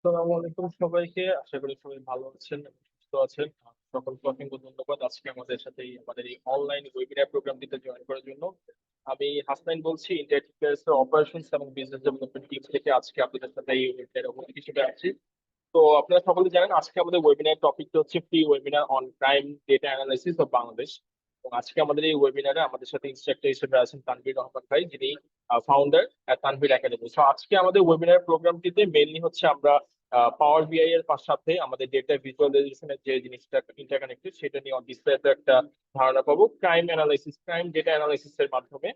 আসসালামু আলাইকুম সবাইকে। আশা করি সবাই ভালো আছেন এবং সুস্থ আছেন। সকলকে অসংখ্য ধন্যবাদ আজকে আমাদের সাথে আমাদের এই অনলাইন ওয়েবিনার প্রোগ্রামটিতে জয়েন করার জন্য। আমি হাসনাইন বলছি, ইন্ডিয়া টিপিএস অপারেশনস এবং বিজনেস ডেভেলপমেন্ট টিম থেকে আজকে আপনাদের সাথে এই ওয়েবিনারে উপস্থিত হিসেবে আছি। তো আপনারা সকলে জানেন আজকে আমাদের ওয়েবিনার টপিকটা হচ্ছে free webinar on crime data analysis of Bangladesh. এবং আজকে আমাদের এই ওয়েবিনারে আমাদের সাথে ইনস্ট্রাক্টর হিসেবে আছেন তানভীর রহমান ভাই, যিনি ফাউন্ডার তানভীর একাডেমি। তো আজকে আমাদের ওয়েবিনার প্রোগ্রামটিতে মেইনলি হচ্ছে আমরা পাওয়ার বিআই এর সাথে আমাদের ডেটা ভিজুয়ালাইজেশনের যে জিনিসটা ইন্টারকানেক্টেড সেটা নিয়ে ডিসপ্লেতে একটা ধারণা পাবো ক্রাইম ডেটা অ্যানালাইসিস এর মাধ্যমে।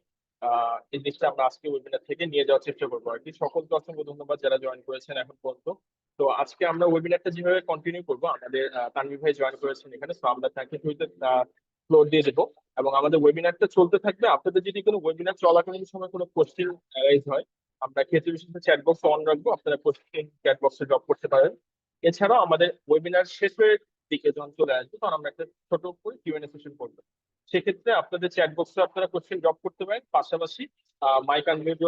এই জিনিসটা আমরা আজকে ওয়েবিনার থেকে নিয়ে যাওয়ার চেষ্টা করবো আর কি। সকলকে অসংখ্য ধন্যবাদ যারা জয়েন করেছেন এখন পর্যন্ত। তো আজকে আমরা ওয়েবিনারটা যেভাবে কন্টিনিউ করবো, আমাদের তানভীর ভাই জয়েন করেছেন এখানে, তো আমরা তাকে থ্রুতে ফ্লোর দিয়ে দেবো এবং আমাদের ওয়েবিনারটা চলতে থাকবে। আপনাদের যদি কোনো ওয়েবিনার চলাকালীন সময় কোনো কোশ্চেন রাইজ হয়, আমরা ক্ষেত্রে বিশেষে চ্যাট বক্স অন রাখবো, আপনারা কোশ্চেন চ্যাট বক্সে ড্রপ করতে পারেন। এছাড়াও আমাদের ওয়েবিনার শেষের দিকে যখন চলে আসবে তখন আমরা একটা ছোট করে কিউএনএ সেশন করবো। সেক্ষেত্রে আপনাদের চ্যাট বক্সে আপনারা কোশ্চেন ড্রপ করতে পারেন, পাশাপাশি মাইক আনমিউট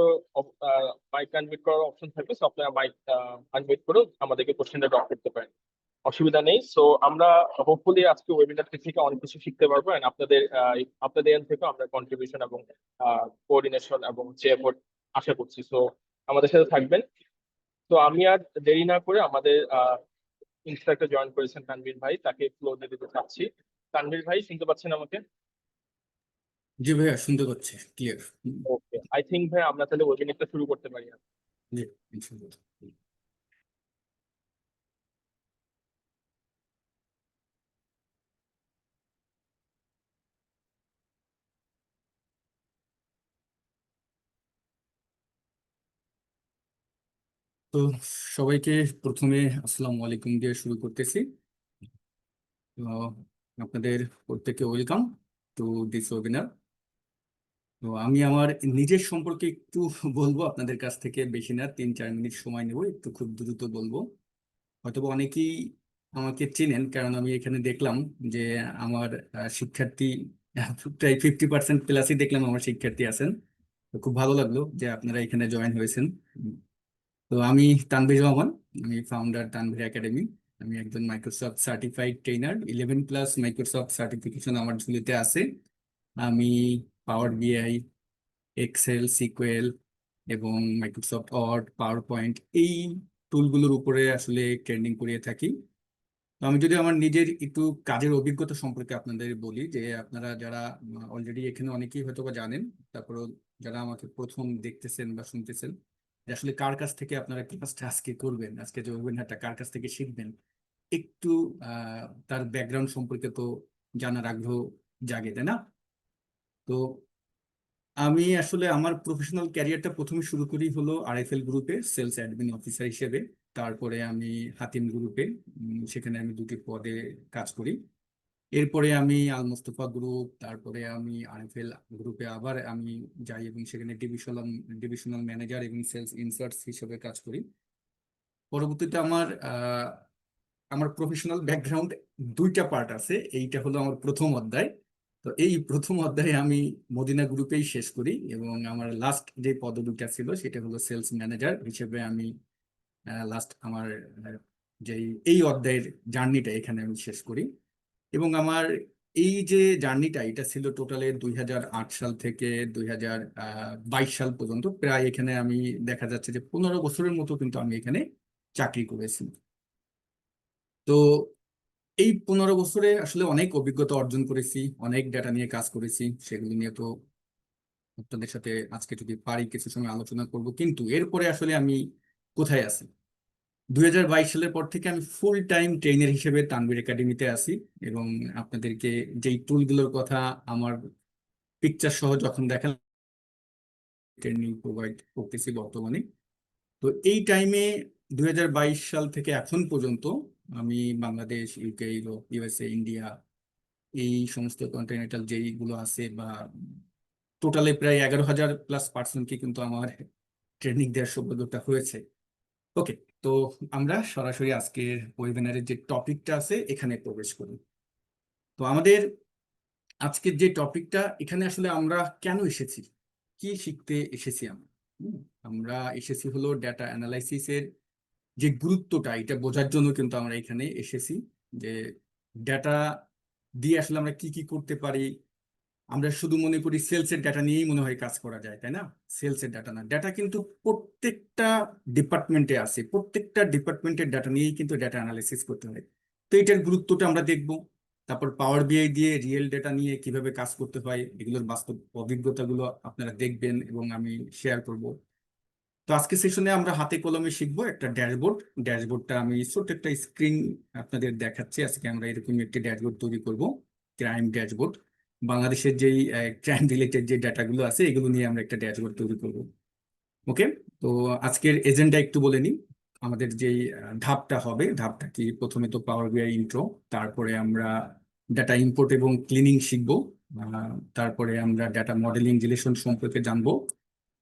মাইক আনমিউট করার অপশন থাকবে, তো আপনারা মাইক আনমিউট করেও আমাদেরকে কোশ্চেনটা ড্রপ করতে পারেন, অসুবিধা নেই। সো আমরা হোপফুলি আজকে ওয়েবিনার থেকে অনেক কিছু শিখতে পারবো, এন্ড আপনাদের এন্ড থেকে আমরা কন্ট্রিবিউশন এবং কোঅর্ডিনেশন এবং যে এফোর্ট আশা করছি। সো আমাদের সাথে থাকবেন। তো আমি আর দেরি না করে আমাদের ইনস্ট্রাক্টর জয়েন করেছেন তানভীর ভাই, তাকে ফ্লো দিয়ে দিতে চাচ্ছি। তানভীর ভাই শুনতে পাচ্ছেন আমাকে? জি ভাইয়া, শুনতে পাচ্ছি ক্লিয়ার। ওকে, আই থিঙ্ক ভাই আমরা তাহলে ওয়েবিনারটা শুরু করতে পারি। জি, ইনশাআল্লাহ। তো সবাইকে প্রথমে আসসালামু আলাইকুম দিয়ে শুরু করতেছি। তো আপনাদের প্রত্যেককে ওয়েলকাম টু দিস ওয়েবিনার। তো আমি আমার নিজের সম্পর্কে একটু বলবো আপনাদের কাছ থেকে, বেশি না, 3-4 মিনিট সময় নেব, একটু খুব দ্রুত বলবো। হয়তো অনেকেই আমাকে চেনেন, কারণ আমি এখানে দেখলাম যে আমার শিক্ষার্থী প্রায় 50% প্লাসই দেখলাম আমার শিক্ষার্থী আছেন। তো খুব ভালো লাগলো যে আপনারা এখানে জয়েন হয়েছেন। তো আমি তানভীর রহমান, আমি ফাউন্ডার তানভীর একাডেমি। আমি একজন Microsoft certified trainer, 11+ Microsoft certification আমার ঝুলিতে আছে। আমি পাওয়ার বিআই, এক্সেল, সিকুএল এবং মাইক্রোসফট ওয়ার্ড, পাওয়ার পয়েন্ট, এই টুলগুলোর উপরে আসলে ট্রেনিং করিয়ে থাকি। তো আমি যদি আমার নিজের একটু কাজের অভিজ্ঞতা সম্পর্কে আপনাদের বলি, যে আপনারা যারা অলরেডি এখানে অনেকেই হয়তো বা জানেন, তারপরেও যারা আমাকে প্রথম দেখতেছেন বা শুনতেছেন, যে আসলে কার কাছ থেকে আপনারা ক্লাসটা আজকে করবেন, আজকে যে ওয়েবিনারটা কার কাছ থেকে শিখবেন, একটু তার ব্যাকগ্রাউন্ড সম্পর্কে তো জানার আগ্রহ জাগে, তাই না? তো আমি আসলে আমার প্রফেশনাল ক্যারিয়ারটা প্রথমে শুরু করি হলো আরএফএল গ্রুপে সেলস অ্যাডমিন অফিসার হিসেবে। তারপরে আমি হাতিম গ্রুপে, সেখানে আমি দুটি পদে কাজ করি। এরপরে আমি আল মোস্তফা গ্রুপ, তারপরে আমি আরএফএল গ্রুপে আবার আমি যাই এবং সেখানে ডিভিশনাল ম্যানেজার এবং সেলস ইনসার্টস হিসেবে কাজ করি। পরবর্তীতে আমার প্রফেশনাল ব্যাকগ্রাউন্ড দুইটা পার্ট আছে, এইটা হলো আমার প্রথম অধ্যায়। তো এই প্রথম অধ্যায়ে আমি মদিনা গ্রুপেই শেষ করি, এবং আমার লাস্ট যে পদবিটা ছিল সেটা হলো সেলস ম্যানেজার হিসেবে আমি লাস্ট আমার আহ, যে এই অধ্যায়ের জার্নিটা এখানে আমি শেষ করি। এবং আমার এই যে জার্নিটা, এটা ছিল টোটালে 2008 সাল থেকে 2022 সাল পর্যন্ত, প্রায় এখানে আমি দেখা যাচ্ছে যে 15 বছরের মতো কিন্তু আমি এখানে চাকরি করেছি। তো এই 15 বছরে আসলে অনেক অভিজ্ঞতা অর্জন করেছি, অনেক ডেটা নিয়ে কাজ করেছি, সেগুলো নিয়ে তো আপনাদের সাথে আজকে যদি পারি কিছু সময় আলোচনা করব। কিন্তু এরপরে আসলে আমি কোথায় আছি? 2022 সালের পর থেকে আমি ফুল টাইম ট্রেনার হিসেবে তানভীর একাডেমিতে আছি। এবং আপনাদেরকে যেই টুলগুলোর কথা আমার পিকচার সহ যখন দেখালাম, ট্রেনিং প্রোভাইড করতেছি বর্তমানে। তো এই টাইমে 2022 সাল থেকে এখন পর্যন্ত আমি Bangladesh, UK, Europe, USA, India, এই সমস্ত কন্টিনেন্টাল যেইগুলো আছে, বা টোটালে প্রায় 11,000+ পার্সনকে কিন্তু আমার ট্রেনিং দেওয়ার সৌভাগ্যটা হয়েছে। ওকে, তো আমরা সরাসরি আজকের ওয়েবিনারের যে টপিকটা আছে এখানে প্রবেশ করি। তো আমাদের আজকের যে টপিকটা, এখানে আসলে আমরা কেন এসেছি, কি শিখতে এসেছি আমরা? আমরা এসেছি হলো ডেটা অ্যানালাইসিসের যে গুরুত্বটা এটা বোঝার জন্য কিন্তু আমরা এখানে এসেছি, যে ডেটা দিয়ে আসলে আমরা কি কি করতে পারি। আমরা শুধু মনে করি সেলসের ডাটা নিয়েই মনে হয় কাজ করা যায়, তাই না? সেলসের ডাটা না, ডাটা কিন্তু প্রত্যেকটা ডিপার্টমেন্টে আছে, প্রত্যেকটা ডিপার্টমেন্টের ডাটা নিয়েই কিন্তু ডাটা অ্যানালাইসিস করতে হয়। তো এটার গুরুত্বটা আমরা দেখব। তারপর পাওয়ার বিআই দিয়ে রিয়েল ডেটা নিয়ে কিভাবে কাজ করতে হয় এগুলোর বাস্তব অভিজ্ঞতাগুলো আপনারা দেখবেন এবং আমি শেয়ার করব। তো আজকে সেশনে আমরা হাতে কলমে শিখবো একটা ড্যাশবোর্ড। ড্যাশবোর্ডটা আমি ছোট্ট একটা স্ক্রিন আপনাদের দেখাচ্ছি। আজকে আমরা এরকম একটি ড্যাশবোর্ড তৈরি করব, ক্রাইম ড্যাশবোর্ড। বাংলাদেশের যেই ক্রাইম রিলেটেড যে ডাটাগুলো আছে এগুলো নিয়ে আমরা একটা ড্যাশবোর্ড তৈরি করব। ওকে, তো আজকের এজেন্ডা একটু বলে নিই। আমাদের যেই ধাপটা হবে, ধাপটা কি, প্রথমে তো পাওয়ার বিআই ইন্ট্রো, তারপরে আমরা ডাটা ইম্পোর্ট এবং ক্লিনিং শিখবো, তারপরে আমরা ডাটা মডেলিং রিলেশন সম্পর্কে জানবো,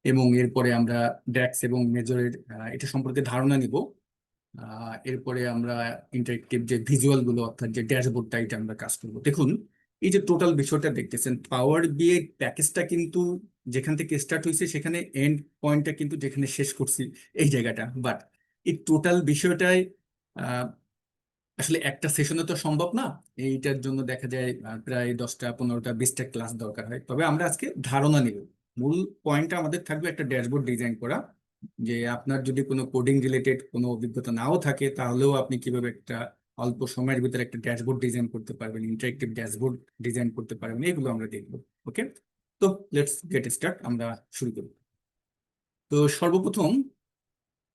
এবং এরপরে আমরা ড্যাক্স এবং মেজরের এটা সম্পর্কে ধারণা নিব। এরপরে আমরা ইন্টারেক্টিভ যে ভিজুয়াল গুলো অর্থাৎ যে ড্যাশবোর্ডটা এটা আমরা কাজ করবো। দেখুন, এই যে টোটাল বিষয়টা দেখতেছেন, পাওয়ার বিআই প্যাকেজটা কিন্তু যেখান থেকে স্টার্ট হয়েছে সেখানে এন্ড পয়েন্টটা কিন্তু যেখানে শেষ করছি এই জায়গাটা। বাট এই টোটাল বিষয়টাই আহ, আসলে একটা সেশনে তো সম্ভব না। এইটার জন্য দেখা যায় প্রায় 10টা 15টা 20টা ক্লাস দরকার হয়। তবে আমরা আজকে ধারণা নিব। মূল পয়েন্টটা আমাদের থাকবে একটা ড্যাশবোর্ড ডিজাইন করা, যে আপনার যদি কোনো কোডিং রিলেটেড কোনো অভিজ্ঞতা নাও থাকে তাহলেও আপনি কিভাবে একটা অল্প সময়ের ভিতরে একটা ড্যাশবোর্ড ডিজাইন করতে পারবেন, ইন্টারেক্টিভ ড্যাশবোর্ড ডিজাইন করতে পারবেন, এগুলো আমরা দেখবো। ওকে, তো লেটস গেট স্টার্ট, আমরা শুরু করি। তো সর্বপ্রথম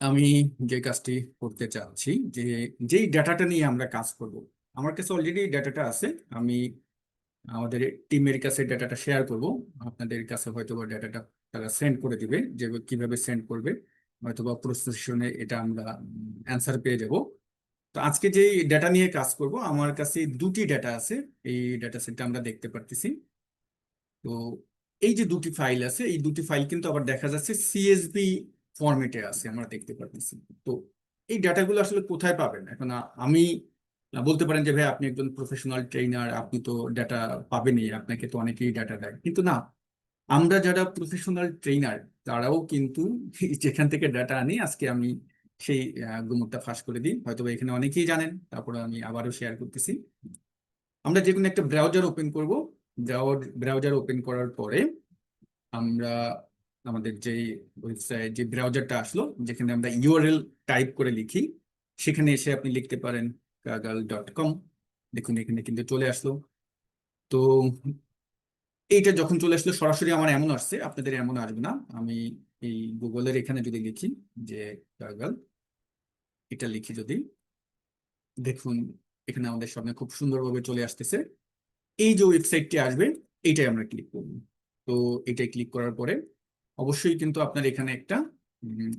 আমি যে কাজটি করতে চাচ্ছি, যে যেই ডাটাটা নিয়ে আমরা কাজ করব, আমার কাছে অলরেডি ডাটাটা আছে। আমি আমাদের টিমের কাছে ডাটাটা শেয়ার করব। আপনাদের কাছে হয়তো বা ডাটাটা তারা সেন্ড করে দিবে, যে কিভাবে সেন্ড করবে, হয়তো বা প্রসেসনে এটা আমরা অ্যান্সার পেয়ে যাব। তো আজকে যে ডাটা নিয়ে কাজ করব, আমার কাছে দুটি ডাটা আছে। এই ডাটা সেটটা আমরা দেখতে পারতেছি। তো এই যে দুটি ফাইল আছে, এই দুটি ফাইল কিন্তু আবার দেখা যাচ্ছে সিএসভি ফরম্যাটে আছে, আমরা দেখতে পারতেছি। তো এই ডাটাগুলো আসলে কোথায় পাবেন? এখন আমি বলতে পারেন যে ভাই আপনি একজন প্রফেশনাল ট্রেনার, আপনি তো ডাটা পাবেনই, আপনাকে তো অনেকেই ডাটা দেয়, কিন্তু না। আমরা যারা প্রফেশনাল ট্রেনার তারাও কিন্তু যেখান থেকে ডাটা আনি, আজকে আমি সেই গুমরটা ফাঁস করে দিই। হয়তো বা এখানে অনেকেই জানেন, তারপরে আমি আবারও শেয়ার করতেছি। আমরা যে কোনো একটা ব্রাউজার ওপেন করব। ব্রাউজার ওপেন করার পরে আমরা আমাদের যে ওয়েবসাইট, যে ব্রাউজারটা আসলো, যেখানে আমরা ইউআরএল টাইপ করে লিখি, সেখানে এসে আপনি লিখতে পারেন kaggle.com। দেখুন এখানে কিন্তু চলে আসলো। তো এইটা যখন চলে আসলো সরাসরি আমার এমন আসছে, আপনাদের এমন আসবে না। আমি এই গুগলের এখানে যদি লিখি যে কাগাল, এটা লিখি যদি, দেখুন এখানে আমাদের সামনে খুব সুন্দরভাবে চলে আসতেছে। এই যে ওয়েবসাইটটি আসবে, এইটাই আমরা ক্লিক করব। তো এটাই ক্লিক করার পরে অবশ্যই কিন্তু আপনার এখানে একটা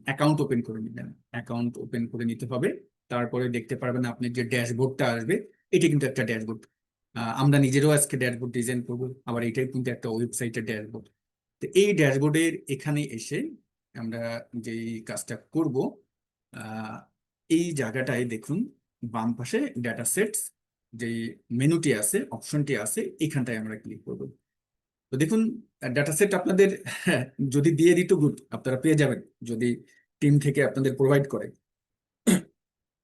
অ্যাকাউন্ট ওপেন করে নেবেন। অ্যাকাউন্ট ওপেন করে নিতে হবে। তারপরে দেখতে পারবেন আপনি যে ড্যাশবোর্ডটা আসবে, এটা কিন্তু একটা ড্যাশবোর্ড। আমরা নিজেরাও আজকে ড্যাশবোর্ড ডিজাইন করব, আবার এটাই কিন্তু একটা ওয়েবসাইটের ড্যাশবোর্ড। তো এই ড্যাশবোর্ডের এখানে এসে আমরা যেই কাজটা করব, আহ, এই জায়গাটায় দেখুন বাম পাশে ডাটা সেটস যে মেনুটি আছে, অপশনটি আছে, এখানটায় আমরা ক্লিক করব। তো দেখুন ডাটা সেট আপনাদের যদি দিয়ে দিত গুড, আপনারা পেয়ে যাবেন যদি টিম থেকে আপনাদের প্রোভাইড করে।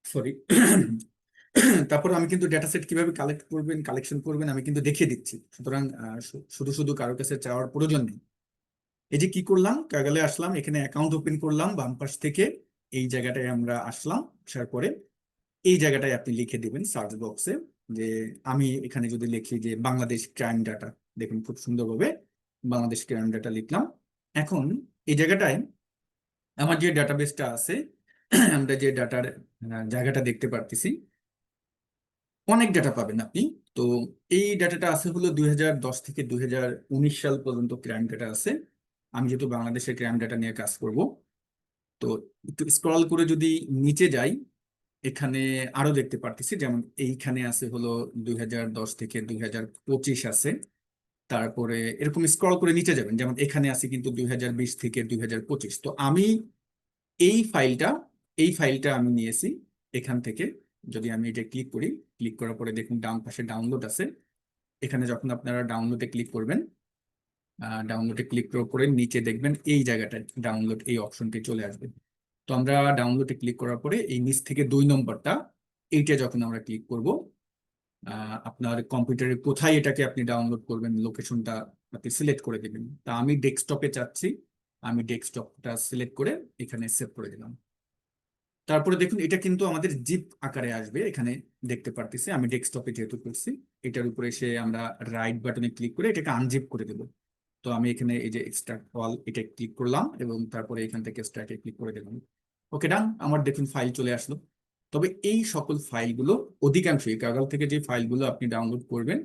সরি। তারপর আমি কিন্তু ডেটা সেট কিভাবে কালেক্ট করবেন, কালেকশন করবেন আমি কিন্তু দেখিয়ে দিচ্ছি। সুতরাং শুধু শুধু কারো কাছে চাওয়ার প্রয়োজন নেই। এই যে কি করলাম, কাগালে আসলাম, এখানে অ্যাকাউন্ট ওপেন করলাম, বাম পাশ থেকে এই জায়গাটায় আমরা আসলাম। আসার পরে এই জায়গাটায় আপনি লিখে দিবেন সার্চ বক্সে, যে আমি এখানে যদি লিখি যে বাংলাদেশ ক্রাইম ডাটা, দেখুন খুব সুন্দরভাবে বাংলাদেশ ক্রাইম ডাটা লিখলাম। এখন এই জায়গাটায় আমার যে ডাটাবেসটা আছে, আমরা যে ডাটার জায়গাটা দেখতে পারতেছি, অনেক ডাটা পাবেন আপনি। তো এই ডাটাটা আছে হলো 2010 থেকে 2019 সাল পর্যন্ত ক্রাইম ডাটা আছে। আমি যেহেতু বাংলাদেশের ক্রাইম ডাটা নিয়ে কাজ করব, তো একটু স্ক্রল করে যদি নিচে যাই, এখানে আরো দেখতে পারতেছি, যেমন এইখানে আছে হলো 2010 থেকে 2025 আছে। তারপরে এরকম স্ক্রল করে নিচে যাবেন, যেমন এখানে আছে কিন্তু 2020 থেকে 2025। তো আমি এই ফাইলটা এই ফাইলটা আমি নিয়েছি এখান থেকে। যদি আমি এটা ক্লিক করি, ক্লিক করার পরে দেখুন ডান পাশে ডাউনলোড আছে। এখানে যখন আপনারা ডাউনলোডে ক্লিক করবেন, ডাউনলোডে ক্লিক করার পরে নিচে দেখবেন এই জায়গাটায় ডাউনলোড এই অপশনটি চলে আসবে। তো তো আমরা ডাউনলোডে ক্লিক করার পরে এই নিচ থেকে 2 নম্বরটা, এইটা যখন আমরা ক্লিক করব, আপনার কম্পিউটারে কোথায় এটাকে আপনি ডাউনলোড করবেন লোকেশনটা আপনি সিলেক্ট করে দিবেন। তা আমি ডেস্কটপে চাচ্ছি, আমি ডেস্কটপটা সিলেক্ট করে এখানে সেভ করে দিলাম। তারপরে দেখুন এটা কিন্তু আমাদের জিপ আকারে আসবে, এখানে দেখতে পারতেছি আমি ডেস্কটপে যেহেতু করছি। এটার উপরে এসে আমরা রাইট বাটনে ক্লিক করে এটাকে আনজিপ করে দেবো। তো আমি এখানে এই যে এক্সট্রাক্ট অল এটা ক্লিক করলাম এবং তারপরে এখান থেকে এক্সট্রাক্টে ক্লিক করে দিলাম। ওকে, ডান। আমার দেখুন ফাইল চলে আসলো। তবে এই সকল ফাইলগুলো অধিকাংশই কাগাল থেকে যে ফাইলগুলো আপনি ডাউনলোড করবেন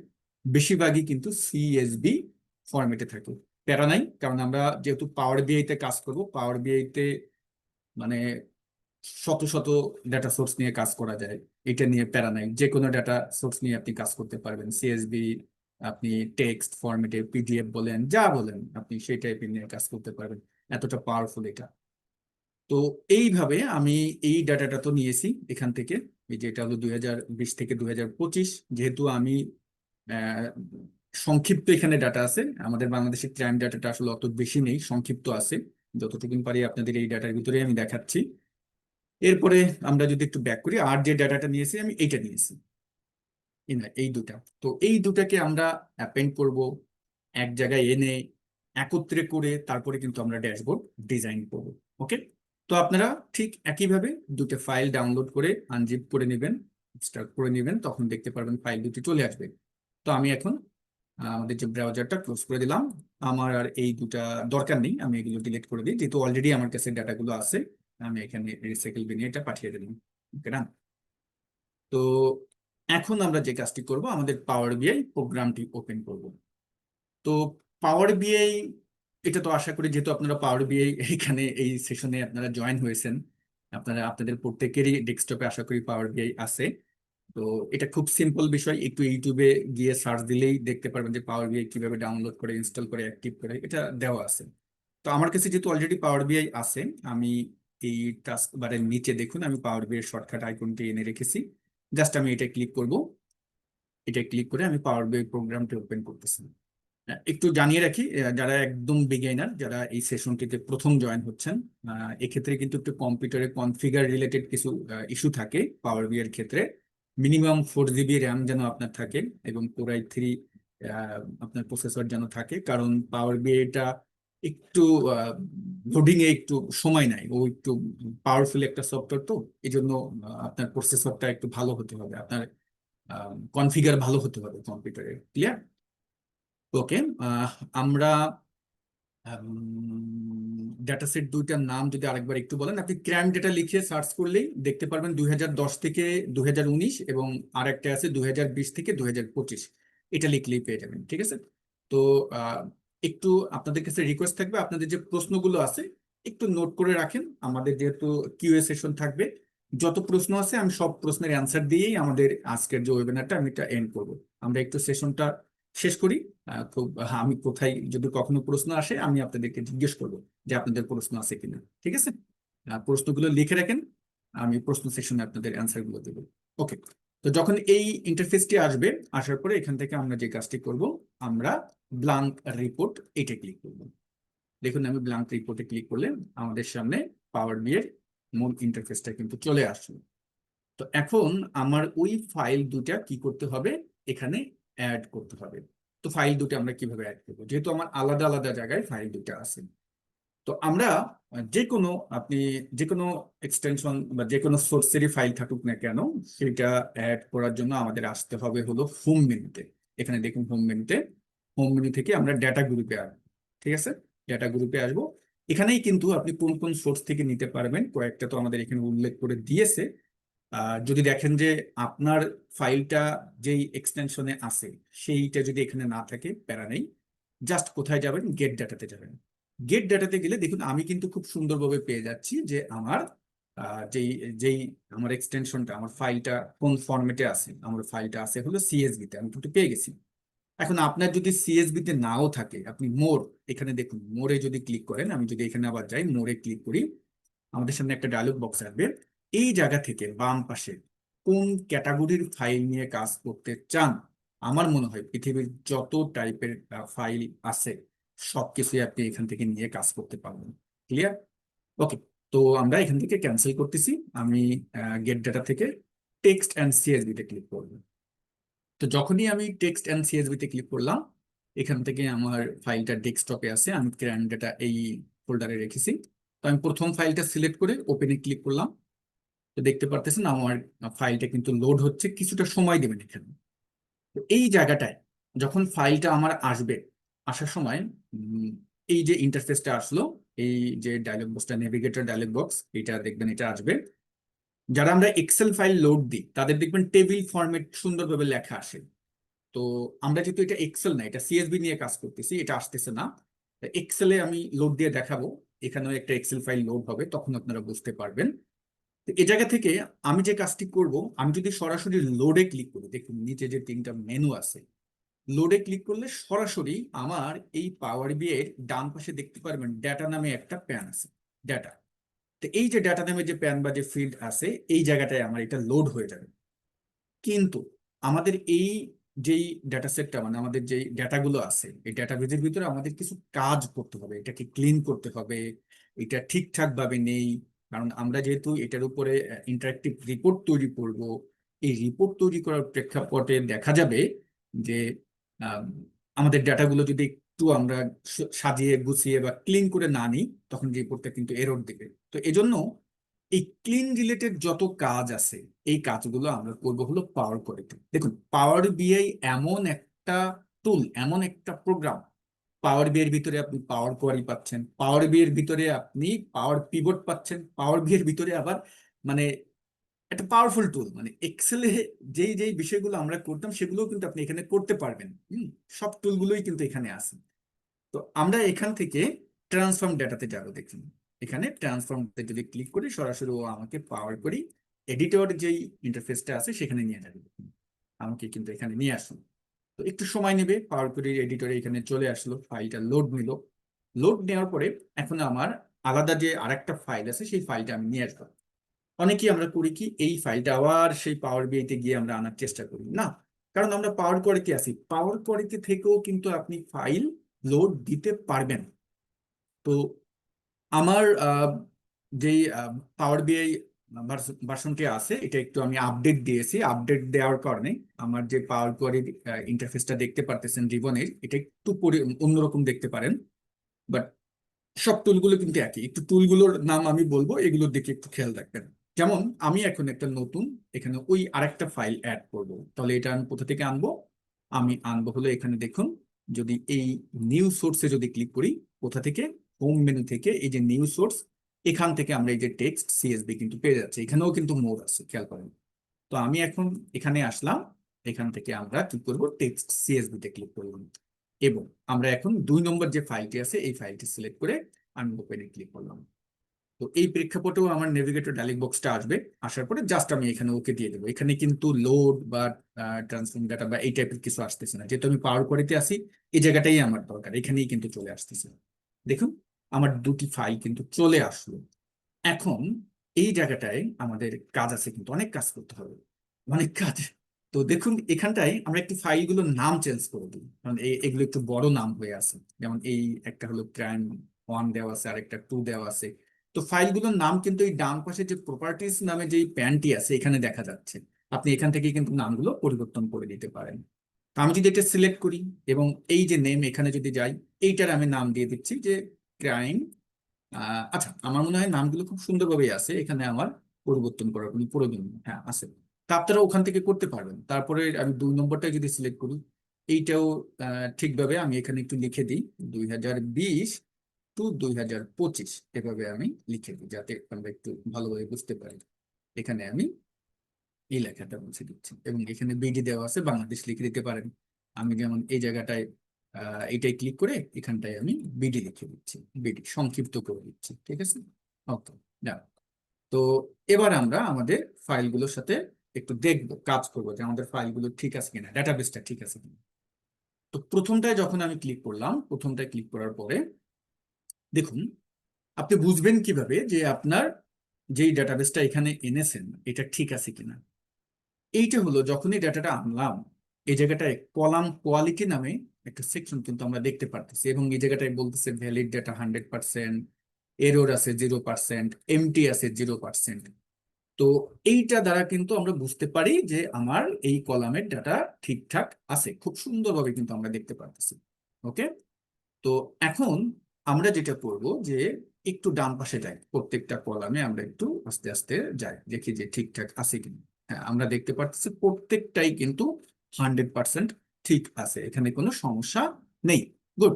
বেশিরভাগই কিন্তু সিএসভি ফরম্যাটে থাকে। প্যারা নাই, কারণ আমরা যেহেতু পাওয়ার বিআই তে কাজ করব, পাওয়ার বিআই তে মানে শত শত ডাটা সোর্স নিয়ে কাজ করা যায়। এটা নিয়ে প্যারা নাই, যে কোনো ডাটা সোর্স নিয়ে আপনি কাজ করতে পারবেন। সিএসভি, আপনি টেক্সট ফরম্যাটে পিডিএফ বলেন, যা বলেন আপনি সেই টাইপের নিয়ে কাজ করতে পারবেন। এতটা পাওয়ারফুল এটা। তো এইভাবে আমি এই ডাটাটা তো নিয়েছি এখান থেকে, এই যে এটা হলো 2020 থেকে 2025। যেহেতু আমি আহ, সংক্ষিপ্ত এখানে ডাটা আছে, আমাদের বাংলাদেশের ক্রাইম ডাটাটা আসলে অত বেশি নেই, সংক্ষিপ্ত আছে। যতটুকু পারি আপনাদের এই ডাটার ভিতরে আমি দেখাচ্ছি। এরপরে আমরা যদি একটু ব্যাক করি, আর যে ডাটাটা নিয়েছি আমি এইটা নিয়েছি, এই দুটা। তো এই দুটাকে আমরা অ্যাপেন্ড করব, এক জায়গায় এনে একত্রে করে তারপরে কিন্তু আমরা ড্যাশবোর্ড ডিজাইন করব। ওকে, তো আপনারা ঠিক একইভাবে দুটো ফাইল ডাউনলোড করে আনজিপ করে নেবেন, এক্সট্রাক্ট করে নেবেন, তখন দেখতে পারবেন ফাইল দুটি চলে আসবে। তো আমি এখন আমাদের যে ব্রাউজারটা ক্লোজ করে দিলাম। আমার আর এই দুটা দরকার নেই, আমি এগুলো ডিলিট করে দিই, যেহেতু অলরেডি আমার কাছে ডাটাগুলো আছে। আমি এখানে রিসাইকেল বিনে এটা পাঠিয়ে দিলাম। ওকে না? তো এখন আমরা যে কাজটি করব, আমাদের পাওয়ার বিআই প্রোগ্রামটি ওপেন করব। তো পাওয়ার বিআই, এটা তো আশা করি যেহেতু আপনারা পাওয়ার বিআই এখানে এই সেশনে আপনারা জয়েন হয়েছেন, আপনারা আপনাদের প্রত্যেকেরই ডেস্কটপে আশা করি পাওয়ার বিআই আছে। তো এটা খুব সিম্পল বিষয়, একটু ইউটিউবে গিয়ে সার্চ দিলেই দেখতে পারবেন যে পাওয়ার বিআই কিভাবে ডাউনলোড করে ইনস্টল করে অ্যাক্টিভ করে এটা দেওয়া আছে। তো আমার কাছে যেহেতু অলরেডি পাওয়ার বিআই আছে, আমি এই টাস্ক বারের নিচে দেখুন আমি পাওয়ার বিআই শর্টকাট আইকনটি এনে রেখেছি। জাস্ট আমি এটা ক্লিক করব, এটা ক্লিক করে আমি পাওয়ার বিআই প্রোগ্রামটি ওপেন করতেছি। একটু জানিয়ে রাখি, যারা একদম বিগিনার, যারা এই সেশনটিতে প্রথম জয়েন হচ্ছেন, এক্ষেত্রে কিন্তু একটু কম্পিউটারে কনফিগার রিলেটেড কিছু ইস্যু থাকে পাওয়ার বি এর ক্ষেত্রে। মিনিমাম 4 জিবি র্যাম যেন আপনার থাকে এবং কোর i3 আপনার প্রসেসর যেন থাকে, কারণ পাওয়ার বি এটা একটু লোডিং এ একটু সময় নেয়, ও একটু পাওয়ারফুল একটা সফটওয়্যার। তো এই জন্য আপনার প্রসেসরটা একটু ভালো হতে হবে, আপনার কনফিগার ভালো হতে হবে কম্পিউটারে। ক্লিয়ার? ওকে, আমরা ডেটা সেট দুইটার নাম যদি আরেকবার একটু বলেন। আপনি ক্রাইম ডেটা লিখে সার্চ করলেই দেখতে পারবেন 2010 থেকে 2019, এবং আরেকটা আছে 2020 থেকে 2025। এটা লিখলেই পেয়ে যাবেন। ঠিক আছে? তো আহ, একটু আপনাদের কাছে রিকোয়েস্ট থাকবে, আপনাদের যে প্রশ্নগুলো আছে একটু নোট করে রাখেন। আমাদের যেহেতু কিউএ সেশন থাকবে, যত প্রশ্ন আছে আমি সব প্রশ্নের অ্যান্সার দিয়েই আমাদের আজকের যে ওয়েবিনারটা আমি এটা এন্ড করবো। আমরা একটু সেশনটা শেষ করি। আমি কোথায় যদি কখনো প্রশ্ন আসে আমি আপনাদেরকে জিজ্ঞেস করবো যে আপনাদের প্রশ্ন আছে কিনা। ঠিক আছে? প্রশ্নগুলো লিখে রাখেন, আমি প্রশ্ন সেশনে আপনাদের অ্যান্সার গুলো দেবো। ওকে, তো যখন এই ইন্টারফেসটি আসবে, আসার পরে এখান থেকে আমরা যে কাজটি করব, আমরা ব্লাঙ্ক রিপোর্ট এটা ক্লিক করব। দেখুন আমি ব্লাঙ্ক রিপোর্টে ক্লিক করলে আমাদের সামনে পাওয়ার বি এর মূল ইন্টারফেসটা কিন্তু চলে আসলো। তো এখন আমার ওই ফাইল দুটা কি করতে হবে, এখানে অ্যাড করতে হবে। তো ফাইল দুটো আমরা কিভাবে অ্যাড করবো, যেহেতু আমার আলাদা আলাদা জায়গায় ফাইল দুটো আছে। তো আমরা যে কোনো, আপনি যে কোনো এক্সটেনশন বা যে কোনো সোর্সেরই ফাইল থাকুক না কেন, সেটা অ্যাড করার জন্য আমাদের আসতে হবে হলো হোম মেনুতে। এখানে দেখুন হোম মেনুতে, হোম মেনু থেকে আমরা ডেটা গ্রুপে আসবো। ঠিক আছে? ডেটা গ্রুপে আসবো। এখানেই কিন্তু আপনি কোন কোন সোর্স থেকে নিতে পারবেন কয়েকটা তো আমাদের এখানে উল্লেখ করে দিয়েছে। যদি দেখেন যে আপনার ফাইলটা যেই এক্সটেনশনে আছে সেইটা যদি এখানে না থাকে, প্যারা নেই, জাস্ট কোথায় যাবেন, গেট ডাটাতে যাবেন। গেট ডাটাতে গেলে দেখুন আমি কিন্তু খুব সুন্দরভাবে পেয়ে যাচ্ছি যে আমার যেই যেই আমার এক্সটেনশনটা, আমার ফাইলটা কোন ফরম্যাটে আছে। আমার ফাইলটা আছে হলো সিএসভি তে, আমি কিন্তু পেয়ে গেছি। এখন আপনার যদি সিএসভি তে নাও থাকে, আপনি মোর, এখানে দেখুন মোরে যদি ক্লিক করেন, আমি যদি এখানে আবার যাই মোরে ক্লিক করি, আমাদের সামনে একটা ডায়লগ বক্স আসবে। এই জায়গা থেকে বাম পাশে কোন ক্যাটাগরির ফাইল নিয়ে কাজ করতে চান, আমার মনে হয় পৃথিবীর যত টাইপের ফাইল আছে সবকিছুই আপনি এখান থেকে নিয়ে কাজ করতে পারবেন। ক্লিয়ার? ওকে, তো আমরা এখান থেকে ক্যান্সেল করতেছি। আমি গেট ডাটা থেকে টেক্সট অ্যান্ড সিএসভি তে ক্লিক করব। তো যখনই আমি টেক্সট অ্যান্ড সিএসভি তে ক্লিক করলাম, এখান থেকে আমার ফাইলটা ডেস্কটপে আছে, আমি ক্রাইম ডাটা এই ফোল্ডারে রেখেছি। তো আমি প্রথম ফাইলটা সিলেক্ট করে ওপেনে ক্লিক করলাম। তো দেখতে পারতেছেন আমার ফাইলটা কিন্তু লোড হচ্ছে, কিছুটা সময় দেবেন এখানে। তো এই জায়গাটায় যখন ফাইলটা আমার আসবে, আসার সময় উম, এই যে ইন্টারফেসটা আসলো, এই যে ডায়লগ বক্সটা, নেভিগেটর ডায়লগ বক্স, এটা দেখবেন, এটা আসবে। যারা আমরা এক্সেল ফাইল লোড দিই তাদের দেখবেন টেবিল ফরম্যাট সুন্দরভাবে লেখা আসে। তো আমরা যেহেতু এটা এক্সেল না, এটা সিএসভি নিয়ে কাজ করতেছি, এটা আসতেছে না। এক্সেলে আমি লোড দিয়ে দেখাবো, এখানেও একটা এক্সেল ফাইল লোড হবে, তখন আপনারা বুঝতে পারবেন। তো এই জায়গা থেকে আমি যে কাজটি করব, আমি যদি সরাসরি লোডে ক্লিক করি, দেখুন নিচে যে তিনটা মেনু আছে, লোডে ক্লিক করলে সরাসরি আমার এই পাওয়ার বি এর ডান পাশে দেখতে পারবেন ডেটা নামে একটা প্যান আছে, ডেটা। তো এই যে ডেটা নামে যে প্যান বা যে ফিল্ড আছে, এই জায়গাটায় আমার এটা লোড হয়ে যাবে। কিন্তু আমাদের এই যেই ডেটা সেটটা, মানে আমাদের যেই ডেটাগুলো আছে, এই ডেটাবেজের ভিতরে আমাদের কিছু কাজ করতে হবে, এটাকে ক্লিন করতে হবে, এটা ঠিকঠাক ভাবে নেই। কারণ আমরা যেহেতু এটার উপরে ইন্টারেক্টিভ রিপোর্ট তৈরি করব, এই রিপোর্ট তৈরি করার প্রেক্ষাপটে দেখা যাবে যে আম, আমাদের ডেটাগুলো যদি একটু আমরা সাজিয়ে গুছিয়ে বা ক্লিন করে না নিই, তখন রিপোর্টটা কিন্তু এরর দেবে। তো এজন্য এই ক্লিন রিলেটেড যত কাজ আছে, এই কাজগুলো আমরা করবো হলো পাওয়ার কোয়ারিতে। দেখুন, পাওয়ার বিআই এমন একটা টুল, এমন একটা প্রোগ্রাম। পাওয়ার বিআই এর ভিতরে আপনি পাওয়ার কোয়ারি পাচ্ছেন, পাওয়ার বিআই এর ভিতরে আপনি পাওয়ার পিভট পাচ্ছেন, পাওয়ার বিআই এর ভিতরে আবার মানে একটা পাওয়ারফুল টুল, মানে এক্সেলে যেই যেই বিষয়গুলো আমরা করতাম সেগুলোও কিন্তু আপনি এখানে করতে পারবেন। সব টুলগুলোই কিন্তু এখানে আছে। তো আমরা এখান থেকে ট্রান্সফর্ম ডেটাতে যাবো। দেখুন, এখানে ট্রান্সফর্মতে যদি ক্লিক করি, সরাসরি ও আমাকে পাওয়ার করি এডিটর যেই ইন্টারফেসটা আছে সেখানে নিয়ে যাবে। আমাকে কিন্তু এখানে নিয়ে আসুন। তো একটু সময় নেবে, পাওয়ার কোয়ারি এডিটরে এখানে চলে আসলো, ফাইলটা লোড নিল। লোড নেওয়ার পরে এখন আমার আলাদা যে আরেকটা ফাইল আছে, সেই ফাইলটা আমি নিয়ে আসবো। অনেকেই আমরা করি কি, এই ফাইলটা আবার সেই পাওয়ার বিআইতে গিয়ে আমরা আনার চেষ্টা করি না, কারণ আমরা পাওয়ার কোয়ারিতে আছি। পাওয়ার কোয়ারিতে থেকেও কিন্তু আপনি ফাইল লোড দিতে পারবেন। তো আমার যেই পাওয়ার বিআই ভার্সনটি আছে, এটা একটু আমি আপডেট দিয়েছি। আপডেট দেওয়ার কারণে আমার যে পাওয়ার কোয়ারি ইন্টারফেসটা দেখতে পারতেছেন রিবনের, এটা একটু অন্যরকম দেখতে পারেন। বাট সব টুলগুলো কিন্তু একই। একটু টুলগুলোর নাম আমি বলবো, এগুলোর দিকে একটু খেয়াল রাখবেন। যেমন আমি এখন একটা নতুন এখানে ওই আরেকটা ফাইল অ্যাড করব, তাহলে এটা আমি কোথা থেকে আনবো? আমি আনবো হলো এখানে দেখুন, যদি এই নিউ সোর্সে যদি ক্লিক করি, কোথা থেকে? হোম মেনু থেকে এই যে নিউ সোর্স, এখান থেকে আমরা এই যে টেক্সট সিএসভি কিন্তু পেয়ে যাচ্ছি। এখানেও কিন্তু মোড আছে, খেয়াল করেন। তো আমি এখন এখানে আসলাম, এখান থেকে আমরা কি করব, টেক্সট সিএসভি তে ক্লিক করলাম, এবং আমরা এখন 2 নম্বর যে ফাইলটি আছে এই ফাইলটি সিলেক্ট করে আমি ওপেনে ক্লিক করলাম। তো এই প্রেক্ষাপটেও আমার নেভিগেটর ডায়লগ বক্সটা আসবে। আসার পরে জাস্ট আমি এখানে ওকে দিয়ে দেবো। এখানে কিন্তু লোড বা ট্রান্সফর্ম ডাটা বা এই টাইপের কিছু আসতেছে না, যেহেতু আমি পাওয়ার কোয়ারিতে আসি। এই জায়গাটাই আমার দরকার, এখানেই কিন্তু চলে আসতেছে। দেখুন, আমার দুটি ফাইল কিন্তু চলে আসলো। এখন এই জায়গাটায় আমাদের কাজ আছে, কিন্তু অনেক কাজ করতে হবে, অনেক কাজ। তো দেখুন, এখানটায় আমরা একটু ফাইলগুলোর নাম চেঞ্জ করে দিই, কারণ এগুলো একটু বড় নাম হয়ে আছে। যেমন এই একটা হলো ক্রাইম 1 দেওয়া আছে, আর একটা 2 দেওয়া আছে। তো ফাইলগুলোর নাম কিন্তু এই ডান পাশে যে প্রপার্টিজ নামে যে প্যানটি আছে এখানে দেখা যাচ্ছে। আপনি এখান থেকে কিন্তু নামগুলো পরিবর্তন করে দিতে পারেন। তো আমি যদি এটা সিলেক্ট করি এবং এই যে নেম এখানে যদি যাই, এইটার আমি নাম দিয়ে দিচ্ছি যে ক্রাইম। আচ্ছা, আমার মনে হয় নামগুলো খুব সুন্দরভাবেই আছে, এখানে আমার পরিবর্তন করার কোনো প্রয়োজন নেই। হ্যাঁ, আছে। তা আপনারা ওখান থেকে করতে পারবেন। তারপরে আমি 2 নম্বরটা যদি সিলেক্ট করি, এইটাও ঠিকভাবে আমি এখানে একটু লিখে দিই, 2020 টু 2025, এভাবে আমি লিখে দিই, যাতে আমরা একটু ভালোভাবে বুঝতে পারি। এখানে আমি এই লেখাটা মুছে দিচ্ছি, এবং এখানে বিডি দেওয়া আছে, বাংলাদেশ লিখে দিতে পারেন। আমি যেমন এই জায়গাটায় এইটাই ক্লিক করে এখানটায় আমি বিডি লিখে দিচ্ছি, বিডি সংক্ষিপ্ত করে দিচ্ছি, ঠিক আছে। ওকে, ডান। তো এবার আমরা আমাদের ফাইলগুলোর সাথে একটু দেখবো, কাজ করবো যে আমাদের ফাইলগুলো ঠিক আছে কিনা, ডাটাবেসটা ঠিক আছে কিনা। তো প্রথমটায় যখন আমি ক্লিক করলাম, প্রথমটায় ক্লিক করার পরে দেখুন, আপনি বুঝবেন কিভাবে যে আপনার যেই ডাটাবেসটা এখানে এনেছেন এটা ঠিক আছে কিনা। এইটা হলো, যখনই ডাটাটা আনলাম, এই জায়গাটায় কলাম কোয়ালিটি নামে একটা সেকশন কিন্তু আমরা দেখতে পারতেছি, এবং এই জায়গাটায় বলতেছে ভ্যালিড ডাটা 100%, এরর আছে 0%, এমটি আছে 0%। তো এইটা দ্বারা কিন্তু আমরা বুঝতে পারি যে আমার এই কলামের ডাটা ঠিকঠাক আছে, খুব সুন্দরভাবে কিন্তু আমরা দেখতে পারতেছি। ওকে, তো এখন আমরা যেটা করব যে একটু ডান পাশে যাই, প্রত্যেকটা কলামে আমরা একটু আস্তে আস্তে যাই, দেখি যে ঠিকঠাক আছে কিনা। হ্যাঁ, আমরা দেখতে পাচ্ছি প্রত্যেকটাই কিন্তু 100% ঠিক আছে, এখানে কোনো সমস্যা নেই। গুড।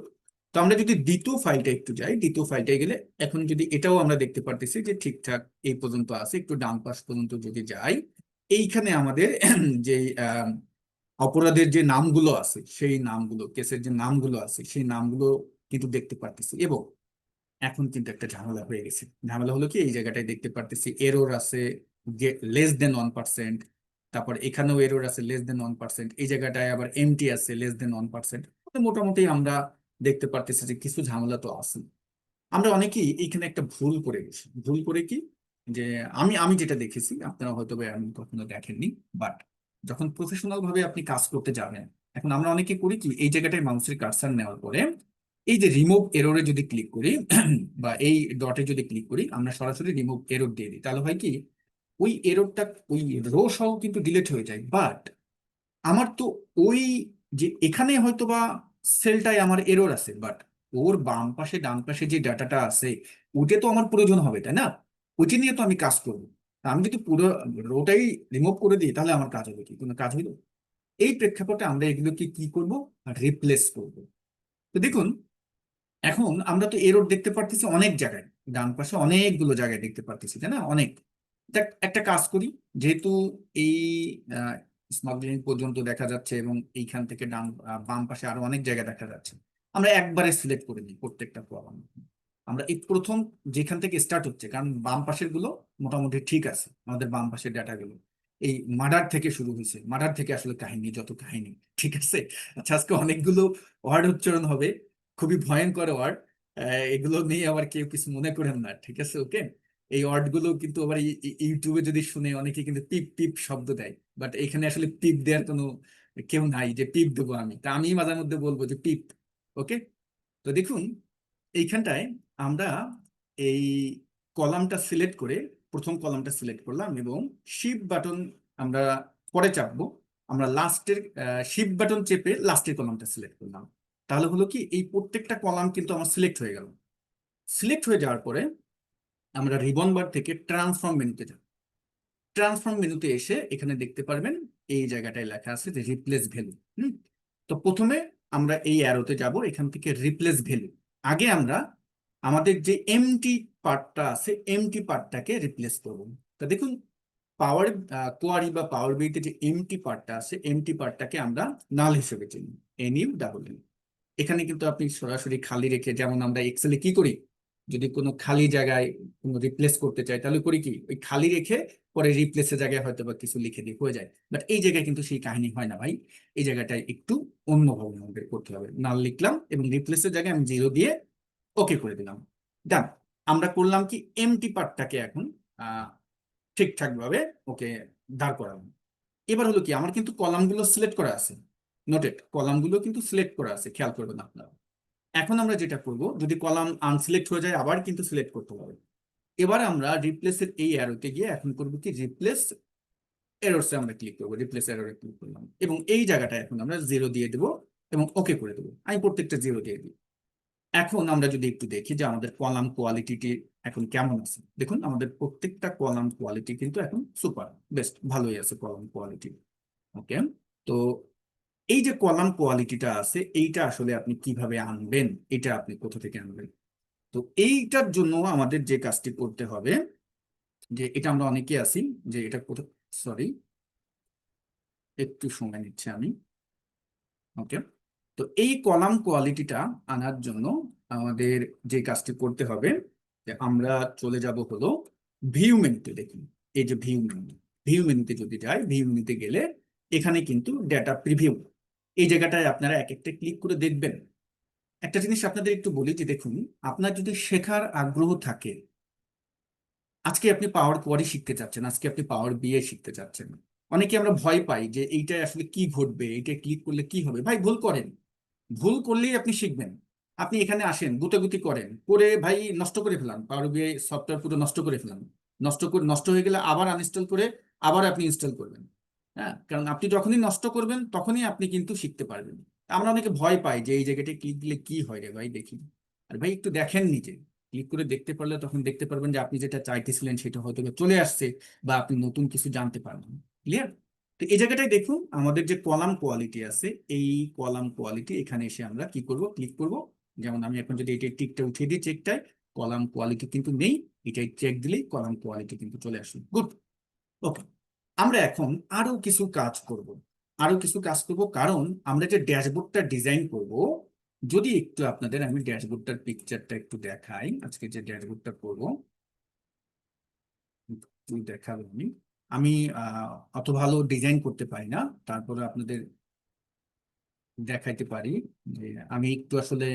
তো আমরা যদি দ্বিতীয় ফাইলটা একটু যাই, দ্বিতীয় ফাইলটায় গেলে এখন যদি এটাও আমরা দেখতে পারতেছি যে ঠিকঠাক এই পর্যন্ত আছে, একটু ডান পাশ পর্যন্ত যদি যাই, এইখানে আমাদের যে অপরাধের যে নামগুলো আছে, সেই নামগুলো, কেসের যে নামগুলো আছে সেই নামগুলো কিন্তু দেখতে পারতেছি। এবং এখন কিন্তু একটা ঝামেলা হয়ে গেছে। ঝামেলা হলো কি, এই জায়গাটায় দেখতে পারতেছি এরর আছে less than 1%, তারপর এখানেও এরর আছে less than 1%, এই জায়গাটায় আবার এমটি আছে less than 1%। মোটামুটি আমরা দেখতে পারতেছি যে কিছু ঝামেলা তো আছে। আমরা অনেকেই এইখানে একটা ভুল করে গেছি। ভুল করে কি, যে আমি আমি যেটা দেখেছি, আপনারা হয়তো বা এমন কখনো দেখেননি, বাট যখন প্রফেশনাল ভাবে আপনি কাজ করতে যাবেন, এখন আমরা অনেকে করি কি, এই জায়গাটায় মাউসের কার্সার নেওয়ার পরে এই যে রিমুভ এররে যদি ক্লিক করি বা এই ডটে যদি ক্লিক করি, আমরা সরাসরি রিমুভ এরর দিয়ে দিই, তাহলে হয় কি, ওই এররটা ওই রো সহ কিন্তু ডিলিট হয়ে যায়। বাট আমার তো ওই যে এখানে হয়তো বা সেলটায় আমার এরর আছে, বাট ওর বাম পাশে ডান পাশে যে ডাটাটা আছে ওটা তো আমার প্রয়োজন হবে, তাই না? ওইটা নিয়ে তো আমি কাজ করবো। তা আমি যদি পুরো রোটাই রিমুভ করে দিই, তাহলে আমার কাজ হবে কি? কোনো কাজ হইলো? এই প্রেক্ষাপটে আমরা এগুলোকে কি করব? রিপ্লেস করব। তো দেখুন, এখন আমরা তো এরর দেখতে পারতেছি অনেক জায়গায়, ডান পাশে অনেকগুলো জায়গায় দেখতে পারতেছি, তাই না? অনেক। একটা কাজ করি, যেহেতু এই স্মাগলিং পর্যন্ত দেখা যাচ্ছে এবং এইখান থেকে বাম পাশে আরো অনেক জায়গায় দেখা যাচ্ছে, আমরা একবারে সিলেক্ট করে দিই প্রত্যেকটা কলাম। আমরা এই প্রথম যেখান থেকে স্টার্ট হচ্ছে, কারণ বাম পাশের গুলো মোটামুটি ঠিক আছে, আমাদের বাম পাশের ডাটা গুলো এই মার্ডার থেকে শুরু হয়েছে। মার্ডার থেকে আসলে কাহিনী, যত কাহিনী, ঠিক আছে। আচ্ছা, আজকে অনেকগুলো ওয়ার্ড উচ্চারণ হবে, খুবই ভয়ঙ্কর ওয়ার্ড। এগুলো নিয়ে আবার কেউ কিছু মনে করেন না, ঠিক আছে? ওকে, এই ওয়ার্ড গুলো কিন্তু আবার ইউটিউবে যদি শুনে অনেকে কিন্তু পিপ পিপ শব্দ দেয়, বাট এখানে আসলে পিপ দেওয়ার কোনো কেউ নাই যে পিপ দেবো আমি, তা আমি মাঝে মধ্যে বলবো যে পিপ। ওকে, তো দেখুন এইখানটায় আমরা এই কলামটা সিলেক্ট করে, প্রথম কলামটা সিলেক্ট করলাম এবং শিফট বাটন আমরা পরে চাপবো, আমরা লাস্টের শিফট বাটন চেপে লাস্টের কলামটা সিলেক্ট করলাম। তাহলে হলো কি, এই প্রত্যেকটা কলাম কিন্তু আমার সিলেক্ট হয়ে গেল। সিলেক্ট হয়ে যাওয়ার পরে আমরা রিবন বার থেকে ট্রান্সফর্ম মেনুতে যাব। ট্রান্সফর্ম মেনুতে এসে এখানে দেখতে পারবেন এই জায়গাটায় লেখা আছে যে রিপ্লেস ভ্যালু। তো প্রথমে আমরা এই অ্যারোতে যাব, এখান থেকে রিপ্লেস ভ্যালু। আগে আমরা আমাদের যে এমটি পার্টটা আছে, এমটি পার্টটাকে রিপ্লেস করব। তা দেখুন, পাওয়ার কোয়ারি বা পাওয়ার বিতে যে এমটি পার্টটা আছে, এমটি পার্টটাকে আমরা নাল হিসেবে চিনি, NULL। এখানে কিন্তু আপনি সরাসরি খালি রেখে, যেমন আমরা এক্সেলে কি করি, যদি কোনো খালি জায়গায় কোনো রিপ্লেস করতে চাই, তাহলে করি কি, ওই খালি রেখে পরে রিপ্লেসের জায়গায় হয়তো বা কিছু লিখে দিয়ে হয়ে যায়। বাট এই জায়গায় কিন্তু সেই কাহিনী হয় না ভাই। এই জায়গাটায় একটু অন্যভাবে আমাদের করতে হবে। নাল লিখলাম এবং রিপ্লেসের জায়গায় আমি 0 দিয়ে ওকে করে দিলাম। ডান। আমরা করলাম কি, এমটি পার্টটাকে এখন ঠিকঠাক ভাবে ওকে দাঁড় করালাম। এবার হলো কি, আমার কিন্তু কলামগুলো সিলেক্ট করা আছে। নোটেড, কলামগুলো কিন্তু সিলেক্ট করা আছে, খেয়াল করবেন আপনারা। এখন আমরা যেটা করব, যদি কলাম আনসিলেক্ট হয়ে যায় আবার কিন্তু সিলেক্ট করতে হবে। এবার আমরা রিপ্লেসের এই অ্যারোতে গিয়ে এখন করবো কি, রিপ্লেস এররসে আমরা ক্লিক করবো, রিপ্লেস এররে ক্লিক করলাম এবং এই জায়গাটা এখন আমরা 0 দিয়ে দেবো এবং ওকে করে দেবো। আমি প্রত্যেকটা 0 দিয়ে দিই। এখন আমরা যদি একটু দেখি যে আমাদের কলাম কোয়ালিটিটি এখন কেমন আছে, দেখুন আমাদের প্রত্যেকটা কলাম কোয়ালিটি কিন্তু এখন সুপার বেস্ট, ভালোই আছে কলাম কোয়ালিটি। ওকে, তো এই যে কলাম কোয়ালিটিটা আছে, এইটা আসলে আপনি কিভাবে আনবেন, এটা আপনি কোথা থেকে আনবেন? তো এইটার জন্য আমাদের যে কাজটি করতে হবে, যে এটা আমরা অনেকে আছি যে এটা কোথা, সরি একটু সময় নিচ্ছে আমি। ওকে, তো এই কলাম কোয়ালিটিটা আনার জন্য আমাদের যে কাজটি করতে হবে, যে আমরা চলে যাব হলো ভিউ মেনুতে। দেখুন, এই যে ভিউ মেনু, ভিউ মেনুতে যদি যাই, ভিউ মেনুতে গেলে এখানে কিন্তু ডেটা প্রিভিউ, এই জায়গাটায় আপনারা এক একটা ক্লিক করে দেখবেন। একটা জিনিস আপনাদের একটু বলি যে দেখুন, আপনার যদি শেখার আগ্রহ থাকে, আজকে আপনি পাওয়ার কোয়ারি শিখতে চাচ্ছেন, আজকে আপনি পাওয়ার বিএ শিখতে চাচ্ছেন, অনেকে আমরা ভয় পাই যে এইটা আসলে কি ঘটবে, এইটা ক্লিক করলে কি হবে। ভাই ভুল করেন, ভুল করলেই আপনি শিখবেন। আপনি এখানে আসেন, গুতাগুতি করেন, করে ভাই নষ্ট করে ফেলান, পাওয়ার বিআই সফটওয়্যার পুরো নষ্ট করে ফেলান। নষ্ট হয়ে গেলে আবার আনইনস্টল করে আবার আপনি ইনস্টল করবেন। হ্যাঁ, কারণ আপনি যখনই নষ্ট করবেন তখনই আপনি কিন্তু শিখতে পারবেন। আমরা অনেকে ভয় পাই যে এই জায়গাটা ক্লিক দিলে কি হয় রে ভাই, দেখি। আর ভাই একটু দেখেন নিজে, ক্লিক করে দেখতে পারলে তখন দেখতে পারবেন যে আপনি যেটা চাইতেছিলেন সেটা হয়তো বা চলে আসছে, বা আপনি নতুন কিছু জানতে পারবেন। ক্লিয়ার? তো এই জায়গাটায় দেখুন আমাদের যে কলাম কোয়ালিটি আছে, এই কলাম কোয়ালিটি এখানে এসে আমরা কি করব, ক্লিক করব। যেমন আমি এখন যদি এটা টিকটা উঠিয়ে দিই চেকটায়, কলাম কোয়ালিটি কিন্তু নেই, এটাই চেক দিলেই কলাম কোয়ালিটি কিন্তু চলে আসবে। গুড। ওকে, আমরা এখন আরো কিছু কাজ করব, কারণ আমরা যে ড্যাশবোর্ডটা ডিজাইন করব, যদি একটু আপনাদের আমি ড্যাশবোর্ডটার পিকচারটা একটু দেখাই, আজকে যে ড্যাশবোর্ডটা করব একটু দেখাবো আমি। আমি অত ভালো ডিজাইন করতে পারি না, তারপরে আপনাদের দেখাইতে পারি যে আমি একটু আসলে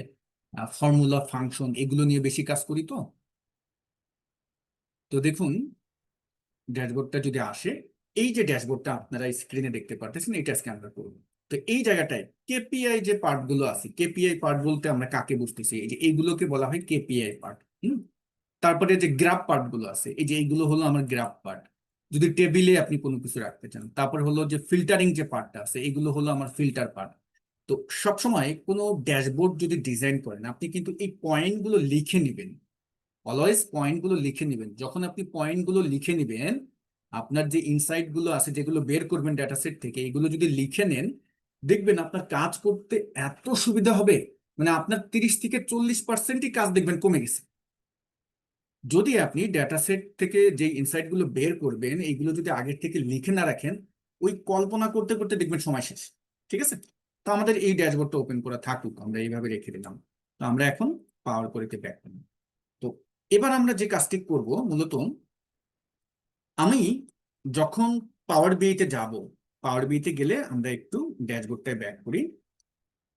ফর্মুলা ফাংশন এগুলো নিয়ে বেশি কাজ করি। তো তো দেখুন, ড্যাশবোর্ডটা যদি আসে, এই যে ড্যাশবোর্ডটা আপনারা স্ক্রিনে দেখতে পাচ্ছেন, এটা আজকে আমরা করবো। তো এই জায়গাটায় কেপিআই যে পার্ট গুলো আছে, কেপিআই পার্ট বলতে আমরা কাকে বুঝতেছি, এই যে এইগুলোকে বলা হয় কেপিআই পার্ট। তারপরে যে গ্রাফ পার্ট গুলো আছে, এই যে এইগুলো হলো আমার গ্রাফ পার্ট, যদি টেবিলে আপনি কোনো কিছু রাখতে চান। তারপর হলো যে ফিল্টারিং যে পার্টটা আছে, এগুলো হলো আমার ফিল্টার পার্ট। তো সবসময় কোনো ড্যাশবোর্ড যদি ডিজাইন করেন, আপনি কিন্তু এই পয়েন্ট গুলো লিখে নিবেন। অলওয়েজ পয়েন্ট গুলো লিখে নিবেন। যখন আপনি পয়েন্ট গুলো লিখে নিবেন, আপনার যে ইনসাইট গুলো আছে যেগুলো বের করবেন ডেটা সেট থেকে, এগুলো যদি লিখে নেন, দেখবেন আপনার কাজ করতে এত সুবিধা হবে। মানে আপনার 30 থেকে 40%ই কাজ দেখবেন কমে গেছে। যদি আপনি ডেটা সেট থেকে যে ইনসাইট গুলো বের করবেন, এইগুলো যদি আগের থেকে লিখে না রাখেন, ওই কল্পনা করতে করতে দেখবেন সময় শেষ। ঠিক আছে? তো আমাদের এই ড্যাশবোর্ডটা ওপেন করা থাকুক, আমরা এইভাবে রেখে দিলাম। তো আমরা এখন পাওয়ার পয়েন্টে ব্যাক করব। তো এবার আমরা যে কাজটি করব, মূলত আমি যখন পাওয়ার বিআইতে যাব, পাওয়ার বিআইতে গেলে আমরা একটু ড্যাশবোর্ডটায় ব্যাক করি।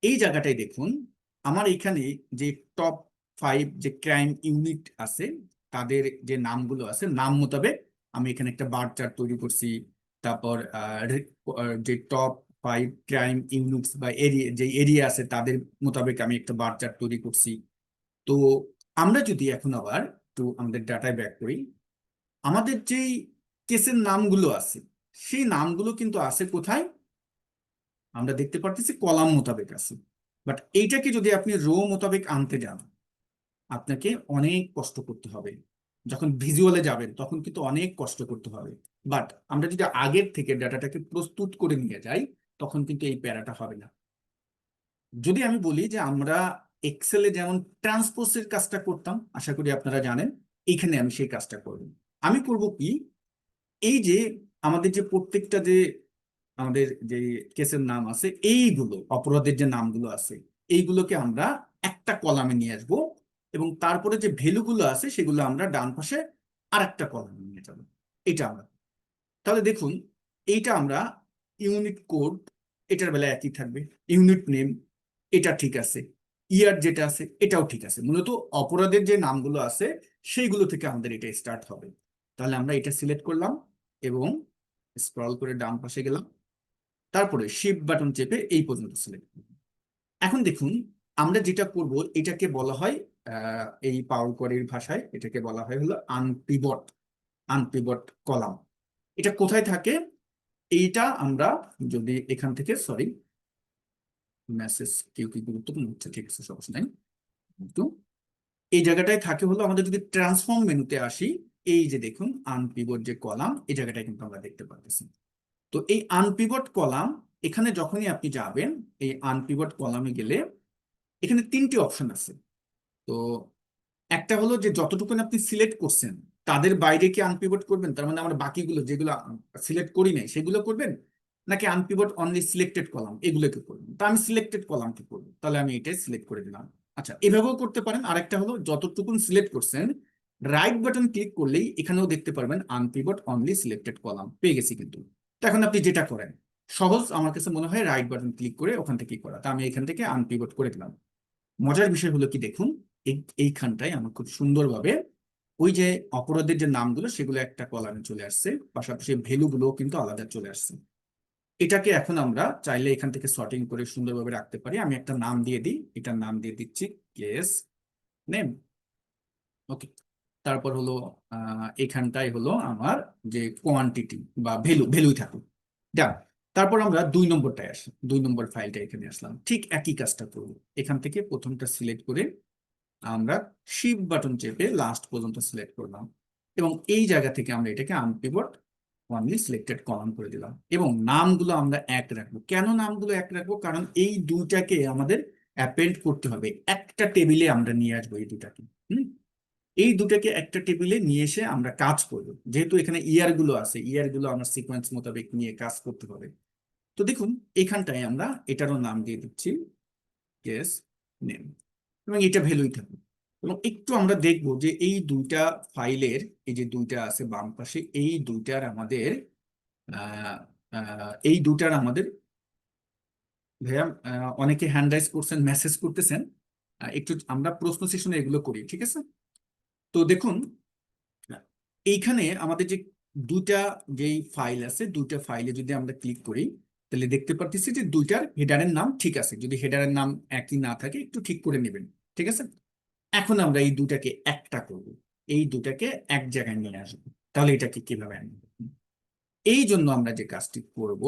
এই জায়গাটায় দেখুন, আমার এখানে যে টপ 5 যে ক্রাইম ইউনিট আছে, তাদের যে নামগুলো আছে, নাম মোতাবেক আমি এখানে একটা বার চার্ট তৈরি করছি। তারপর যে টপ 5 ক্রাইম ইউনিটস বা এরিয়া, যে এরিয়া আছে তাদের মোতাবেক আমি একটা বার চার্ট তৈরি করছি। তো আমরা যদি এখন আবার একটু আমাদের ডাটায় ব্যাক করি, আমাদের যেই কেসের নামগুলো আছে, সেই নামগুলো কিন্তু আছে কোথায়, আমরা দেখতে পারতেছি কলাম মোতাবেক আছে। বাট এইটাকে যদি আপনি রো মোতাবেক আনতে যান, আপনাকে অনেক কষ্ট করতে হবে। যখন ভিজুয়ালে যাবেন তখন কিন্তু অনেক কষ্ট করতে হবে। বাট আমরা যদি আগের থেকে ডাটাটাকে প্রস্তুত করে নিয়ে যাই, তখন কিন্তু এই প্যারাটা হবে না। যদি আমি বলি যে আমরা এক্সেলে যেমন ট্রান্সপোজের কাজটা করতাম, আশা করি আপনারা জানেন, এখানে আমি সেই কাজটা করব। আমি করব কি, এই যে আমাদের যে প্রত্যেকটা যে আমাদের যে কেসের নাম আছে, এইগুলো অপরাধের যে নামগুলো আছে, এইগুলোকে আমরা একটা কলামে নিয়ে আসবো, এবং তারপরে যে ভ্যালুগুলো আছে সেগুলো আমরা ডান পাশে আর একটা কলামে নিয়ে যাবো। এটা আমরা, তাহলে দেখুন, এইটা আমরা ইউনিট কোড, এটার বেলায় একই থাকবে। ইউনিট নেম এটা ঠিক আছে, ইয়ার যেটা আছে এটাও ঠিক আছে। মূলত অপরাধের যে নামগুলো আছে সেইগুলো থেকে আমাদের এটা স্টার্ট হবে। তাহলে আমরা এটা সিলেক্ট করলাম এবং স্ক্রল করে ডান পাশে গেলাম, তারপরে শিফট বাটন চেপে এই পর্যন্ত সিলেক্ট করব। এখন দেখুন, আমরা যেটা করব এটাকে বলা হয়, এই পাওয়ার কোয়ারির ভাষায় এটাকে বলা হয় হলো আনপিভট, আনপিভট কলাম। এটা কোথায় থাকে, এইটা আমরা যদি এখান থেকে, সরি, মেসেজ কেউ কি গুরুত্বপূর্ণ হচ্ছে, ঠিক আছে সমস্যা নাই। তো এই জায়গাটায় থাকে হলো, আমাদের যদি ট্রান্সফর্ম মেনুতে আসি, এই যে দেখুন আনপিভট যে কলাম, এই জায়গাটায় কিন্তু আমরা দেখতে পাচ্ছি। তো এই আনপিভট কলাম, এখানে যখনই আপনি যাবেন, এই আনপিভট কলামে গেলে এখানে 3টি অপশন আছে। তো একটা হলো যে যতটুকু আপনি সিলেক্ট করছেন তাদের বাইরে কি আনপিভট করবেন, তার মানে আমরা বাকিগুলো যেগুলো সিলেক্ট করি নাই সেগুলো করবেন, নাকি আনপিভট অনলি সিলেক্টেড কলাম এগুলোকে করবেন। তা আমি সিলেক্টেড কলামকে করবো, তাহলে আমি এটাই সিলেক্ট করে দিলাম। আচ্ছা, এভাবেও করতে পারেন। আরেকটা হলো যতটুকুন সিলেক্ট করছেন, রাইট বাটন ক্লিক করলেই এখানেও দেখতে পারবেন আনপিভট অনলি সিলেক্টেড কলাম পেয়ে গেছি কিন্তু। তো এখন আপনি যেটা করেন, সহজ আমার কাছে মনে হয় রাইট বাটন ক্লিক করে ওখান থেকে করা। তা আমি এখান থেকে আনপিভট করে দিলাম। মজার বিষয় হলো কি দেখুন, এইখানটায় আমার খুব সুন্দরভাবে ওই যে অপরাধের যে নামগুলো সেগুলো একটা কলামে চলে আসছে, পাশাপাশি ভ্যালু গুলো কিন্তু আলাদা চলে আসছে। এটাকে এখন আমরা চাইলে এখান থেকে সর্টিং করে সুন্দরভাবে রাখতে পারি। আমি একটা নাম দিয়ে দিই, এটার নাম দিয়ে দিচ্ছি কেস নেম। ওকে, তারপর হলো এখানটাই হলো আমার যে কোয়ান্টিটি বা ভ্যালুই থাকুক। ডান। তারপর আমরা 2 নম্বরটায় আসি, 2 নম্বর ফাইলটা এখানে আসলাম, ঠিক একই কাজটা করবো। এখান থেকে প্রথমটা সিলেক্ট করে আমরা শিফট বাটন চেপে লাস্ট পর্যন্ত সিলেক্ট করলাম, এবং এই জায়গা থেকে আমরা এটাকে আনপিভট অনলি সিলেক্টেড কলাম করে দিলাম, এবং নামগুলো আমরা এক রাখবো। কেন নামগুলো এক রাখবো? কারণ এই দুইটাকে আমাদের অ্যাপেন্ড করতে হবে, একটা টেবিলে আমরা নিয়ে আসবো এই দুটাকে। এই দুটাকে একটা টেবিলে নিয়ে এসে আমরা কাজ করব, যেহেতু এখানে ইয়ার গুলো আছে, ইয়ার গুলো আমরা সিকোয়েন্স মোতাবেক নিয়ে কাজ করতে হবে। তো দেখুন এখানটায় আমরা এটারও নাম দিয়ে দিচ্ছি কেস নেম, এবং এটা ভ্যালুই থাকবে। এবং একটু আমরা দেখব যে এই দুইটা ফাইলের, এই যে দুইটা আছে বাম পাশে, আহ, এই দুটার আমাদের ভাইয়া অনেকে হ্যান্ড রাইজ করছেন, মেসেজ করতেছেন, একটু আমরা প্রশ্ন সেশনে এগুলো করি, ঠিক আছে? তো দেখুন এইখানে আমাদের যে দুইটা যেই ফাইল আছে, দুইটা ফাইলে যদি আমরা ক্লিক করি, তাহলে দেখতে পাচ্ছি যে দুইটার হেডারের নাম ঠিক আছে। যদি হেডারের নাম একই না থাকে একটু ঠিক করে নেবেন, ঠিক আছে? এখন আমরা এই দুটাকে একটা করব, এই দুটাকে এক জায়গায় নিয়ে আসবো। তাহলে এটাকে কিভাবে আনবো? এই জন্য আমরা যে কাজটি করব,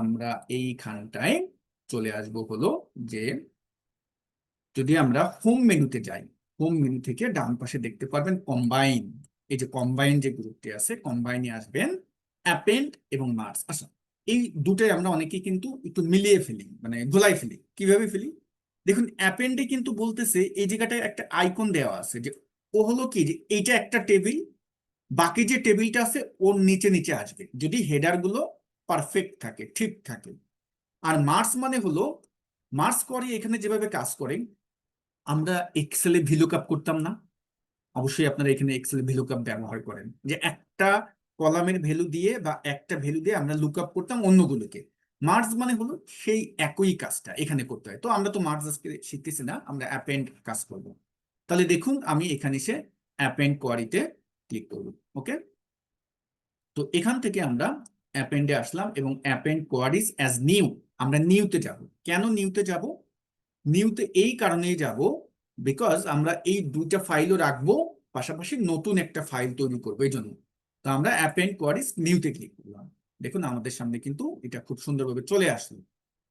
আমরা এইখানটায় চলে আসবো হলো যে, যদি আমরা হোম মেনুতে যাই, হোম মেনু থেকে ডান পাশে দেখতে পারবেন কম্বাইন। এই যে কম্বাইন যে গ্রুপটি আছে, কম্বাইনে আসবেন, অ্যাপেন্ড এবং মার্জ। আচ্ছা, এই দুটাই আমরা অনেকেই কিন্তু একটু মিলিয়ে ফেলি, মানে গোলাই ফেলি। কিভাবে ফেলি? দেখুন অ্যাপেন্ডে কিন্তু বলতেছে এই জায়গাটায় একটা আইকন দেওয়া আছে, যে ও হলো কি, যে এইটা একটা টেবিল, বাকি যে টেবিলটা আছে ওর নিচে নিচে আসবে যদি হেডার গুলো পারফেক্ট থাকে, ঠিক থাকে। আর মার্জ মানে হলো, মার্জ করে এখানে যেভাবে কাজ করে, আমরা এক্সেলে ভিলুকআপ করতাম না? অবশ্যই আপনারা এখানে এক্সেল ভিলুকআপ ব্যবহার করেন, যে একটা কলামের ভ্যালু দিয়ে বা একটা ভ্যালু দিয়ে আমরা লুকআপ করতাম অন্যগুলোকে। মার্জ মানে হলো সেই একই কাজটা এখানে করতে হয়। তো আমরা তো মার্জ আজকে শিখতেছি না, আমরা অ্যাপেন্ড কাজ করব। তাহলে দেখুন আমি এখানে এসে অ্যাপেন্ড কোয়ারিতে ক্লিক করব। ওকে, তো এখান থেকে আমরা অ্যাপেন্ডে আসলাম, এবং অ্যাপেন্ড কোয়ারিজ অ্যাজ নিউ, আমরা নিউতে যাব। কেন নিউতে যাব? নিউতে এই কারণেই যাব, বিকজ আমরা এই দুইটা ফাইলও রাখবো, পাশাপাশি নতুন একটা ফাইল তৈরি করবো এই জন্য। তো আমরা অ্যাপেন্ড কোয়ারিজ নিউতে ক্লিক করলাম। দেখুন আমাদের সামনে কিন্তু এটা খুব সুন্দরভাবে চলে আসলো।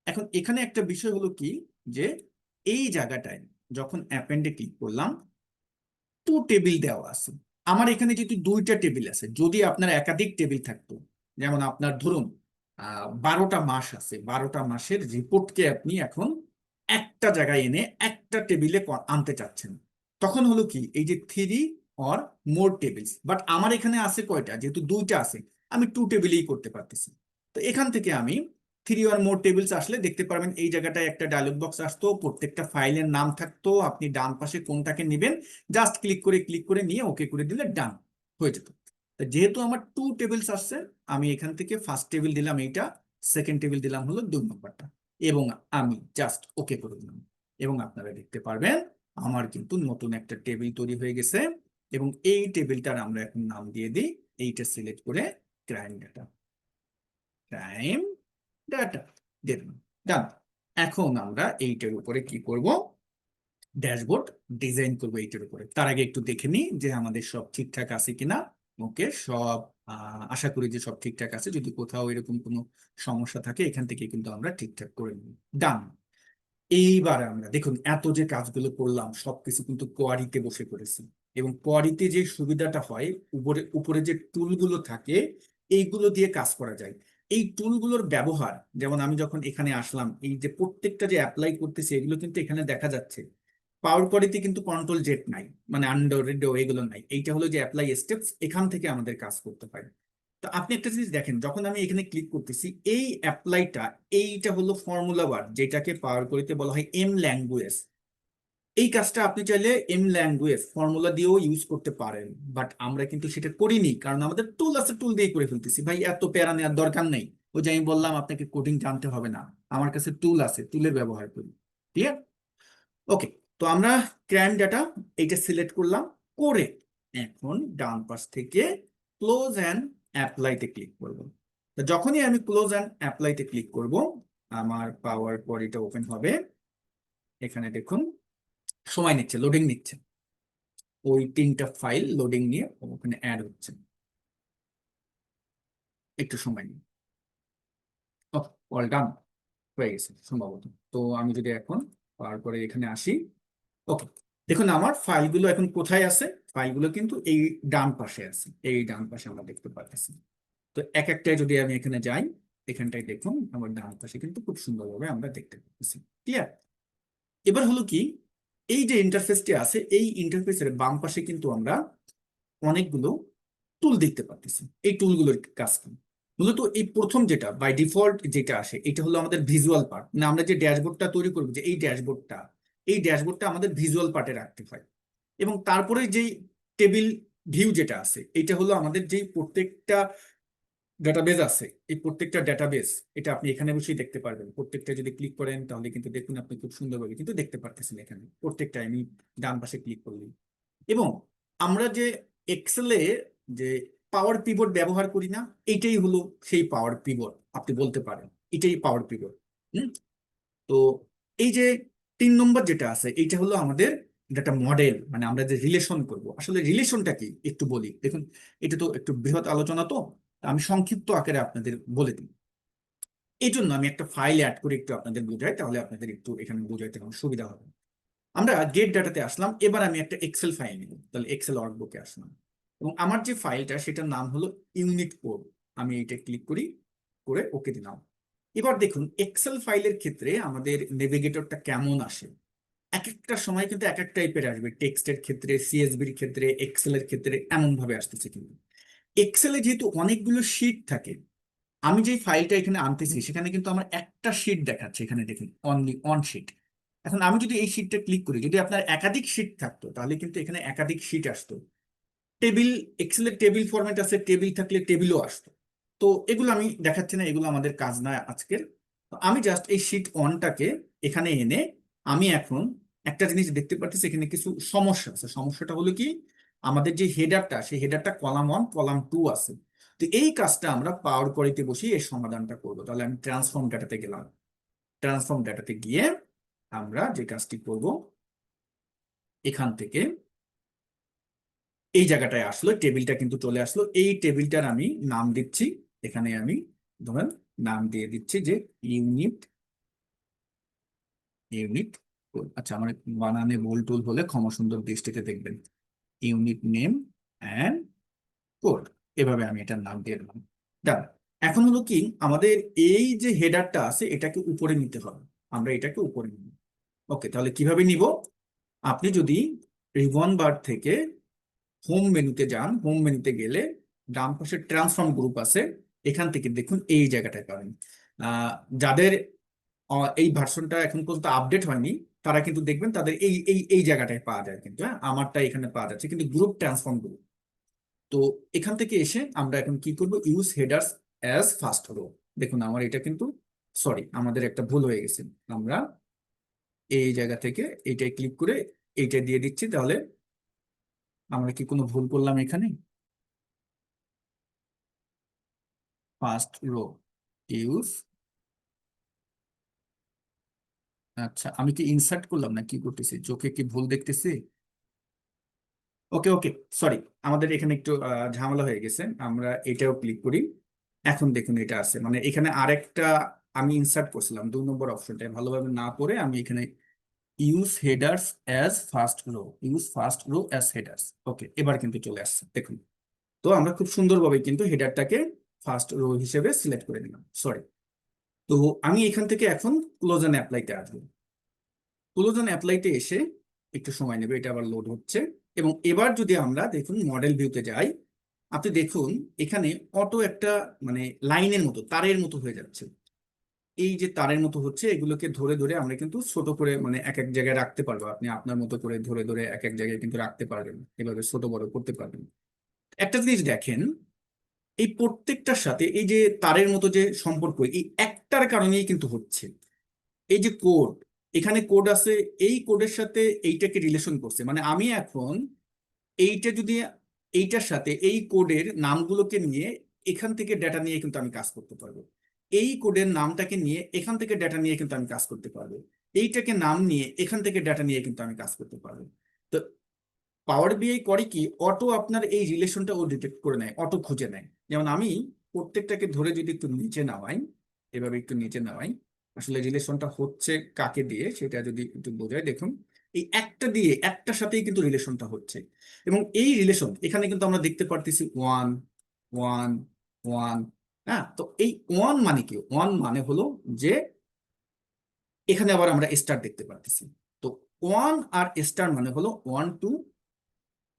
এখন এখানে একটা বিষয় হলো কি, যে এই জায়গাটায় যখন অ্যাপেন্ডে ক্লিক করলাম, টু টেবিল দেওয়া আছে। আমার এখানে যেহেতু দুইটা টেবিল আছে, যদি আপনার একাধিক টেবিল থাকতো, যেমন আপনার ধরুন 12টা মাস আছে, 12টা মাসের রিপোর্টকে আপনি এখন একটা জায়গায় এনে একটা টেবিলে আনতে চাচ্ছেন, তখন হলো কি, এই যে three or more tables, but আমার এখানে আছে কয়টা, যেহেতু দুইটা আছে, আমি টু টেবিলেই করতে পারতেছি। তো এখান থেকে আমি থ্রি অর মোর টেবিলস আসলে দেখতে পারবেন এই জায়গাটায় একটা ডায়লগ বক্স আসতো, প্রত্যেকটা ফাইলের নাম থাকতো, আপনি ডান পাশে কোনটাকে নেবেন জাস্ট ক্লিক করে নিয়ে ওকে করে দিলে ডান হয়ে যেত। তা যেহেতু আমার টু টেবিলস আসছে, আমি এখান থেকে ফার্স্ট টেবিল দিলাম এইটা, সেকেন্ড টেবিল দিলাম হলো 2 নম্বরটা, এবং আমি জাস্ট ওকে করে দিলাম, এবং আপনারা দেখতে পারবেন আমার কিন্তু নতুন একটা টেবিল তৈরি হয়ে গেছে। এবং এই টেবিলটার আমরা এখন নাম দিয়ে দিই, এইটা সিলেক্ট করে ক্রাইম ডাটা, ক্রাইম ডাটা দিয়ে দিলাম, ডান। এখন আমরা এইটার উপরে কি করব, ড্যাশবোর্ড ডিজাইন করবো এইটার উপরে। তার আগে একটু দেখে নিই যে আমাদের সব ঠিকঠাক আছে কিনা। ওকে, সব আশা করি যে সব ঠিকঠাক আছে। যদি কোথাও এরকম কোনো সমস্যা থাকে এখান থেকে কিন্তু আমরা ঠিকঠাক করে নিই। ডান। এইবার আমরা দেখুন এত যে কাজগুলো করলাম সবকিছু কিন্তু কোয়ারিতে বসে করেছি, এবং কোয়ারিতে যে সুবিধাটা হয়, উপরে উপরে যে টুলগুলো থাকে এইগুলো দিয়ে কাজ করা যায়। এই টুলগুলোর ব্যবহার, যেমন আমি যখন এখানে আসলাম, এই যে প্রত্যেকটা যে অ্যাপ্লাই করতেছি এগুলো কিন্তু এখানে দেখা যাচ্ছে। পাওয়ার কোয়ারিতে কিন্তু কন্ট্রোল জেড নাই, মানে আন্ডার এগুলো নাই। এইটা হলো যে অ্যাপ্লাই স্টেপস, এখান থেকে আমাদের কাজ করতে হয়। তো আপনি একটা জিনিস দেখেন, যখন আমি এখানে ক্লিক করতেছি এই অ্যাপ্লাইটা, এইটা হলো ফর্মুলা ওয়ার্ড, যেটাকে পাওয়ার করিতে বলা হয় এম ল্যাঙ্গুয়েজ। এই কাজটা আপনি চাইলে এম ল্যাঙ্গুয়েজ ফর্মুলা দিয়েও ইউজ করতে পারেন, বাট আমরা কিন্তু সেটা করিনি, কারণ আমাদের টুল আছে, টুল দিয়ে করে ফেলতেছি। ভাই এত প্যারা নেওয়ার দরকার নেই, ওই যে আমি বললাম আপনাকে কোডিং জানতে হবে না, আমার কাছে টুল আছে, টুলের ব্যবহার করি। ঠিক আছে, ওকে। তো আমরা ক্রাইম ডাটা এইটা সিলেক্ট করলাম, করে এখন ডান পাশ থেকে ক্লোজ অ্যান্ড অ্যাপ্লাইতে ক্লিক করব। তো যখনই আমি ক্লোজ অ্যান্ড অ্যাপ্লাইতে ক্লিক করব, আমার পাওয়ার পয়েন্টটা ওপেন হবে। এখানে দেখুন সময় নিচ্ছে, লোডিং নিচ্ছে, ওই 3টা ফাইল লোডিং নিয়ে ওখানে অ্যাড হচ্ছে, একটু সময় নিয়ে। অল ডান হয়ে গেছে সম্ভবত। তো আমি যদি এখন পাওয়ার পরে এখানে আসি, ওকে, দেখুন আমার ফাইলগুলো এখন কোথায় আছে। ফাইলগুলো কিন্তু এই ডান পাশে আছে, এই ডান পাশে আমরা দেখতে পাচ্ছি। তো এক একটায় যদি আমি এখানে যাই, এখানটায় দেখুন আমার ডান পাশে কিন্তু খুব সুন্দরভাবে আমরা দেখতে পাচ্ছি। ক্লিয়ার? এবার হলো কি, এই যে ইন্টারফেসটি আছে, এই ইন্টারফেসের বাম পাশে কিন্তু আমরা অনেকগুলো টুল দেখতে পাচ্ছি। এই টুলগুলোর কাজ কি? মূলত এই প্রথম যেটা বাই ডিফল্ট যেটা আসে, এটা হলো আমাদের ভিজুয়াল পার্ট। না, আমরা যে ড্যাশবোর্ডটা তৈরি করবো, যে এই ড্যাশবোর্ডটা আমাদের ভিজুয়াল পার্টে রাখতে হয়। এবং তারপরে যেই টেবিল ভিউ যেটা আছে, এটা হলো আমাদের যেই প্রত্যেকটা ডাটাবেস আছে, এই প্রত্যেকটা ডাটাবেস, এটা আপনি এখানে বসেই দেখতে পারবেন। প্রত্যেকটা যদি ক্লিক করেন তাহলে কিন্তু দেখুন আপনি খুব সুন্দরভাবে কিন্তু দেখতে পারতেছেন এখানে প্রত্যেকটা। আমি ডান পাশে ক্লিক করলি, এবং আমরা যে এক্সেলে যে পাওয়ার পিভট ব্যবহার করি না, এইটাই হলো সেই পাওয়ার পিভট, আপনি বলতে পারেন এটাই পাওয়ার পিভট। তো এই যে 3 নম্বর যেটা আছে, এইটা হলো আমাদের একটা মডেল, মানে আমরা যে রিলেশন করব, আসলে রিলেশনটা কি একটু বলি। দেখুন, এটা তো একটু বৃহৎ আলোচনা, তো আমি সংক্ষিপ্ত আকারে আপনাদের বলে দিই। এই জন্য আমি একটা ফাইল অ্যাড করে একটু আপনাদের বোঝাই, তাহলে আপনাদের একটু এখানে বোঝাইতে কোনো সুবিধা হবে। আমরা গেট ডাটাতে আসলাম, এবার আমি একটা এক্সেল ফাইল নিব, তাহলে এক্সেল ওয়ার্কবুকে আসলাম, এবং আমার যে ফাইলটা সেটার নাম হলো ইউনিট কোড। আমি এটা ক্লিক করি, করে ওকে দিলাম। এবার দেখুন এক্সেল ফাইলের ক্ষেত্রে আমাদের নেভিগেটরটা কেমন আসে। এক একটা সময় কিন্তু এক এক টাইপের আসবে, টেক্সটের ক্ষেত্রে, সিএসভির ক্ষেত্রে, এক্সেলের ক্ষেত্রে এমন ভাবে আসতেছে। কিন্তু এক্সেলে যেহেতু অনেকগুলো শিট থাকে, আমি যে ফাইলটা এখানে আনতেছি সেখানে কিন্তু আমার একটা শিট দেখাচ্ছে, এখানে দেখুন অনলি অন শিট। এখন আমি যদি এই শিটটা ক্লিক করি, যদি আপনার একাধিক শিট থাকতো তাহলে কিন্তু এখানে একাধিক শিট আসতো। টেবিল, এক্সেলের টেবিল ফরম্যাট আছে, টেবিল থাকলে টেবিলও আসতো। তো এগুলো আমি দেখাচ্ছি না, এগুলো আমাদের কাজ না আজকের। তো আমি জাস্ট এই শিট অনটাকে এখানে এনে, আমি এখন একটা জিনিস দেখতে পাচ্ছি, এখানে কিছু সমস্যা আছে। সমস্যাটা হলো কি, আমাদের যে হেডারটা, সেই হেডারটা কলাম 1 কলাম 2 আছে। তো এই কাজটা আমরা পাওয়ার কোয়ারিতে বসিয়ে এই সমাধানটা করবো। তাহলে আমি ট্রান্সফর্ম ডাটাতে গেলাম, ট্রান্সফর্ম ডাটাতে গিয়ে আমরা যে কাজটি করব, এখান থেকে এই জায়গাটায় আসলো, টেবিলটা কিন্তু চলে আসলো। এই টেবিলটার আমি নাম দিচ্ছি, এখানে আমি ধরেন নাম দিয়ে দিচ্ছি যে ইউনিট ইউনিট কোড। আচ্ছা, আমার বানানে ভুল টুল হলে ক্ষমা সুন্দর দৃষ্টিতে দেখবেন। ইউনিট নেম অ্যান্ড কোড, এভাবে আমি এটার নাম দিয়ে দিলাম। ডান। এখন হলো কি, আমাদের এই যে হেডারটা আছে এটাকে উপরে নিতে হবে, আমরা এটাকে উপরে নিব। ওকে, তাহলে কিভাবে নিব? আপনি যদি রিবন বার থেকে হোম মেনুতে যান, হোম মেনুতে গেলে ডান পাশে ট্রান্সফর্ম গ্রুপ আছে, এখান থেকে দেখুন এই জায়গাটায় পাবেন। আহ, যাদের এই ভার্সনটা এখন পর্যন্ত আপডেট হয়নি, তারা কিন্তু দেখবেন তাদের এই এই এই জায়গাটায় পাওয়া যায় কিন্তু। হ্যাঁ, আমারটা এখানে পাওয়া যাচ্ছে কিন্তু গ্রুপ ট্রান্সফর্ম গ্রুপ। তো এখান থেকে এসে আমরা এখন কি করব, use headers as first rho. দেখুন আমার এটা কিন্তু, সরি আমাদের একটা ভুল হয়ে গেছে। আমরা এই জায়গা থেকে এইটাই ক্লিক করে এইটা দিয়ে দিচ্ছি, তাহলে আমরা কি কোনো ভুল করলাম এখানে? ফার্স্ট রো ইউজ, আচ্ছা আমি কি ইনসার্ট করলাম না কি করতেছি, চোখে কি ভুল দেখতেছি? ওকে ওকে, সরি, আমাদের এখানে একটু ঝামেলা হয়ে গেছে। আমরা এটাও ক্লিক করি। এখন দেখুন এটা আছে, মানে এখানে আরেকটা আমি ইনসার্ট করছিলাম 2 নম্বর অপশনটা ভালোভাবে না করে, আমি এখানে use headers as first row, use first row as headers. Okay, এবার কিন্তু চলে আসছে দেখুন। তো আমরা খুব সুন্দরভাবে কিন্তু হেডারটাকে ফার্স্ট রো হিসেবে সিলেক্ট করে নিলাম। সরি। তো আমি এখান থেকে এখন ক্লোজ এন্ড অ্যাপ্লাইতে আসবো। ক্লোজ অন অ্যাপ্লাইতে এসে একটু সময় নেবে, এটা আবার লোড হচ্ছে। এবং এবার যদি আমরা দেখুন মডেল ভিউতে যাই, আপনি দেখুন এখানে অটো একটা মানে লাইনের মতো, তারের মতো হয়ে যাচ্ছে। এই যে তারের মতো হচ্ছে, এগুলোকে ধরে ধরে আমরা কিন্তু ছোট করে মানে এক এক জায়গায় রাখতে পারবো। আপনি আপনার মতো করে ধরে ধরে এক এক জায়গায় কিন্তু রাখতে পারবেন, এভাবে ছোট বড় করতে পারবেন। একটা জিনিস দেখেন, এই প্রত্যেকটার সাথে এই যে তারের মতো যে সম্পর্ক, এই একটার কারণেই কিন্তু হচ্ছে। এই যে কোড, এখানে কোড আছে, এই কোডের সাথে এইটাকে রিলেশন করছে। মানে আমি এখন এইটা যদি এইটার সাথে এই কোডের নামগুলোকে নিয়ে এখান থেকে ডেটা নিয়ে কিন্তু আমি কাজ করতে পারবো। এই কোডের নামটাকে নিয়ে এখান থেকে ডেটা নিয়ে কিন্তু আমি কাজ করতে পারবো। এইটাকে নাম নিয়ে এখান থেকে ডাটা নিয়ে কিন্তু আমি কাজ করতে পারবো। তো পাওয়ার বিআই করে কি, অটো আপনার এই রিলেশনটা ও ডিটেক্ট করে নেয়, অটো খুঁজে নেয়। যেমন আমি প্রত্যেকটাকে ধরে যদি একটু নিচে নামাই, এভাবে একটু নিচে নামাই, আসলে রিলেশনটা হচ্ছে কাকে দিয়ে সেটা যদি একটু বোঝায়, দেখুন এই একটা দিয়ে একটার সাথেই কিন্তু রিলেশনটা হচ্ছে। এবং এই রিলেশন এখানে কিন্তু আমরা দেখতে পারতেছি ওয়ান ওয়ান ওয়ান। হ্যাঁ, তো এই ওয়ান মানে কি, ওয়ান মানে হলো যে এখানে আবার আমরা স্টার দেখতে পারতেছি। তো ওয়ান আর স্টার মানে হলো ওয়ান টু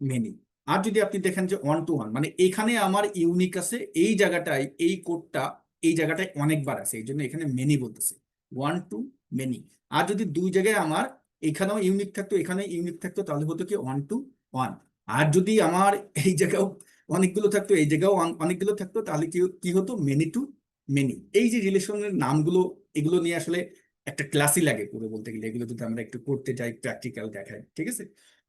মেনি। আর যদি আপনি দেখেন যে ওয়ান টু ওয়ান মানে এখানে আমার ইউনিক আছে, এই জায়গাটায় এই কোডটা এই জায়গাটায় অনেকবার আছে, এই জন্য এখানে মেনি বলতেছে, ওয়ান টু মেনি। আর যদি দুই জায়গায় আমার এখানেও ইউনিক থাকতো এখানেও ইউনিক থাকতো তাহলে হতো কি ওয়ান টু ওয়ান। আর যদি আমার এই জায়গাও অনেকগুলো থাকতো এই জায়গাও অনেকগুলো থাকতো তাহলে কি কি হতো, মেনি টু মেনি। এই যে রিলেশনের নামগুলো, এগুলো নিয়ে আসলে একটা ক্লাসই লাগে পুরো বলতে গেলে, এগুলো যদি আমরা একটু করতে যাই প্র্যাকটিক্যাল দেখাই, ঠিক আছে।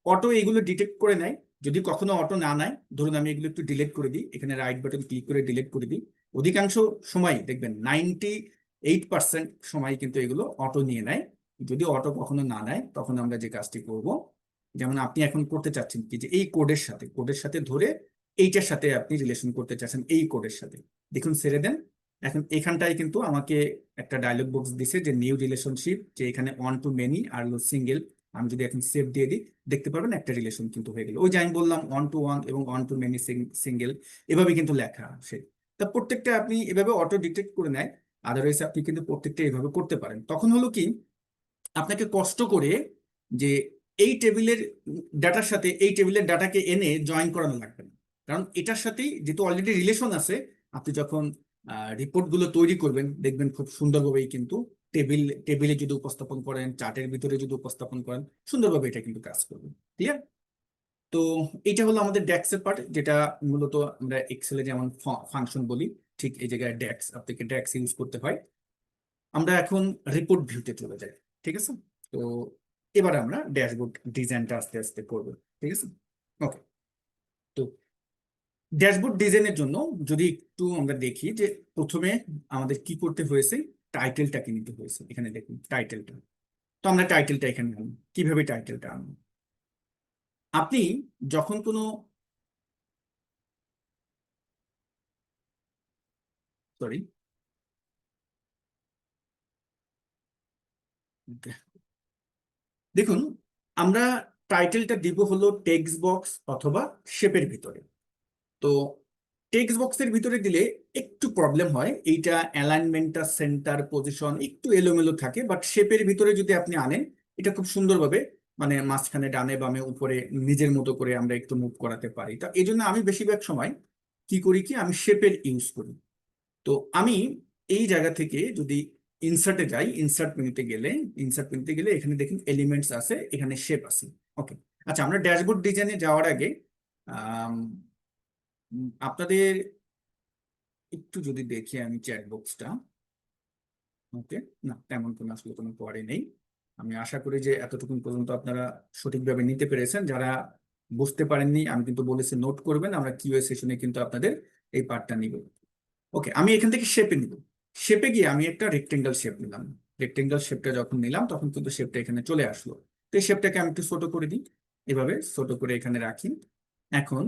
অটো এগুলো ডিটেক্ট করে নেয়। যদি কখনো অটো না নেয়, ধরুন আমি এগুলো একটু ডিলিট করে দিই, এখানে রাইট বাটন ক্লিক করে ডিলিট করে দিই, অধিকাংশ সময় দেখবেন 98% সময় কিন্তু এগুলো অটো নিয়ে নেয়। যদি অটো কখনো না নেয় তখন আমরা যে কাজটি করব, যেমন আপনি এখন করতে চাচ্ছেন কি যে এই কোডের সাথে ধরে এইটার সাথে আপনি রিলেশন করতে চাচ্ছেন এই কোডের সাথে, দেখুন ছেড়ে দেন। এখন এখানটায় কিন্তু আমাকে একটা ডায়লগ বক্স দিছে যে নিউ রিলেশনশিপ, যে এখানে ওয়ান টু মেনি আর সিঙ্গেল। আমি যদি এখন সেভ দিয়ে দিই দেখতে পারবেন একটা রিলেশন কিন্তু হয়ে গেল। ওই যে আমি বললাম ওয়ান টু ওয়ান এবং ওয়ান টু মেনি সিঙ্গেল, এভাবে কিন্তু লেখা আসে। তা প্রত্যেকটা আপনি এভাবে অটো ডিটেক্ট করে নেয়। আদারওয়াইজ আপনি কিন্তু প্রত্যেকটা এইভাবে করতে পারেন। তখন হলো কি, আপনাকে কষ্ট করে যে এই টেবিলের ডাটার সাথে এই টেবিলের ডাটাকে এনে জয়েন করানো লাগবে না, কারণ এটার সাথেই যেহেতু অলরেডি রিলেশন আছে। আপনি যখন রিপোর্ট গুলো তৈরি করবেন দেখবেন খুব সুন্দরভাবেই কিন্তু টেবিলে যদি উপস্থাপন করেন, চার্টের ভিতরে যদি উপস্থাপন করেন, সুন্দরভাবে এটা কিন্তু কাজ করবে। ক্লিয়ার? তো এটা হলো আমাদের ড্যাক্স এর পার্ট, যেটা মূলত আমরা এক্সেলে যেমন ফাংশন বলি, ঠিক এই জায়গায় ড্যাক্স, আপনাকে ড্যাক্স ইউজ করতে হয়। আমরা এখন রিপোর্ট ভিউতে চলে যাই, ঠিক আছে। তো এবার আমরা ড্যাশবোর্ড ডিজাইনটা আস্তে আস্তে করবো, ঠিক আছে। ওকে, তো ড্যাশবোর্ড ডিজাইনের জন্য যদি একটু আমরা দেখি যে প্রথমে আমাদের কি করতে হয়েছে, টাইটেলটাকে নিতে হয়েছে। এখানে দেখুন টাইটেলটা, তো আমরা টাইটেলটা এখানে আনবো। কিভাবে টাইটেলটা আনবো, আপনি যখন কোনো, সরি, দেখুন আমরা টাইটেলটা দিব হলো টেক্সট বক্স অথবা শেপের ভিতরে। তো টেক্সট বক্সের ভিতরে দিলে একটু প্রবলেম হয়, এইটা অ্যালাইনমেন্টটা সেন্টার পজিশন একটু এলোমেলো থাকে, বাট শেপের ভিতরে যদি আপনি আনেন এটা খুব সুন্দরভাবে মানে মাঝখানে ডানে বামে উপরে নিজের মতো করে আমরা একটু মুভ করাতে পারি। তা এই জন্য আমি বেশিরভাগ সময় কি করি কি, আমি শেপের ইউজ করি। তো আমি এই জায়গা থেকে যদি ইনসার্টে যাই, ইনসার্ট মেনুতে গেলে এখানে দেখুন এলিমেন্টস আছে, এখানে শেপ আছে। ওকে, আচ্ছা আমরা ড্যাশবোর্ড ডিজাইনে যাওয়ার আগে আম, আপনাদের একটু যদি দেখি আমি চ্যাট বক্সটা। ওকে, না তেমন কোনো আসলে কোনো পরে নেই। আমি আশা করি যে এতটুকু পর্যন্ত আপনারা সঠিকভাবে নিতে পেরেছেন। যারা বুঝতে পারেননি আমি কিন্তু বলেছি নোট করবেন, আমরা কিউএ সেশনে কিন্তু আপনাদের এই পার্টটা নিব। ওকে, আমি এখান থেকে শেপে নিব। শেপে গিয়ে আমি একটা রেক্টেঙ্গেল শেপ নিলাম। রেক্টেঙ্গেল শেপটা যখন নিলাম তখন কিন্তু শেপটা এখানে চলে আসলো। তো এই শেপটাকে আমি একটু ছোট করে দিই, এভাবে ছোট করে এখানে রাখি। এখন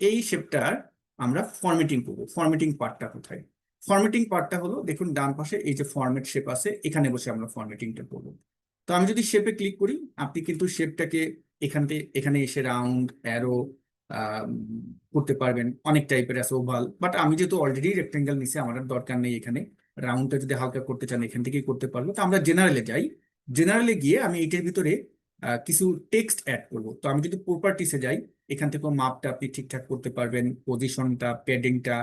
এই শেপটার আমরা ফরম্যাটিং করবো। ফরম্যাটিং পার্টটা কোথায়, ফরম্যাটিং পার্টটা হলো দেখুন ডান পাশে এই যে ফরম্যাট শেপ আছে, এখানে বসে আমরা ফরম্যাটিংটা করবো। তো আমি যদি শেপে ক্লিক করি, আপনি কিন্তু শেপটাকে এখানে এসে রাউন্ড অ্যারো করতে পারবেন, অনেক টাইপের আছে, ওভাল। বাট আমি যেহেতু অলরেডি রেক্টেঙ্গেল নিছি আমার আর দরকার নেই এখানে। রাউন্ডটা যদি হালকা করতে চান এখান থেকেই করতে পারবো। তো আমরা জেনারেলে যাই, জেনারেলে গিয়ে আমি এটার ভিতরে কিছু টেক্সট অ্যাড করব। তো আমি যদি প্রপার্টিসে যাই, এখান থেকে মাপটা আপনি ঠিকঠাক করতে পারবেন, পজিশনটা, প্যাডিংটা,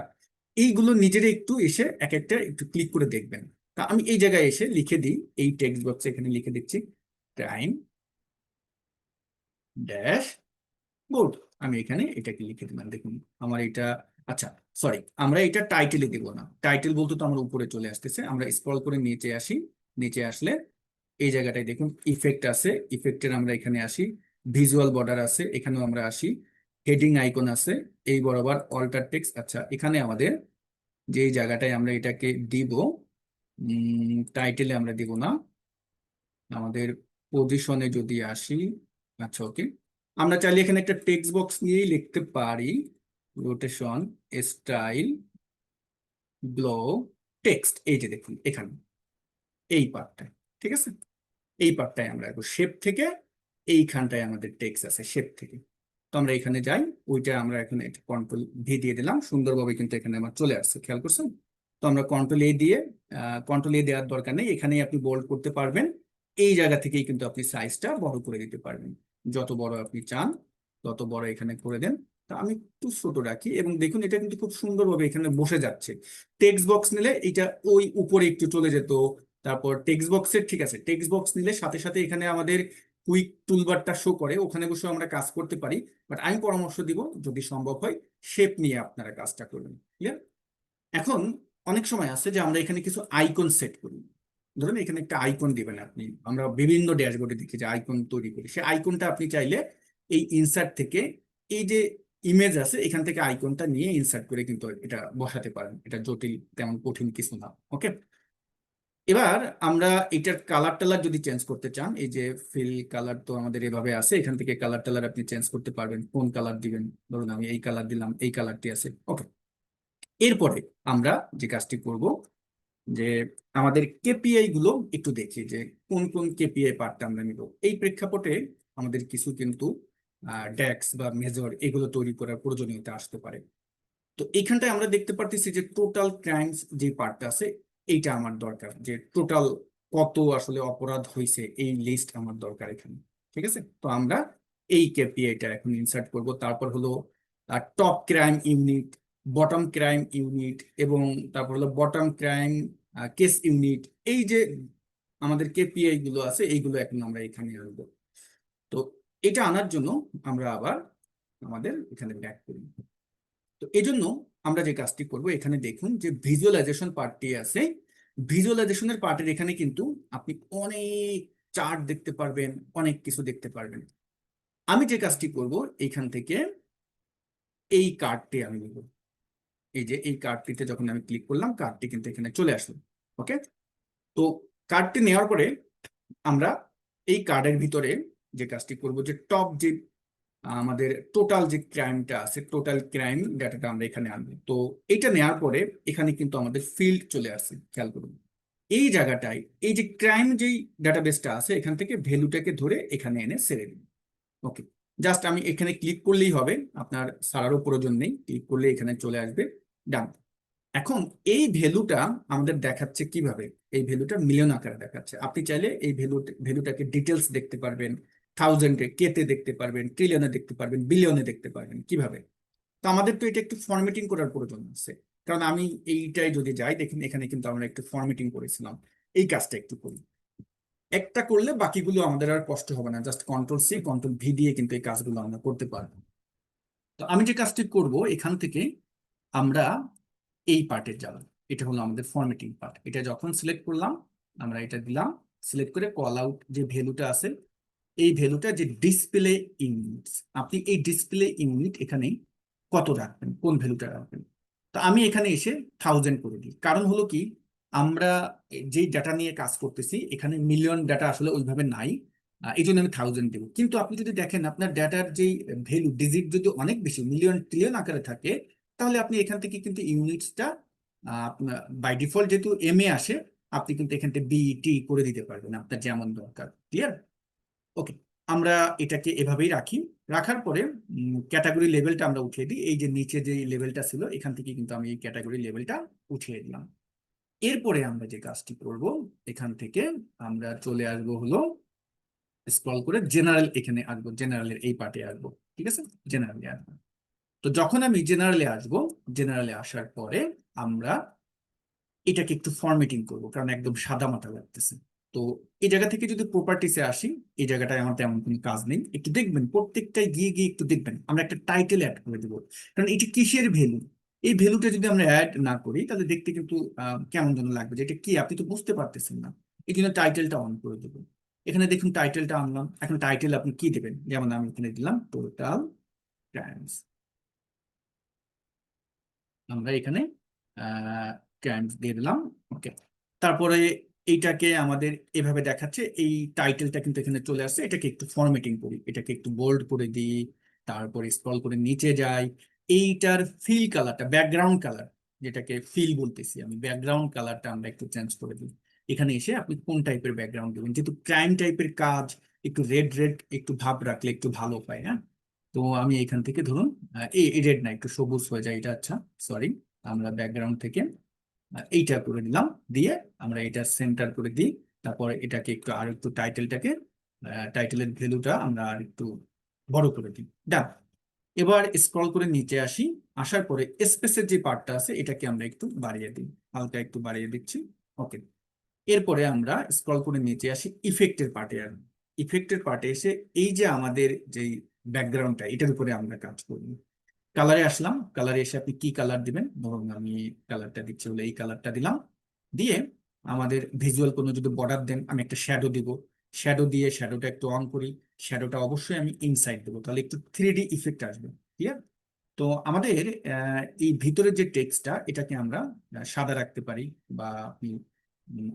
এইগুলো নিজেরা একটু এসে এক একটা একটু ক্লিক করে দেখবেন। তা আমি এই জায়গায় এসে লিখে দিই, এই টেক্সট বক্সে এখানে লিখে দিচ্ছি টাইম ড্যাশ বোর্ড। আমি এখানে এটাকে লিখে দিলাম, দেখুন আমার এটা, আচ্ছা সরি, আমরা এটা টাইটেলে দিব না, টাইটেল বলতে তো আমার উপরে চলে আসতেছে। আমরা স্ক্রল করে নিচে আসি, নিচে আসলে এই জায়গাটায় দেখুন ইফেক্ট আছে, ইফেক্টের আমরা এখানে আসি, ভিজুয়াল বর্ডার আছে, এখানেও আমরা আসি, হেডিং আইকন আছে, এই বরাবর অল্টার টেক্সট। আচ্ছা এখানে আমাদের যে জায়গাটায় আমরা এটাকে দিব, টাইটেলে আমরা দিব না, আমাদের পজিশনে যদি আসি, আচ্ছা ওকে, আমরা চাইলে এখানে একটা টেক্সট বক্স নিয়েই লিখতে পারি, রোটেশন স্টাইল ব্লো টেক্সট, এই যে দেখুন এখানে এই পার্টটায়, ঠিক আছে, এই পার্টটায় আমরা শেপ থেকে এইখানটায় আমাদের টেক্সট আছে শেপ থেকে। তো আমরা এখানে যাই, ওইটা আমরা এখন কন্ট্রোল ভি দিয়ে দিলাম, সুন্দরভাবে কিন্তু এখানে আমার চলে আসছে, খেয়াল করছেন? তো আমরা কন্ট্রোল এ দিয়ে, কন্ট্রোল এ দেওয়ার দরকার নেই, এখানেই আপনি বোল্ড করতে পারবেন। এই জায়গা থেকেই কিন্তু আপনি সাইজটা বড় করে দিতে পারবেন, যত বড় আপনি চান তত বড় এখানে করে দেন। তো আমি একটু ছোট রাখি, এবং দেখুন এটা কিন্তু খুব সুন্দরভাবে এখানে বসে যাচ্ছে। টেক্সট বক্স নিলে এটা ওই উপরে একটু চলে যেত, তারপর টেক্সট বক্সের, ঠিক আছে, টেক্সট বক্স নিলে সাথে সাথে এখানে আমাদের কুইক টুলবারটা শো করে, ওখানে বসে আমরা কাজ করতে পারি। বাট আমি পরামর্শ দিব যদি সম্ভব হয় শেপ নিয়ে আপনারা কাজটা করবেন, ক্লিয়ার? এখন অনেক সময় আছে যে আমরা এখানে কিছু আইকন সেট করি, ধরুন এখানে একটা আইকন দিবেন আপনি, আমরা বিভিন্ন ড্যাশবোর্ডে দেখি যে আইকন তৈরি করি, সেই আইকনটা আপনি চাইলে এই ইনসার্ট থেকে, এই যে ইমেজ আছে এখান থেকে আইকনটা নিয়ে ইনসার্ট করে কিন্তু এটা বসাতে পারেন, এটা জটিল তেমন কঠিন কিছু না, ওকে? এবার আমরা এটার কালার টালার যদি চেঞ্জ করতে চান, এই যে ফিল কালার তো আমাদের এভাবে আছে, এখান থেকে কালার টালার আপনি চেঞ্জ করতে পারবেন, কোন কালার দিবেন, ধরুন আমি এই কালার দিলাম, এই কালারটি আছে, ওকে? এরপরে আমরা যে কাজটি করব, যে আমাদের কেপিআই গুলো একটু দেখি যে কোন কোন কেপিআই পার্টটা আমরা নিব। এই প্রেক্ষাপটে আমাদের কিছু কিন্তু ড্যাক্স বা মেজর এগুলো তৈরি করার প্রয়োজনীয়তা আসতে পারে। তো এখানটায় আমরা দেখতে পারতেছি যে টোটাল ক্রাইমস যে পার্টটা আছে, এইটা আমার দরকার, যে টোটাল কত আসলে অপরাধ হয়েছে এই লিস্ট আমার দরকার এখানে, ঠিক আছে? তো আমরা এই কেপিআইটা এখন ইনসার্ট করব। তারপর হলো top crime unit, bottom crime unit, এবং তারপর হলো বটম ক্রাইম কেস ইউনিট। এই যে আমাদের কেপিআই গুলো আছে এইগুলো এখন আমরা এখানে আনবো। তো এটা আনার জন্য আমরা আবার আমাদের এখানে ব্যাক করি। তো এই জন্য আমরা যে কাজটি করব, এখানে দেখুন যে ভিজুয়ালাইজেশন পার্টটি আছে, ভিজুয়ালাইজেশনের পার্টের এখানে কিন্তু আপনি অনেক চার্ট দেখতে পারবেন, অনেক কিছু দেখতে পারবেন। আমি যে কাজটি করব, এইখান থেকে এই কার্ডটি আমি নিব, এই যে এই কার্ডটিতে যখন আমি ক্লিক করলাম কার্ডটি কিন্তু এখানে চলে আসলো, ওকে? তো কার্ডটি নেওয়ার পরে আমরা এই কার্ডের ভিতরে যে কাজটি করব, যে টপ যে আমাদের টোটাল যে ক্রাইমটা আছে, টোটাল ক্রাইম ডাটাটা আমরা এখানে আনবো। তো এটা নেওয়ার পরে এখানে কিন্তু আমাদের ফিল্ড চলে আসে, খেয়াল করুন এই জায়গাটায়, এই যে ক্রাইম যেই ডাটাবেসটা আছে এখান থেকে ভ্যালুটাকে ধরে এখানে এনে ছেড়ে দিন, ওকে? জাস্ট আমি এখানে ক্লিক করলেই হবে, আপনার সারারও প্রয়োজন নেই, ক্লিক করলে এখানে চলে আসবে, ডান। এখন এই ভ্যালুটা আমাদের দেখাচ্ছে কিভাবে, এই ভ্যালুটা মিলিয়ন আকারে দেখাচ্ছে। আপনি চাইলে এই ভ্যালুটাকে ডিটেলস দেখতে পারবেন, থাউজেন্ডে, কেতে দেখতে পারবেন, ট্রিলিয়নে দেখতে পারবেন, বিলিয়নে দেখতে পারবেন, কিভাবে? তো আমাদের তো এটা একটু ফরম্যাটিং করার প্রয়োজন আছে, কারণ আমি এইটাই যদি যাই, দেখুন এখানে কিন্তু আমরা একটু ফরম্যাটিং করেছিলাম, এই কাজটা একটু করি, একটা করলে বাকিগুলো আমাদের আর কষ্ট হবে না, just control C control V দিয়ে কিন্তু এই কাজগুলো আমরা করতে পারবো। তো আমি যে কাজটি করব, এখান থেকে আমরা এই পার্টে যাব, এটা হলো আমাদের ফরম্যাটিং পার্ট। এটা যখন সিলেক্ট করলাম, আমরা এটা দিলাম, সিলেক্ট করে কল আউট যে ভ্যালুটা আছে, এই ভ্যালুটা যে ডিসপ্লে ইউনিটস, আপনি এই ডিসপ্লে ইউনিট এখানে কত রাখবেন, কোন ভ্যালুটা রাখবেন। তো আমি এখানে এসে 1000 করে দিই, কারণ হলো কি, আমরা যে ডাটা নিয়ে কাজ করতেছি এখানে মিলিয়ন ডাটা আসলে ওইভাবে নাই, এই জন্য আমি 1000 দেবো। কিন্তু আপনি যদি দেখেন আপনার ডাটার যে ভ্যালু ডিজিট যদি অনেক বেশি মিলিয়ন ট্রিলিয়ন আকারে থাকে, তাহলে আপনি এখান থেকে কিন্তু ইউনিটসটা আপনার বাই ডিফল্ট যেহেতু এম এ আসে, আপনি কিন্তু এখান থেকে বিটি করে দিতে পারবেন আপনার যেমন দরকার, ক্লিয়ার? ওকে, আমরা এটাকে এভাবেই রাখি। রাখার পরে ক্যাটাগরি লেভেলটা আমরা উঠিয়ে দিই, এই যে নিচে যে লেভেলটা ছিল এখান থেকে কিন্তু আমি এই ক্যাটাগরি লেভেলটা উঠিয়ে দিলাম। এরপরে আমরা যে কাজটি করব, এখান থেকে আমরা চলে আসবো হলো স্ক্রল করে জেনারেল, এখানে আসবো, জেনারেলের এই পার্টে আসবো, ঠিক আছে, জেনারেলে আসবো। তো যখন আমি জেনারেলে আসবো, জেনারেলে আসার পরে আমরা এটাকে একটু ফরম্যাটিং করব, কারণ একদম সাদা মাটা লাগতেছে। তো এই জায়গা থেকে যদি প্রপার্টিসে আসি, এই জায়গাটায় আমার তেমন কোনো কাজ নেই, একটু দেখবেন প্রত্যেকটাই গিয়ে গিয়ে একটু দেখবেন, আমরা একটা টাইটেল অ্যাড করে দেবো, কারণ এটি কিসের ভ্যালু, এই ভ্যালুটা যদি আমরা অ্যাড না করি তাহলে দেখতে কিন্তু কেমন যেন লাগবে, যে এটা কি আপনি তো বুঝতে পারতেছেন না। এই জন্য টাইটেলটা অন করে দেবো। এখানে দেখুন টাইটেলটা আনলাম, এখন টাইটেল আপনি কি দেবেন, যেমন আমি এখানে দিলাম টোটাল ক্রাইমস, আমরা এখানে ক্রাইমস দিয়ে দিলাম, ওকে? তারপরে এইটাকে আমাদের এভাবে দেখাচ্ছে, এই টাইটেলটা কিন্তু এখানে চলে আসছে। এটাকে একটু ফরম্যাটিং করি, এটাকে একটু বোল্ড করে দিই, তারপরে স্ক্রল করে নিচে যাই। এইটার ফিল কালারটা, ব্যাকগ্রাউন্ড কালার, যেটাকে ফিল বলতেছি আমি, ব্যাকগ্রাউন্ড কালারটা আমরা একটু চেঞ্জ করে দিই। এখানে এসে আপনি কোন টাইপের ব্যাকগ্রাউন্ড দেবেন, যেহেতু ক্রাইম টাইপের কাজ, একটু রেড রেড একটু ভাব রাখলে একটু ভালো হয়। হ্যাঁ, তো আমি এখান থেকে ধরুন এই রেড না, একটু সবুজ হয়ে যায়, এটা আচ্ছা সরি। আমরা ব্যাকগ্রাউন্ড থেকে এইটা করে দিলাম, দিয়ে আমরা এটা সেন্টার করে দিই। তারপরে এটাকে একটু আর একটু টাইটেলের ভ্যালুটা আমরা আর একটু বড় করে দিই। ডান। এবার স্ক্রল করে নিচে আসি, আসার পরে স্পেসের যে পার্টটা আছে এটাকে আমরা একটু বাড়িয়ে দিই, হালকা একটু বাড়িয়ে দিচ্ছি। ওকে। এরপরে আমরা স্ক্রল করে নিচে আসি ইফেক্টের পার্টে। আর ইফেক্টের পার্টে এসে এই যে আমাদের যেই ব্যাকগ্রাউন্ডটা, এটার উপরে আমরা কাজ করব। কালারে আসলাম, কালারে এসে আপনি কি কালার দিবেন, ধরুন আমি কালারটা দিচ্ছি হলে এই কালারটা দিলাম। দিয়ে আমাদের ভিজুয়াল কোনো যদি বর্ডার দেন, আমি একটা শ্যাডো দিব, শ্যাডো দিয়ে শ্যাডোটা একটু অন করি। শ্যাডোটা অবশ্যই আমি ইনসাইড দেবো, তাহলে একটু 3D ইফেক্ট আসবে। ক্লিয়ার? তো আমাদের এই ভিতরের যে টেক্সটটা, এটাকে আমরা সাদা রাখতে পারি, বা আপনি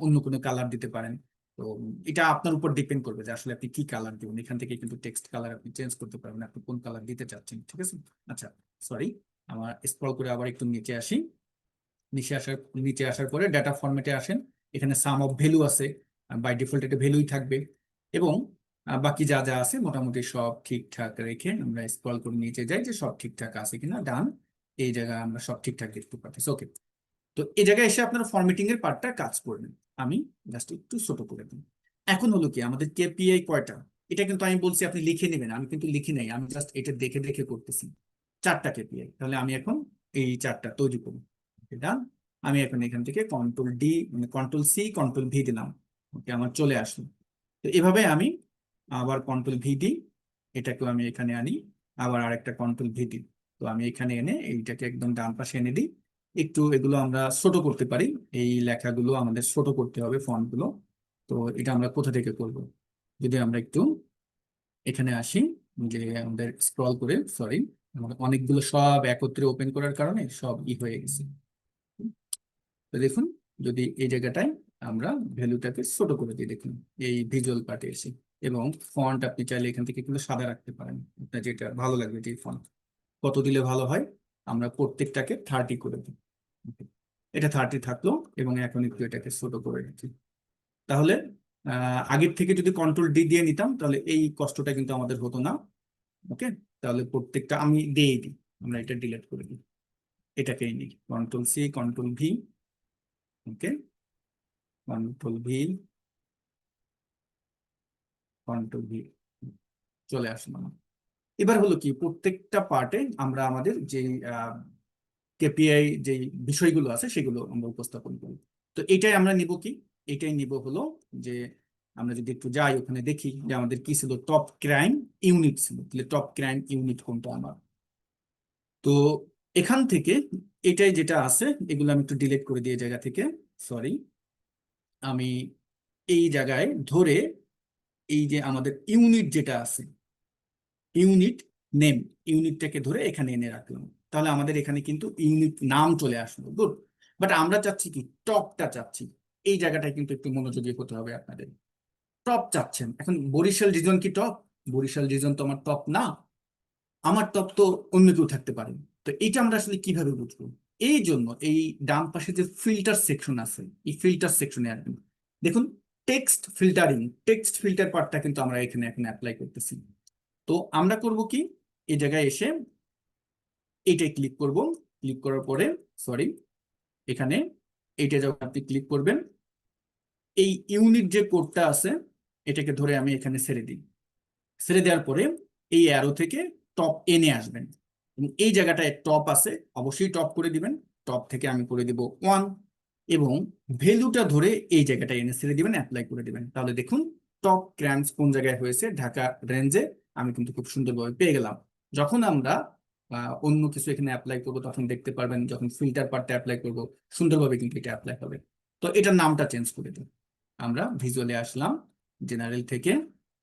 অন্য কোনো কালার দিতে পারেন। তো এটা আপনার উপর ডিপেন্ড করবে যে আসলে আপনি কি কালার দিবেন। এখান থেকে কিন্তু টেক্সট কালার আপনি চেঞ্জ করতে পারবেন, আপনি কোন কালার দিতে চাচ্ছেন। ঠিক আছে? আচ্ছা, সরি, আমার স্ক্রল করে আবার একটু নিচে আসি। নিচে আসার নিচে আসার পরে ডাটা ফরম্যাটে আসেন। এখানে সাম অফ ভ্যালু আছে, বাই ডিফল্ট এটা ভ্যালুই থাকবে। এবং বাকি যা যা আছে মোটামুটি সব ঠিকঠাক রেখে আমরা স্ক্রল করে নিচে যাই যে সব ঠিকঠাক আছে কিনা। ডান। এই জায়গায় আমরা সব ঠিকঠাক দেখতে পাচ্ছি। ওকে। তো এই জায়গায় এসে আপনারা ফরম্যাটিং এর পার্টটা কাজ করবেন। আমি জাস্ট একটু ছোট করে দিই। এখন হলো কি, আমাদের কেপিআই কয়টা, এটা কিন্তু আমি বলছি আপনি লিখে নেবেন, আমি কিন্তু লিখি নাই, আমি জাস্ট এটা দেখে দেখে করতেছি। 4টা কেপিআই, তাহলে আমি এখন এই 4টা তৈরি করব। এটা আমি এখন এখান থেকে কন্ট্রোল ডি, মানে কন্ট্রোল সি কন্ট্রোল ভি দিলাম। ওকে, আমার চলে আসলো। তো এভাবে আমি আবার কন্ট্রোল ভি দিই, এটাকেও আমি এখানে আনি, আবার আরেকটা কন্ট্রোল ভি দিই। তো আমি এখানে এনে এইটাকে একদম ডান পাশে এনে দিই। একটু এগুলো আমরা ছোট করতে পারি, এই লেখাগুলো আমাদের ছোট করতে হবে, ফন্ট গুলো। তো এটা আমরা কোথা থেকে করব, যদি আমরা একটু এখানে আসি, যে আমাদের স্ক্রল করে, সরি, আমাদের অনেকগুলো সব একত্রে ওপেন করার কারণে সব হয়ে গেছে। তো দেখুন, যদি এই জায়গাটায় আমরা ভ্যালুটাকে ছোট করে দিই, দেখুন এই ভিজুয়াল পার্টে এসে। এবং ফন্ট আপনি চাইলে এখান থেকে কিন্তু সাদা রাখতে পারেন, আপনার যেটা ভালো লাগবে, যে ফন্ট কত দিলে ভালো হয়। আমরা প্রত্যেকটাকে 30 করে দিই। Okay, এটা 30 থাকলো। এবং এখন একটু এটাকে ছোট করে দিচ্ছি। তাহলে আগের থেকে যদি কন্ট্রোল ডি দিয়ে নিতাম, তাহলে এই কষ্টটা কিন্তু আমাদের হতো না। ওকে, তাহলে প্রত্যেকটা আমি দিয়ে দিই, আমরা এটা ডিলিট করে দিই। এটাকেই নিই, কন্ট্রোল সি কন্ট্রোল ভি। ওকে, কন্ট্রোল ভি কন্ট্রোল ভি, চলে আসলো আমার। এবার হলো কি, প্রত্যেকটা পার্টে আমরা আমাদের যে কেপিআই যে বিষয়গুলো আছে সেগুলো আমরা উপস্থাপন করি। তো এটাই আমরা নিব কি, এটাই নিব হলো যে, আমরা যদি একটু যাই ওখানে দেখি যে আমাদের কি ছিল, টপ ক্রাইম ইউনিট ছিল। তাহলে টপ ক্রাইম ইউনিট কোনটা আমার, তো এখান থেকে এটাই যেটা আছে, এগুলো আমি একটু ডিলিট করে দিয়ে জায়গা থেকে, সরি, আমি এই জায়গায় ধরে এই যে আমাদের ইউনিট যেটা আছে, ইউনিট নেম, ইউনিটটাকে ধরে এখানে এনে রাখলাম। তাহলে আমাদের এখানে কিন্তু ইউনিট নাম চলে আসলো। গুড। বাট আমরা চাচ্ছি কি, টপটা চাচ্ছি। এই জায়গাটায় কিন্তু একটু মনোযোগী হতে হবে আপনাদের। টপ চাচ্ছেন, এখন বরিশাল রিজন কি টপ? বরিশাল রিজন তো আমার টপ না, আমার টপ তো অন্য কেউ থাকতে পারে। তো এটা আমরা আসলে কিভাবে বুঝবো? এই জন্য এই ডান পাশে যে ফিল্টার সেকশন আছে, এই ফিল্টার সেকশনে আসবেন। দেখুন, টেক্সট ফিল্টারিং, টেক্সট ফিল্টার পার্টটা কিন্তু আমরা এখানে এখন অ্যাপ্লাই করতেছি। তো আমরা করব কি, এই জায়গায় এসে এইটাই ক্লিক করব। ক্লিক করার পরে, সরি, এখানে এইটা যখন আপনি ক্লিক করবেন, এই ইউনিট যে কোডটা আছে এটাকে ধরে আমি এখানে ছেড়ে দিই। ছেড়ে দেওয়ার পরে এই অ্যারো থেকে টপ এনে আসবেন, এবং এই জায়গাটায় টপ আছে, অবশ্যই টপ করে দিবেন। টপ থেকে আমি করে দিব 1, এবং ভ্যালুটা ধরে এই জায়গাটা এনে ছেড়ে দিবেন, অ্যাপ্লাই করে দিবেন। তাহলে দেখুন টপ ক্রাইমস কোন জায়গায় হয়েছে, ঢাকা রেঞ্জে আমি কিন্তু খুব সুন্দরভাবে পেয়ে গেলাম। যখন আমরা অন্য কিছু এখানে অ্যাপ্লাই করবো, তখন দেখতে পারবেন যখন ফিল্টার পার্টটা অ্যাপ্লাই করবো, সুন্দরভাবে কিন্তু এটা অ্যাপ্লাই হবে। তো এটার নামটা চেঞ্জ করে দিই। আমরা ভিজুয়ালে আসলাম, জেনারেল থেকে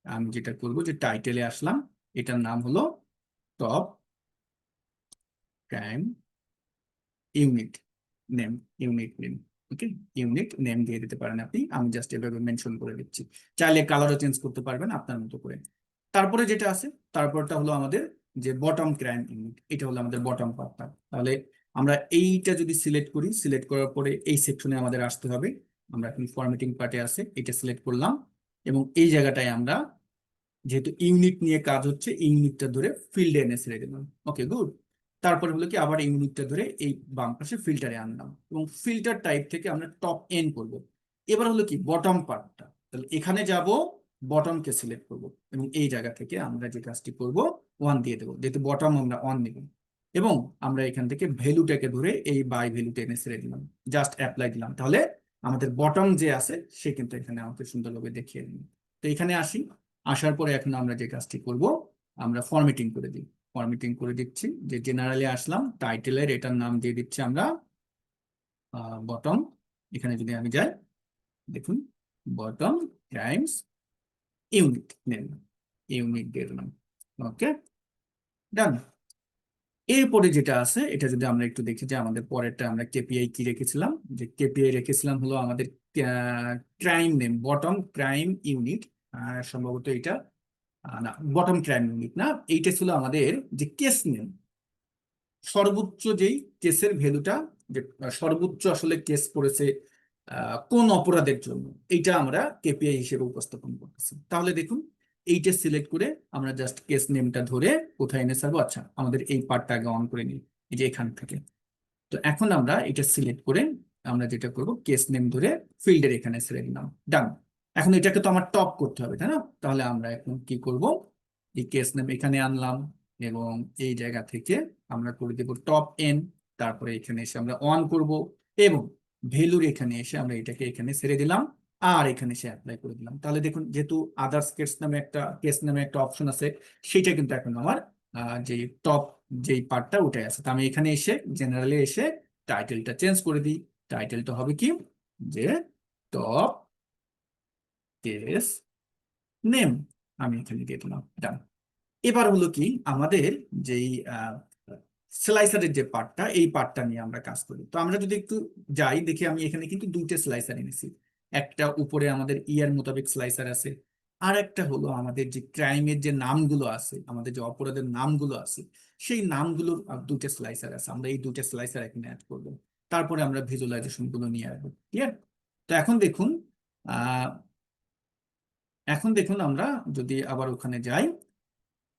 আমি যেটা করব, যে টাইটেলে আসলাম, এটার নাম হলো top crime unit name, unit name. Okay, unit name দিয়ে দিতে পারেন আপনি, আমি জাস্ট এভাবে মেনশন করে দিচ্ছি। চাইলে কালারও চেঞ্জ করতে পারবেন আপনার মতো করে। তারপরে যেটা আছে, তারপরটা হলো আমাদের যে বটম ক্রাইম ইউনিট, এটা হলো আমাদের বটম পার্টটা। তাহলে আমরা এইটা যদি সিলেক্ট করি, সিলেক্ট করার পরে এই সেকশনে আমাদের আসতে হবে। আমরা এখন ফরম্যাটিং পার্টে আছে, এটা সিলেক্ট করলাম এবং এই জায়গাটায় আমরা যেহেতু ইউনিট নিয়ে কাজ হচ্ছে, ইউনিটটা ধরে ফিল্ডে এনে ছেড়ে দিলাম। ওকে, গুড। তারপরে হলো কি আবার ইউনিটটা ধরে এই বাম পাশে ফিল্টারে আনলাম এবং ফিল্টার টাইপ থেকে আমরা টপ এন করব। এবার হলো কি বটম পার্টটা, তাহলে এখানে যাব, বটমকে সিলেক্ট করব এবং এই জায়গা থেকে আমরা যে কাজটি করব, 1 দিয়ে দেবো, যেহেতু বটম আমরা 1 নেব। এবং আমরা এখান থেকে ভ্যালুটাকে ধরে এই বাই ভ্যালুতে এনে ছেড়ে দিলাম, জাস্ট অ্যাপ্লাই দিলাম। তাহলে আমাদের বটম যে আছে সে কিন্তু এখানে আমাকে সুন্দরভাবে দেখিয়ে দিল। তো এখানে আসি, আসার পরে এখন আমরা যে কাজটি করব, আমরা ফরম্যাটিং করে দিই। ফরম্যাটিং করে দিচ্ছি, যে জেনারেলি আসলাম, টাইটেলের এটার নাম দিয়ে দিচ্ছি আমরা বটম। এখানে যদি আমি যাই, দেখুন bottom crimes unit name, unit দিয়ে দিলাম। ওকে, ডান। এরপরে যেটা আছে এটা যদি আমরা একটু দেখি, যে আমাদের পরেরটা আমরা কেপিআই কি রেখেছিলাম, যে কেপিআই রেখেছিলাম হলো আমাদের crime name, bottom crime unit. সম্ভবত এটা না, বটম ক্রাইম ইউনিট না, এইটা ছিল আমাদের যে কেস নেম, সর্বোচ্চ যেই কেসের ভ্যালুটা, যে সর্বোচ্চ আসলে কেস পড়েছে কোন অপরাধের জন্য, এইটা আমরা কেপিআই হিসেবে উপস্থাপন করতেছি। তাহলে দেখুন, এইটা সিলেক্ট করে আমরা জাস্ট কেস নেমটা ধরে কোথায় এনে ছাড়বো, আচ্ছা আমাদের এই পার্টটা আগে অন করে নিই, এই যে এখান থেকে। তো এখন আমরা এটা সিলেক্ট করে আমরা যেটা করব, কেস নেম ধরে ফিল্ডের এখানে ছেড়ে দিলাম, ডান। এখন এটাকে তো আমার টপ করতে হবে, তাই না? তাহলে আমরা এখন কি করব, এই কেস নেম এখানে আনলাম এবং এই জায়গা থেকে আমরা করে দেব টপ এন। তারপরে এখানে এসে আমরা অন করব এবং ভ্যালুর এখানে এসে আমরা এটাকে এখানে ছেড়ে দিলাম আর এখানে এসে অ্যাপ্লাই করে দিলাম। তাহলে দেখুন, যেহেতু আদার্স কেস নামে একটা অপশন আছে, সেটা কিন্তু এখন আমার যে টপ যেই পার্টটা উঠে আছে। তো আমি এখানে এসে জেনারেলি এসে টাইটেলটা চেঞ্জ করে দিই। টাইটেলটা হবে কি, যে টপ কেস নেম, আমি এখানে দিয়ে দিলাম, ডান। এবার হলো কি আমাদের যেই স্লাইসারের যে পার্টটা, এই পার্টটা নিয়ে আমরা কাজ করি। তো আমরা যদি একটু যাই, দেখি আমি এখানে কিন্তু দুইটা স্লাইসার এনেছি। একটা উপরে আমাদের ইয়ার মোতাবেক স্লাইসার আছে, আর একটা হলো আমাদের যে ক্রাইমের যে নামগুলো আছে, আমাদের যে অপরাধের নামগুলো আছে, সেই নামগুলোর দুইটা স্লাইসার আছে। আমরা এই দুইটা স্লাইসার এখানে অ্যাড করবো, তারপরে আমরা ভিজুয়ালাইজেশন গুলো নিয়ে আসবো। ক্লিয়ার? তো এখন দেখুন, আহ এখন দেখুন আমরা যদি আবার ওখানে যাই,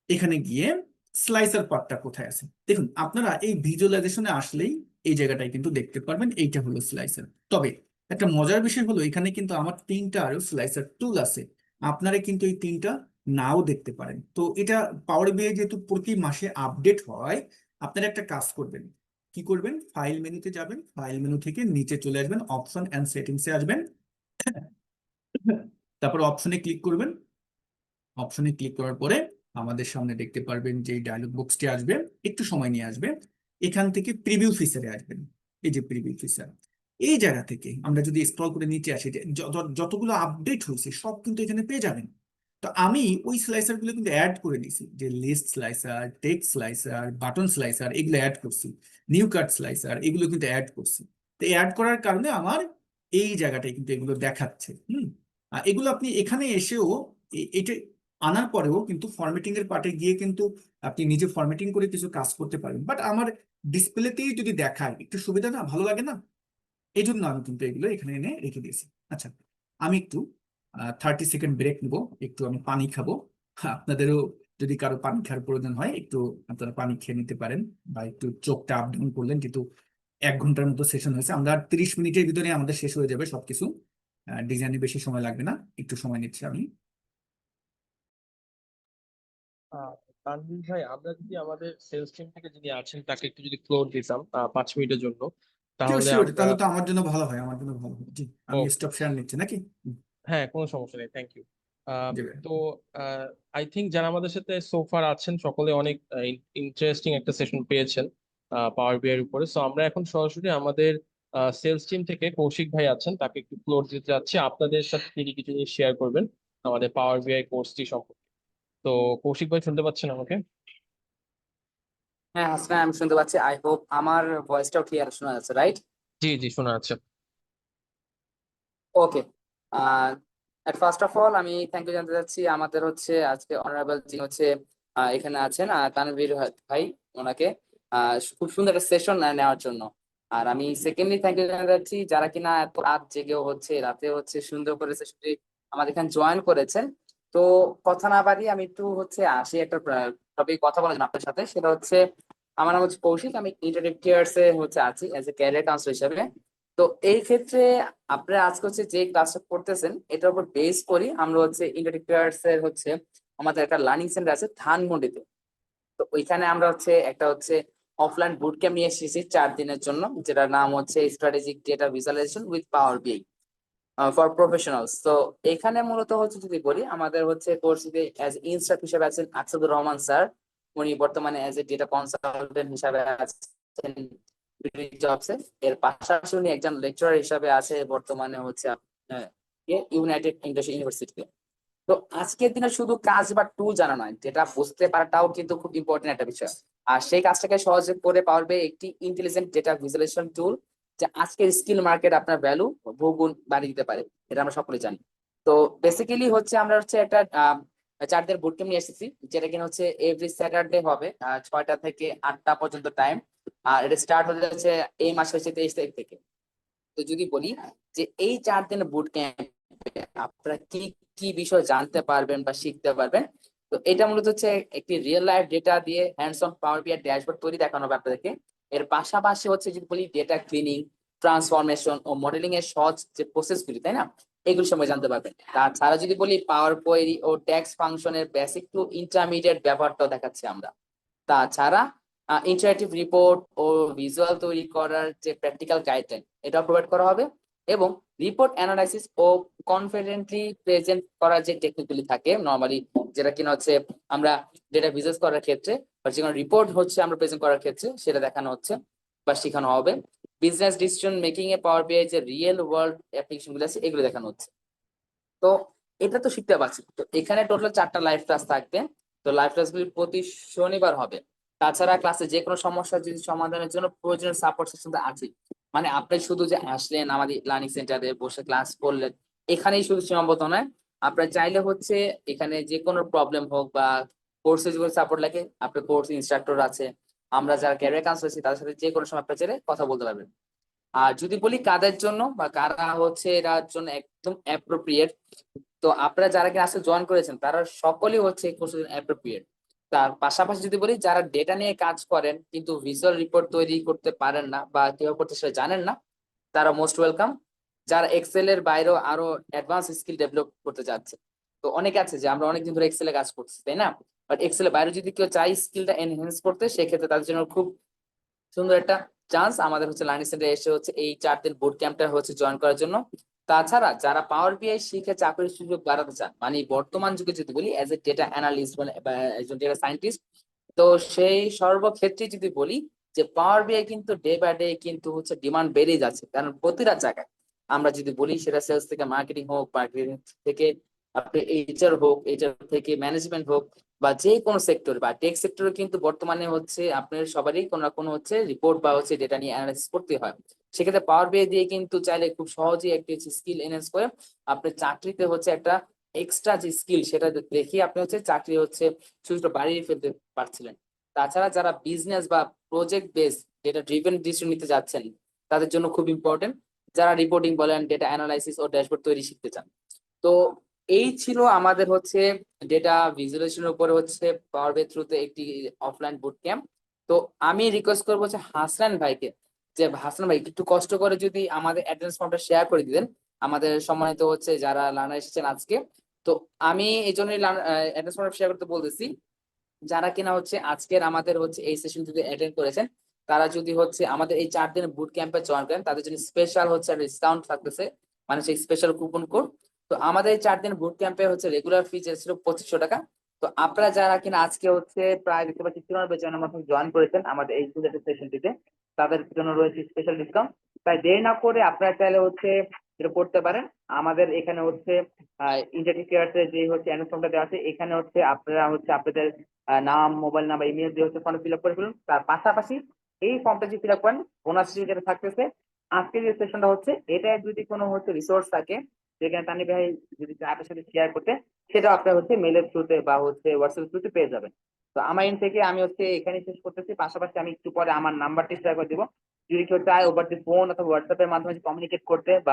এখানে গিয়ে স্লাইসার পার্টটা কোথায় আছে দেখুন। আপনারা এই ভিজুয়ালাইজেশনে আসলেই এই জায়গাটায় কিন্তু দেখতে পারবেন, এইটা হলো স্লাইসার। তবে একটা মজার বিষয় হলো, এখানে কিন্তু আমার 3টা আরো স্লাইসার টুল আছে। আপনারা কিন্তু এই 3টা নাও দেখতে পারেন। তো এটা পাওয়ার বিআই যেহেতু প্রতি মাসে আপডেট হয়, আপনারা একটা কাজ করবেন। কি করবেন, ফাইল মেনুতে যাবেন, ফাইল মেনু থেকে নিচে চলে আসবেন, অপশন এন্ড সেটিংসে আসবেন, তারপর অপশনে ক্লিক করবেন। অপশনে ক্লিক করার পরে আমাদের সামনে দেখতে পারবেন যে ডায়লগ বক্সটি আসবে, একটু সময় নিয়ে আসবে। এখান থেকে প্রিভিউ ফিচারে আসবেন, এই যে প্রিভিউ ফিচার, এই জায়গা থেকে আমরা যদি স্ক্রল করে নিচে আসি, যে যতগুলো আপডেট হয়েছে সব কিন্তু এখানে পেয়ে যাবেন। তো আমি ওই স্লাইসার গুলো কিন্তু অ্যাড করে দিয়েছি, যে list slicer, text slicer, button slicer, এগুলো অ্যাড করছি, নিউ কার্ড স্লাইসার, এগুলো কিন্তু অ্যাড করছি। তো অ্যাড করার কারণে আমার এই জায়গাটায় কিন্তু এগুলো দেখাচ্ছে। এগুলো আপনি এখানে এসেও এটা আনার পরেও কিন্তু ফরম্যাটিং এর পার্টে গিয়ে কিন্তু আপনি নিজে ফরম্যাটিং করে কিছু কাজ করতে পারেন। বাট আমার ডিসপ্লেতেই যদি দেখায় একটু সুবিধা না, ভালো লাগে না, এই জন্য আমি কিন্তু এগুলো এখানে এনে রেখে দিয়েছি। আচ্ছা, আমি একটু 30 সেকেন্ড ব্রেক নিবো, একটু আমি পানি খাবো। আপনাদেরও যদি কারো পানি খাওয়ার প্রয়োজন হয়, একটু আপনারা পানি খেয়ে নিতে পারেন, বা একটু চোখটা আপ ডাউন করলেন, যেহেতু 1 ঘন্টার মতো সেশন হয়েছে। আমরা 30 মিনিটের ভিতরে আমাদের শেষ হয়ে যাবে সবকিছু, ডিজাইনে বেশি সময় লাগবে না, একটু সময় নিচ্ছি আমি। আহ, তানভীর ভাই, আমরা যদি আমাদের সেলস টিম থেকে যিনি আছেন তাকে একটু যদি ফ্লোর দিতাম 5 মিনিটের জন্য, শিওর তাহলে শিওর, আমরা। তাহলে তো আমার জন্য ভালো হয়, আমার জন্য ভালো হয়। জি, আমি ওকে, স্টপ শেয়ার নিচ্ছি নাকি? হ্যাঁ, কোনো সমস্যা নেই, থ্যাংক ইউ। জি ভাই। তো আই থিঙ্ক যারা আমাদের সাথে সোফার আছেন সকলে অনেক ইন্টারেস্টিং একটা সেশন পেয়েছেন পাওয়ার বিআই এর উপরে। সো আমরা এখন সরাসরি আমাদের সেলস টিম থেকে কৌশিক ভাই আছেন, তাকে একটু ফ্লোর দিতে যাচ্ছি, আপনাদের সাথে তিনি কিছু জিনিস শেয়ার করবেন আমাদের পাওয়ার বিআই কোর্সটি সম্পর্কে। তো কৌশিক ভাই, শুনতে পাচ্ছেন আমাকে? হ্যাঁ হাসনা, আমি শুনতে পাচ্ছি। আই হোপ আমার ভয়েসটাও ক্লিয়ার শোনা যাচ্ছে, রাইট? জি জি, শোনা যাচ্ছে। ওকে। ফার্স্ট অফ অল আমি থ্যাংক ইউ জানতে চাচ্ছি আমাদের হচ্ছে আজকে অনারেবল যিনি হচ্ছে এখানে আছেন তানভীর ভাই, ওনাকে খুব সুন্দর একটা সেশন নেওয়ার জন্য। আর আমি সেকেন্ডলি থ্যাংক ইউ জানাতে চাচ্ছি যারা কিনা এত রাত জেগেও হচ্ছে রাতে হচ্ছে সুন্দর করে সেশনটি আমাদের এখানে জয়েন করেছেন। তো কথা না বাড়িয়ে আমি একটু হচ্ছে আসি একটা টপিক কথা বলার জন্য আপনার সাথে, সেটা হচ্ছে আমার নাম হচ্ছে কৌশিক, আমি ইন্টারনেট কেয়ার্স এ হচ্ছে আছি অ্যাজ এ ক্যারিয়ার কাউন্সিলর হিসেবে। তো এই ক্ষেত্রে আপনারা আজকে হচ্ছে যে ক্লাসটা করতেছেন এটার উপর বেস করি আমরা হচ্ছে ইন্টারনেট এর হচ্ছে আমাদের একটা লার্নিং সেন্টার আছে ধানমন্ডিতে। তো ওইখানে আমরা হচ্ছে একটা হচ্ছে অফলাইন বুট ক্যাম্প নিয়ে এসেছি 4 দিনের জন্য, যেটার নাম হচ্ছে strategic data visualisation with Power BI for professionals. তো এখানে মূলত হচ্ছে যদি বলি আমাদের হচ্ছে কোর্সে অ্যাজ ইনস্ট্রাক্টর হিসেবে আছেন আকসাদুর রহমান স্যার। উনি বর্তমানে অ্যাজ এ ডেটা কনসালটেন্ট হিসাবে আছেন জবসে। এর পাশাপাশি উনি একজন লেকচারার হিসাবে আছে বর্তমানে হচ্ছে ইউনাইটেড ইন্ডাস্ট্রি ইউনিভার্সিটিতে। তো আজকের দিনে শুধু কাজ বা টুল জানা নয়, যেটা বুঝতে পারাটাও কিন্তু খুব ইম্পর্টেন্ট একটা বিষয়। আর সেই কাজটাকে সহজ করে পারবে একটি ইন্টেলিজেন্ট ডেটা ভিজুয়ালাইজেশন টুল, যে আজকের স্কিল মার্কেট আপনার ভ্যালু বহুগুণ বাড়িয়ে দিতে পারে, এটা আমরা সকলে জানি। তো বেসিক্যালি হচ্ছে আমরা হচ্ছে একটা 4 দিনের বুট ক্যাম্প নিয়ে এসেছি, যেটা কিনা হচ্ছে এভরি স্যাটারডে হবে 6টা থেকে 8টা পর্যন্ত টাইম। আর এটা স্টার্ট হতে যাচ্ছে এই মাসে হচ্ছে 23 তারিখ থেকে। তো যদি বলি যে এই 4 দিনের বুট ক্যাম্পে আপনারা কি কি বিষয় জানতে পারবেন বা শিখতে পারবেন, তো এটা মূলত হচ্ছে একটি রিয়েল লাইফ ডেটা দিয়ে হ্যান্ডস অন পাওয়ার বিআই ড্যাশবোর্ড তৈরি দেখানো হবে আপনাদেরকে। এর পাশাপাশি হচ্ছে যদি বলি ডেটা ক্লিনিং, ট্রান্সফরমেশন ও মডেলিং এর সহজ যে প্রসেসগুলি, তাই না, এগুলো সময় জানতে পারবেন। তাছাড়া যদি বলি পাওয়ার কোয়েরি ও ট্যাক্স ফাংশনের বেসিক টু ইন্টারমিডিয়েট ব্যবহারটাও দেখাচ্ছি আমরা। তাছাড়া ইন্টারেক্টিভ রিপোর্ট ও ভিজুয়াল তৈরি করার যে প্র্যাকটিক্যাল গাইডলাইন এটা প্রোভাইড করা হবে। এবং রিপোর্ট অ্যানালাইসিস ও কনফিডেন্টলি প্রেজেন্ট করার যে টেকনিকগুলি থাকে নর্মালি, যেটা কিনা হচ্ছে আমরা ডেটা ভিজুয়াল করার ক্ষেত্রে বা যে কোনো রিপোর্ট হচ্ছে আমরা প্রেজেন্ট করার ক্ষেত্রে সেটা দেখানো হচ্ছে বা শেখানো হবে। বিজনেস ডিসিশন মেকিং এ পাওয়ার বিআই যে রিয়েল ওয়ার্ল্ড অ্যাপ্লিকেশন গুলো আছে এগুলো দেখানো হচ্ছে। তো এটা তো শিখতে পারছি। তো এখানে টোটাল 4টা লাইভ ক্লাস থাকবে। তো লাইভ ক্লাসগুলি প্রতি শনিবার হবে। তাছাড়া ক্লাসে যে কোনো সমস্যা যদি সমাধানের জন্য প্রয়োজনীয় সাপোর্ট সিস্টেম আছে। মানে আপনি শুধু যে আসলেন আমাদের লার্নিং সেন্টারে বসে ক্লাস করলেন এখানেই শুধু সীমাবদ্ধ নয়, আপনার চাইলে হচ্ছে এখানে যে কোনো প্রবলেম হোক বা কোর্সে যদি সাপোর্ট লাগে আপনার কোর্স ইনস্ট্রাক্টর আছে, আমরা যারা ক্যারিয়ার কাউন্সিলর আছি তাদের সাথে যে কোনো সময় আপনার চাইলে কথা বলতে পারবেন। আর যদি বলি কাদের জন্য বা কারা হচ্ছে এটার জন্য একদম অ্যাপ্রোপ্রিয়েট, তো আপনারা যারা ক্লাসে জয়েন করেছেন তারা সকলেই হচ্ছে কোর্সের অ্যাপ্রোপ্রিয়েট। তার পাশাপাশি যদি বলি যারা ডেটা নিয়ে কাজ করেন কিন্তু ভিজুয়াল রিপোর্ট তৈরি করতে পারেন না বা কিভাবে করতে সেটা জানেন না, তারা মোস্ট ওয়েলকাম। যারা এক্সেল এর বাইরেও আরো অ্যাডভান্স স্কিল ডেভেলপ করতে যাচ্ছে, তো অনেকে আছে যে আমরা অনেকদিন ধরে এক্সেলে কাজ করছি, তাই না, বাট এক্সেল এর বাইরে যদি কেউ চাই স্কিলটা এনহেন্স করতে সেক্ষেত্রে তাদের জন্য খুব সুন্দর একটা চান্স আমাদের হচ্ছে লার্নিং সেন্টারে এসে হচ্ছে এই 4 দিন বুট ক্যাম্পটা হচ্ছে জয়েন করার জন্য। তাছাড়া যারা পাওয়ার বিআই শিখে চাকরির সুযোগ বাড়াতে চান, মানে বর্তমান যুগে যদি বলি অ্যাজ এ ডেটা অ্যানালিস্ট বা একজন ডেটা সায়েন্টিস্ট, তো সেই সর্বক্ষেত্রে যদি বলি যে পাওয়ার বিআই কিন্তু ডে বাই ডে কিন্তু হচ্ছে ডিমান্ড বেড়েই যাচ্ছে, কারণ প্রতিটা জায়গায় আমরা যদি বলি সেটা সেলস থেকে মার্কেটিং হোক, মার্কেটিং থেকে আপনি এইচআর হোক, এইচআর থেকে ম্যানেজমেন্ট হোক, বা যে কোনো সেক্টর বা টেক সেক্টরে কিন্তু বর্তমানে হচ্ছে আপনার সবারই কোনো না কোনো হচ্ছে রিপোর্ট বা হচ্ছে ডেটা নিয়ে অ্যানালাইসিস করতে হয়। সেক্ষেত্রে পাওয়ার বিআই দিয়ে কিন্তু চাইলে খুব সহজেই একটি স্কিল এনহ্যান্স করে আপনি চাকরিতে হচ্ছে একটা এক্সট্রা যে স্কিল সেটা দেখে আপনি হচ্ছে চাকরি হচ্ছে সুযোগটা বাড়িয়ে ফেলতে পারছিলেন। তাছাড়া যারা বিজনেস বা project base data driven decision নিতে যাচ্ছেন তাদের জন্য খুব ইম্পর্টেন্ট, যারা রিপোর্টিং বলেন, ডেটা অ্যানালাইসিস ও ড্যাশবোর্ড তৈরি শিখতে চান। তো এই ছিল আমাদের হচ্ছে ডেটা ভিজুয়ালাইজেশনের উপরে হচ্ছে পাওয়ার বিআই থ্রুতে একটি অফলাইন বুট ক্যাম্প। তো আমি রিকোয়েস্ট করবো যে হাসনান ভাইকে, যে হাসনান ভাই একটু কষ্ট করে যদি আমাদের অ্যাটেন্ডেন্স ফর্মটা শেয়ার করে দিতেন আমাদের সম্মানিত হচ্ছে যারা লার্নার এসেছেন আজকে। তো আমি এই জন্যই অ্যাটেন্ডেন্স ফর্মটা শেয়ার করতে বলতেছি, যারা কিনা হচ্ছে আজকের আমাদের হচ্ছে এই সেশন যদি অ্যাটেন্ড করেছেন তারা যদি হচ্ছে আমাদের এই 4 দিনের বুট ক্যাম্পে জয়েন করেন তাদের জন্য স্পেশাল হচ্ছে ডিসকাউন্ট থাকতেছে, মানে সেই স্পেশাল কুপন কোড। তো আমাদের এই 4 দিন বুট ক্যাম্পে হচ্ছে রেগুলার ফি ছিল 2500 টাকা। তো আপনারা যারা কিনা আজকে হচ্ছে প্রায় দেখতে পাচ্ছি 94 জনের মতো জয়েন করেছেন আমাদের এই সেশনটিতে, তাদের জন্য রয়েছে স্পেশাল ডিসকাউন্ট। তাই দেরি না করে আপনারা চাইলে হচ্ছে এটা করতে পারেন। আমাদের এখানে হচ্ছে ইন্টারনেট যে হচ্ছে অ্যানাউন্সমেন্টটা দেওয়া আছে এখানে হচ্ছে আপনারা হচ্ছে আপনাদের নাম, মোবাইল নাম্বার, ইমেল দিয়ে হচ্ছে ফর্ম ফিল আপ করে ফেলুন। তার পাশাপাশি এই ফর্মটা যে ফিল আপ করেন বোনাস যেটা থাকতেছে আজকের যে সেশনটা হচ্ছে এটা যদি কোনো রিসোর্স থাকে যেখানে তানি ভাই যদি চায় আপনার সাথে শেয়ার করতে, সেটা আপনার মেলের থ্রুতে বা হোয়াটসঅ্যাপ থ্রুতে পেয়ে যাবেন। তো আমার এন্ড থেকে আমি এখানে শেষ করতেছি, পাশাপাশি আমি একটু পরে আমার নাম্বারটি শেয়ার করে দিব। যদি কেউ চায় ওভার দি ফোন অথবা হোয়াটসঅ্যাপের মাধ্যমে কমিউনিকেট করতে বা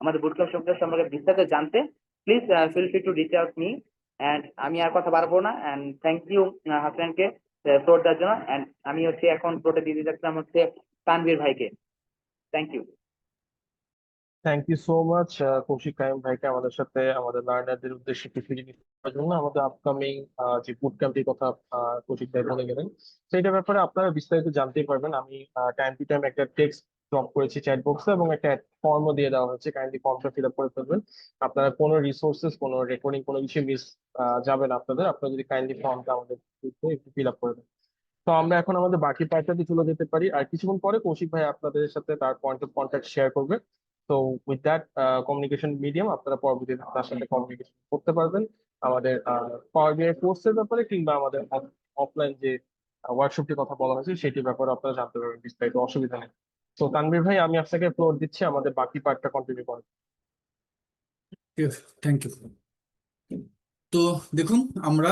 আমাদের বুটক্যাম্প সম্পর্কে বিস্তারিত জানতে, please feel free to reach out me. And আমি আর কথা বাড়াবো না, এন্ড থ্যাংক ইউ হাসনানকে ফ্লোর দেওয়ার জন্য। এন্ড আমি এখন ফ্লোরটা দিয়ে দিতে যাচ্ছিলাম তানভীর ভাইকে। Thank you. Thank you so much Koushik Kaim ভাইকে আমাদের সাথে আমাদের লার্নারদের উদ্দেশ্যে কিছু জিনিস বলার জন্য। আমাদের আপকামিং যে বুট ক্যাম্পটির কথা কৌশিক ভাই বলে গেলেন, সেইটার ব্যাপারে আপনারা বিস্তারিত জানতেই পারবেন। আমি টাইম টু টাইম একটা টেক্সট ড্রপ করেছি চ্যাট বক্সে, এবং একটা ফর্মও দিয়ে দেওয়া হয়েছে, কাইন্ডলি ফর্মটা ফিল আপ করে ফেলবেন। আপনারা কোনো রিসোর্সেস, কোনো রেকর্ডিং, কোনো কিছু মিস যাবে না আপনাদের, আপনারা যদি কাইন্ডলি ফর্মটা আমাদের একটু ফিল আপ করে দেন। তো আমরা এখন আমাদের বাকি পার্টটাতে চলে যেতে পারি, আর কিছুক্ষণ পরে কৌশিক ভাই আপনাদের সাথে তার পয়েন্ট অফ কন্ট্যাক্ট শেয়ার করবে। তো উইথ দ্যাট কমিউনিকেশন মিডিয়াম আপনারা পরবর্তীতে তার সাথে কমিউনিকেশন করতে পারবেন আমাদের পাওয়ার বিআই কোর্সের ব্যাপারে, কিংবা আমাদের অফলাইন যে ওয়ার্কশপটির কথা বলা হয়েছে সেটির ব্যাপারে আপনারা জানতে পারবেন বিস্তারিত, অসুবিধা নেই। তো তানভীর ভাই, আমি আপনাকে ফ্লোর দিচ্ছি আমাদের বাকি পার্টটা কন্টিনিউ করেন। Thank you. তো দেখুন, আমরা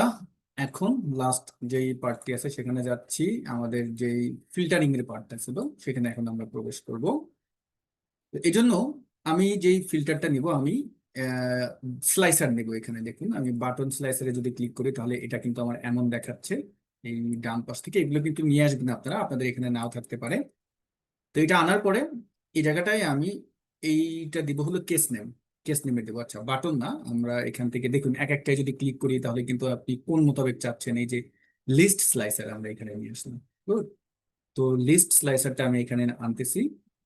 এখন লাস্ট যেই পার্টটি আছে সেখানে যাচ্ছি। আমাদের যেই ফিল্টারিং এর পার্টটা ছিল সেখানে এখন আমরা প্রবেশ করব। এই জন্য আমি যেই ফিল্টারটা নিব, আমি স্লাইসার নেব। এখানে দেখুন, আমি বাটন স্লাইসারে যদি ক্লিক করি তাহলে এটা কিন্তু আমার এমন দেখাচ্ছে। এই ডান পাশ থেকে এগুলো কিন্তু নিয়ে আসবেন আপনারা, আপনাদের এখানে নাও থাকতে পারে। তো এটা আনার পরে এই জায়গাটায় আমি এইটা দিব হলো কেস নেম। কেস নেমে দেবো। আচ্ছা, বাটন না, আমরা এখান থেকে দেখুন এক একটাই যদি ক্লিক করি তাহলে কিন্তু আপনি কোন মোতাবেক চাচ্ছেন। এই যে লিস্ট স্লাইসার আমরা এখানে নিয়ে আসলাম। Good? তো লিস্ট স্লাইসারটা আমি এখানে আনতেছি।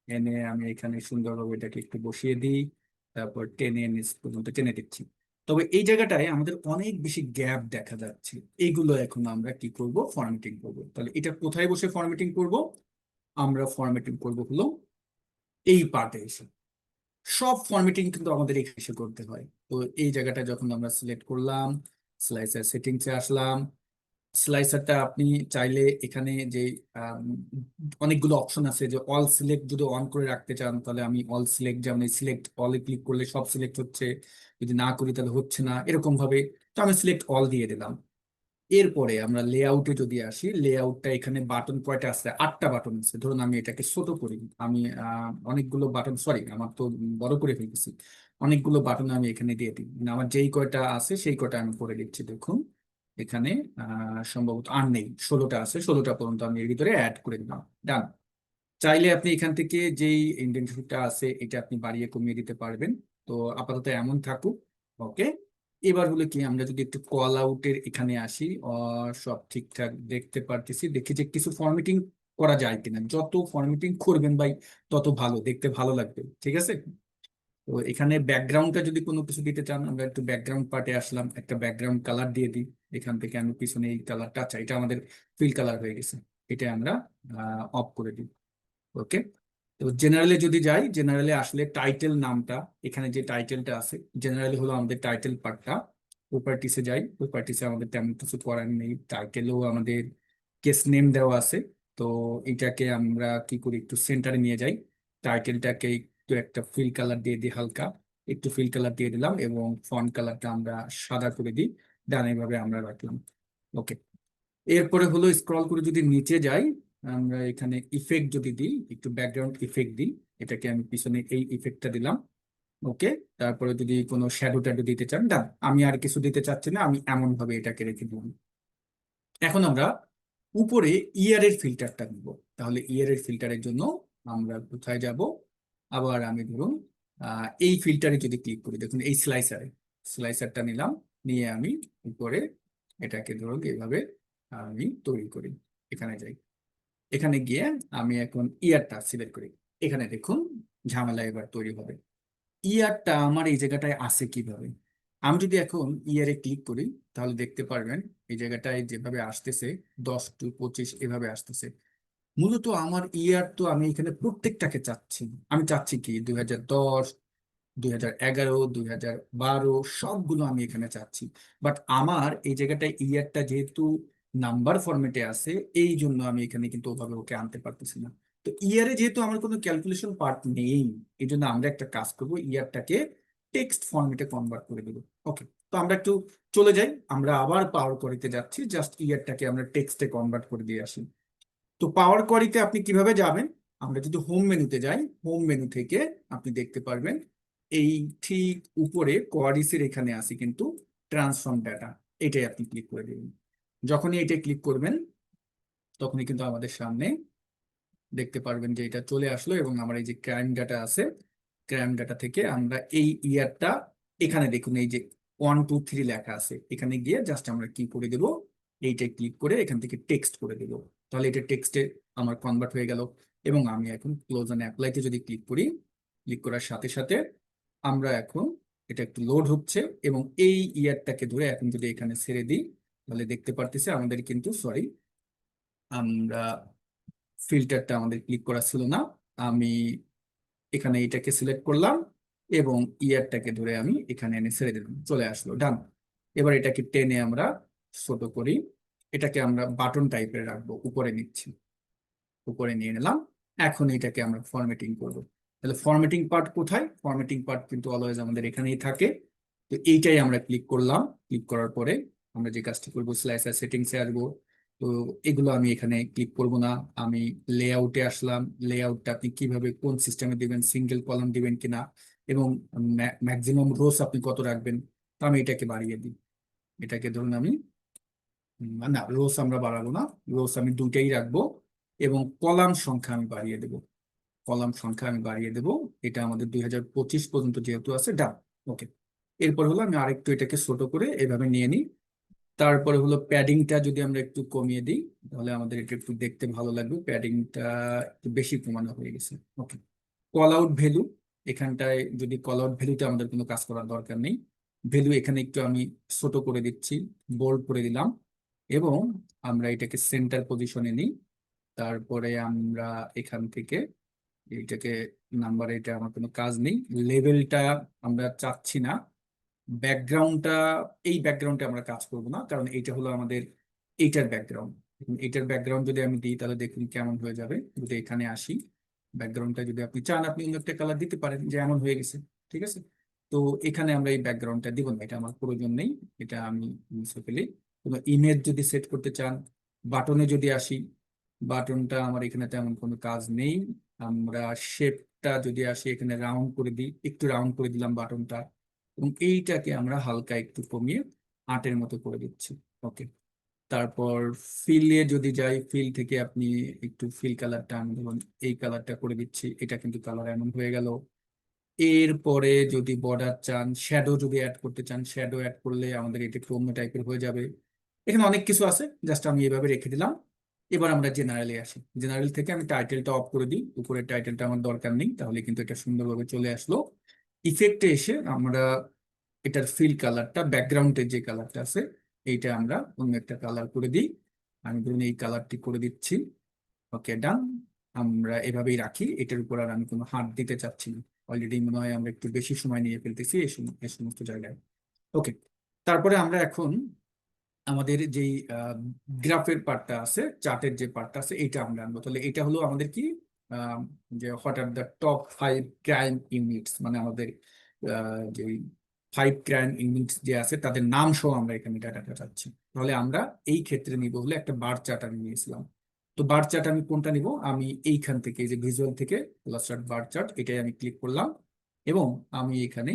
এনে আমি এখানে সুন্দরভাবে এটাকে একটু বসিয়ে দিই, তারপর টেনে নিচ পর্যন্ত টেনে দিচ্ছি। তবে এই জায়গাটায় আমাদের অনেক বেশি গ্যাপ দেখা যাচ্ছে। এইগুলো এখন আমরা কি করব? ফরম্যাটিং করব। তাহলে এটা কোথায় বসে ফরম্যাটিং করব? আমরা ফরম্যাটিং করব হলো এই পার্টে এসে। সব ফরম্যাটিং কিন্তু আমাদের এখানে এসে করতে হয়। তো এই জায়গাটা যখন আমরা সিলেক্ট করলাম, স্লাইসার সেটিংসে আসলাম। স্লাইসারটা আপনি চাইলে এখানে যে আম, অনেকগুলো অপশন আছে, যে অল সিলেক্ট যদি অন করে রাখতে চান তাহলে আমি অল সিলেক্ট, যেমন সিলেক্ট অলে ক্লিক করলে সব সিলেক্ট হচ্ছে, যদি না করি তাহলে হচ্ছে না, এরকম ভাবে। তো আমি সিলেক্ট অল দিয়ে দিলাম। এরপরে আমরা লেআউটে যদি আসি, লেআউটটা এখানে বাটন কয়টা আছে? 8টা বাটন আছে। ধরুন আমি এটাকে ছোট করি, আমি অনেকগুলো বাটন, সরি আমার তো বড় করে ফেলতেছি, অনেকগুলো বাটন আমি এখানে দিয়ে দিই। মানে আমার যেই কয়টা আছে সেই কয়টা আমি করে দিচ্ছি। দেখুন এখানে সম্ভবত আর নেই, 16টা আছে, 16টা পর্যন্ত আমি এর ভিতরে অ্যাড করে দিলাম। ডান। চাইলে আপনি এখান থেকে যেই ইন্ডেন্টিটিটা আছে এটা আপনি বাড়িয়ে কমিয়ে দিতে পারবেন। তো আপাতত এমন থাকুক। ওকে। এবার হলো কি, আমরা যদি একটু কল আউটের এখানে আসি, সব ঠিকঠাক দেখতে পারতেছি, দেখি যে কিছু ফরম্যাটিং করা যায় কিনা। যত ফরম্যাটিং করবেন ভাই তত ভালো, দেখতে ভালো লাগবে। ঠিক আছে। তো এখানে ব্যাকগ্রাউন্ডটা যদি কোনো কিছু দিতে চান, আমরা একটু ব্যাকগ্রাউন্ড পার্টে আসলাম, একটা ব্যাকগ্রাউন্ড কালার দিয়ে দিই। এখান থেকে আমি পিছনে এই কালারটা, আচ্ছা এটা আমাদের ফিল কালার হয়ে গেছে, এটা আমরা অফ করে দিই। ওকে। তো জেনারেলে যদি যাই, জেনারেলে আসলে টাইটেল নামটা, এখানে যে টাইটেলটা আছে জেনারেলি হলো আমাদের টাইটেল পার্টটা। প্রপার্টিসে যাই, প্রপার্টিসে আমাদের তেমন কিছু করার নেই, টাইটেলেও আমাদের কেস নেম দেওয়া আছে। তো এটাকে আমরা কি করি, একটু সেন্টারে নিয়ে যাই। টাইটেলটাকে একটু একটা ফিল কালার দিয়ে দিই, হালকা একটু ফিল কালার দিয়ে দিলাম, এবং ফন্ট কালারটা আমরা সাদা করে দিই। ডান, এইভাবে আমরা রাখলাম। ওকে। এরপরে হলো স্ক্রল করে যদি নিচে যাই, আমরা এখানে ইফেক্ট যদি দিই, একটু ব্যাকগ্রাউন্ড ইফেক্ট দিই, এটাকে আমি পিছনে এই ইফেক্টটা দিলাম। ওকে। তারপরে যদি কোনো শ্যাডো ট্যাডো দিতে চান, ডান। আমি আর কিছু দিতে চাচ্ছি না, আমি এমন ভাবে এটাকে রেখে দেব। এখন আমরা উপরে ইয়ারের ফিল্টারটা দিব। তাহলে ইয়ারের ফিল্টারের জন্য আমরা কোথায় যাব? আবার আমি ধরুন এই ফিল্টারে যদি ক্লিক করি, দেখুন এই স্লাইসারটা নিলাম, নিয়ে আমি উপরে এটাকে ধরুন এইভাবে আমি তৈরি করি। এখানে যাই, এখানে গিয়ে আমি এখন ইয়ারটা সিলেক্ট করি। এখানে দেখুন ঝামেলা এবার তৈরি হবে। ইয়ারটা আমার এই জায়গাটায় আছে কিভাবে? আমি যদি এখন ইয়ারে ক্লিক করি তাহলে দেখতে পারবেন এই জায়গাটায় যেভাবে আসতেছে 10 to 25 এভাবে আসতেছে। মূলত আমার ইয়ার তো আমি এখানে প্রত্যেকটাকে চাচ্ছি। আমি চাচ্ছি কি 2010, 2011, 2012 সবগুলো আমি এখানে চাচ্ছি। বাট আমার এই জায়গাটায় ইয়ারটা যেহেতু নাম্বার ফরম্যাটে আছে, এই জন্য আমি এখানে কিন্তু ওভাবে ওকে আনতে পারতেছি না। তো ইয়ারে যেহেতু আমার কোনো ক্যালকুলেশন পার্ট নেই, এই জন্য আমরা একটা কাজ করব, ইয়ারটাকে টেক্সট ফরম্যাটে কনভার্ট করে দেবো। ওকে, তো আমরা একটু চলে যাই, আমরা আবার পাওয়ার কোয়ারিতে যাচ্ছি, জাস্ট ইয়ারটাকে আমরা টেক্সটে কনভার্ট করে দিয়ে আসি। তো পাওয়ার কোয়ারিতে আপনি কিভাবে যাবেন, আমরা যদি হোম মেনুতে যাই, হোম মেনু থেকে আপনি দেখতে পারবেন এই ঠিক উপরে কোয়ারিসের এখানে আছে কিন্তু ট্রান্সফর্ম ডাটা, এটাই আপনি ক্লিক করে দেবেন। যখনই এটা ক্লিক করবেন তখনই কিন্তু আমাদের সামনে দেখতে পারবেন যে এটা চলে আসলো, এবং আমার এই যে ক্রাইম ডাটা আছে, ক্রাইম ডাটা থেকে আমরা এই ইয়ারটা, এখানে দেখুন এই যে 1 2 3 লেখা আছে, এখানে গিয়ে জাস্ট আমরা কি করে দেব, এইটা ক্লিক করে এখান থেকে টেক্সট করে দেব। তাহলে এটা টেক্সটে আমার কনভার্ট হয়ে গেল। এবং আমি এখন ক্লোজ অ্যান্ড অ্যাপ্লাইতে যদি ক্লিক করি, ক্লিক করার সাথে সাথে আমরা এখন, এটা একটু লোড হচ্ছে, এবং এই ইয়ারটাকে ধরে এখন যদি এখানে ছেড়ে দিই, তাহলে দেখতে পারতেছি আমাদের কিন্তু, সরি, আমরা ফিল্টারটা আমাদের ক্লিক করা ছিল না, আমি এখানে এটাকে সিলেক্ট করলাম এবং ইয়ারটাকে ধরে আমি এখানে এনে ছেড়ে দিলাম, চলে আসলো, ডান। এবার এটাকে টেনে আমরা ছোট করি, এটাকে আমরা বাটন টাইপের রাখবো, উপরে নিচ্ছি, উপরে নিয়ে নিলাম। এখন এটাকে আমরা ফরম্যাটিং করব। তাহলে ফরম্যাটিং পার্ট কোথায়, ফরম্যাটিং পার্ট কিন্তু অলওয়েজ আমাদের এখানেই থাকে। তো এইটাই আমরা ক্লিক করলাম, ক্লিক করার পরে আমরা যে কাজটি করবো, স্লাইসার সেটিংসে আসবো। তো এগুলো আমি এখানে ক্লিক করব না, আমি লেআউটে আসলাম। লেআউটটা আপনি কিভাবে কোন সিস্টেমে দিবেন, সিঙ্গেল কলাম দিবেন কিনা, এবং ম্যাক্সিমাম রোস আপনি কত রাখবেন। তো আমি এটাকে বাড়িয়ে দিই, এটাকে ধরুন আমি, না রোস আমরা বাড়াবো না, রোস আমি দুইটাই রাখবো, এবং কলাম সংখ্যা আমি বাড়িয়ে দেবো, কলাম সংখ্যা আমি বাড়িয়ে দেবো। এটা আমাদের 2025 পর্যন্ত যেহেতু আছে, ডান। ওকে, এরপর হলো আমি আরেকটু এটাকে ছোট করে এভাবে নিয়ে নিই। তারপরে হলো প্যাডিংটা যদি আমরা একটু কমিয়ে দিই, তাহলে আমাদের এটা একটু দেখতে ভালো লাগবে, প্যাডিংটা একটু বেশি কমানো হয়ে গেছে। ওকে, কল আউট ভ্যালু, এখানটায় যদি কল আউট ভ্যালুতে আমাদের কোনো কাজ করার দরকার নেই, ভ্যালু এখানে একটু আমি ছোট করে দিচ্ছি, বোল্ড করে দিলাম, এবং আমরা এটাকে সেন্টার পজিশনে নিই। তারপরে আমরা এখান থেকে এইটাকে নাম্বার, এটা আমার কোনো কাজ নেই, লেভেলটা আমরা চাচ্ছি না, ব্যাকগ্রাউন্ডটা, এই ব্যাকগ্রাউন্ডে আমরা কাজ করব না, কারণ এইটা হলো আমাদের এইটার ব্যাকগ্রাউন্ড। এইটার ব্যাকগ্রাউন্ড যদি আমি দিই, তাহলে দেখুন কেমন হয়ে যাবে। যদি এখানে আসি, ব্যাকগ্রাউন্ডটা যদি আপনি চান, আপনি অন্য একটা কালার দিতে পারেন, যে এমন হয়ে গেছে, ঠিক আছে। তো এখানে আমরা এই ব্যাকগ্রাউন্ডটা দিব না, এটা আমার প্রয়োজন নেই, এটা আমি মুছে ফেলি। কোনো ইমেজ যদি সেট করতে চান, বাটনে যদি আসি, বাটনটা আমার এখানে তেমন কোনো কাজ নেই। আমরা শেপটা যদি আসি, এখানে রাউন্ড করে দিই, একটু রাউন্ড করে দিলাম বাটনটা, এবং এইটাকে আমরা হালকা একটু কমিয়ে 8-এর মতো করে দিচ্ছি। ওকে, তারপর ফিলে যদি যাই, ফিল থেকে আপনি একটু ফিল কালারটা, আমি ধরুন এই কালারটা করে দিচ্ছি, এটা কিন্তু কালার এমন হয়ে গেল। এরপরে যদি বর্ডার চান, শ্যাডো যদি অ্যাড করতে চান, শ্যাডো অ্যাড করলে আমাদের এটা একটু অন্য টাইপের হয়ে যাবে। এখানে অনেক কিছু আছে, জাস্ট আমি এভাবে রেখে দিলাম। এবার আমরা জেনারেলে আসি, জেনারেল থেকে আমি টাইটেলটা অফ করে দিই, উপরের টাইটেলটা আমার দরকার নেই, তাহলে কিন্তু এটা সুন্দরভাবে চলে আসলো। ইফেক্টে এসে আমরা এটার ফিল কালারটা, ব্যাকগ্রাউন্ডের যে কালারটা আছে, এইটা আমরা অন্য একটা কালার করে দিই, আমি ধরুন এই কালারটি করে দিচ্ছি। ওকে, ডান। আমরা এভাবেই রাখি, এটার উপর আর আমি কোনো হাত দিতে চাচ্ছি না, অলরেডি মনে হয় আমরা একটু বেশি সময় নিয়ে ফেলতেছি এই সমস্ত জায়গায়। ওকে, তারপরে আমরা এখন আমাদের যেই গ্রাফের পার্টটা আছে, চার্টের যে পার্টটা আছে, এটা আমরা আনবো। তাহলে এটা হলো আমাদের কি, আহ, যে what are the top 5 crime units, মানে আমাদের যে 5 ক্রাইম ইউনিটস যে আছে, তাদের নাম সহ আমরা এখানে ডাটাটা চাচ্ছি। তাহলে আমরা এই ক্ষেত্রে নিব হলে একটা বার চার্ট আমি নিয়েছিলাম। তো বার চার্ট আমি কোনটা নিব, আমি এইখান থেকে, এই যে ভিজুয়াল থেকে স্টার্ট বার চার্ট, এটাই আমি ক্লিক করলাম, এবং আমি এখানে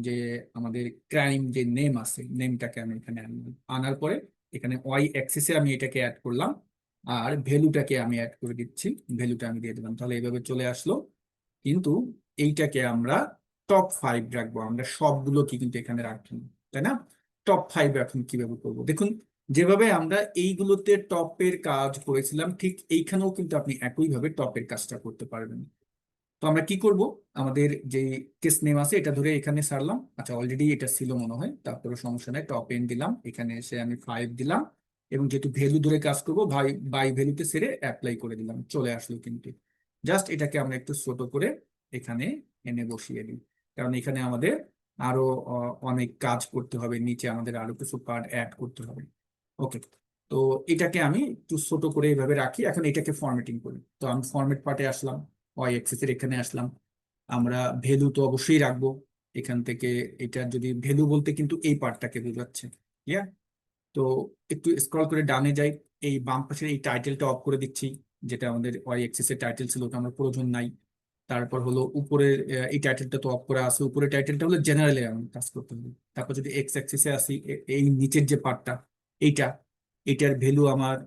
যে আমাদের ক্রাইম যে নেম আছে, নেমটাকে আমি এখানে আনলাম। আনার পরে এখানে ওয়াই অ্যাক্সিসে আমি এটাকে অ্যাড করলাম, আর ভ্যালুটাকে আমি অ্যাড করে দিচ্ছি, ভ্যালুটা আমি দিয়ে দিলাম, তাহলে এইভাবে চলে আসলো। কিন্তু এইটাকে আমরা টপ 5 রাখবো, আমরা সবগুলোকে কিন্তু এখানে রাখবো না, তাই না। টপ 5 এখন কিভাবে করবো, দেখুন যেভাবে আমরা এইগুলোতে টপের কাজ করেছিলাম, ঠিক এইখানেও কিন্তু আপনি একইভাবে টপের কাজটা করতে পারবেন। তো আমরা কি করব, আমাদের যে কেস নেম আছে, এটা ধরে এখানে সারলাম, আচ্ছা অলরেডি এটা ছিল মনে হয়, তারপরে সমস্যা নাই, টপ এন দিলাম, এখানে এসে আমি 5 দিলাম, এবং যেহেতু ভ্যালু ধরে কাজ করবো, বাই ভ্যালুতে সেরে অ্যাপ্লাই করে দিলাম, চলে আসলো কিন্তু। জাস্ট এটাকে আমরা একটু ছোট করে এখানে এনে বসিয়ে দিই, কারণ এখানে আমাদের আরো অনেক কাজ করতে হবে, নিচে আমাদের আরো কিছু পার্ট অ্যাড করতে হবে। ওকে, তো এটাকে আমি একটু ছোট করে এইভাবে রাখি, এখন এটাকে ফরম্যাটিং করি। তো আমি ফরম্যাট পার্টে আসলাম, ওয়াই অ্যাক্সিস এর এখানে আসলাম। আমরা ভ্যালু তো অবশ্যই রাখবো এখান থেকে। এটা যদি ভ্যালু বলতে কিন্তু এই পার্টটাকে বোঝাচ্ছে, ইয়া। তো একটু স্ক্রল করে ডানে যাই, এই বাম পাশের এই টাইটেলটা অফ করে দিচ্ছি, যেটা আমাদের ওয়াই অ্যাক্সিস এর টাইটেল ছিল, ওটা আমার প্রয়োজন নাই। তারপর হলো উপরের এই টাইটেলটা তো অফ করা আছে, উপরের টাইটেলটা হলো জেনারেলে আমি কাজ করতে হবে। তারপর যদি এক্স অ্যাক্সিসে আসি, এই নিচের যে পার্টটা, এইটা, এটার ভ্যালু আমার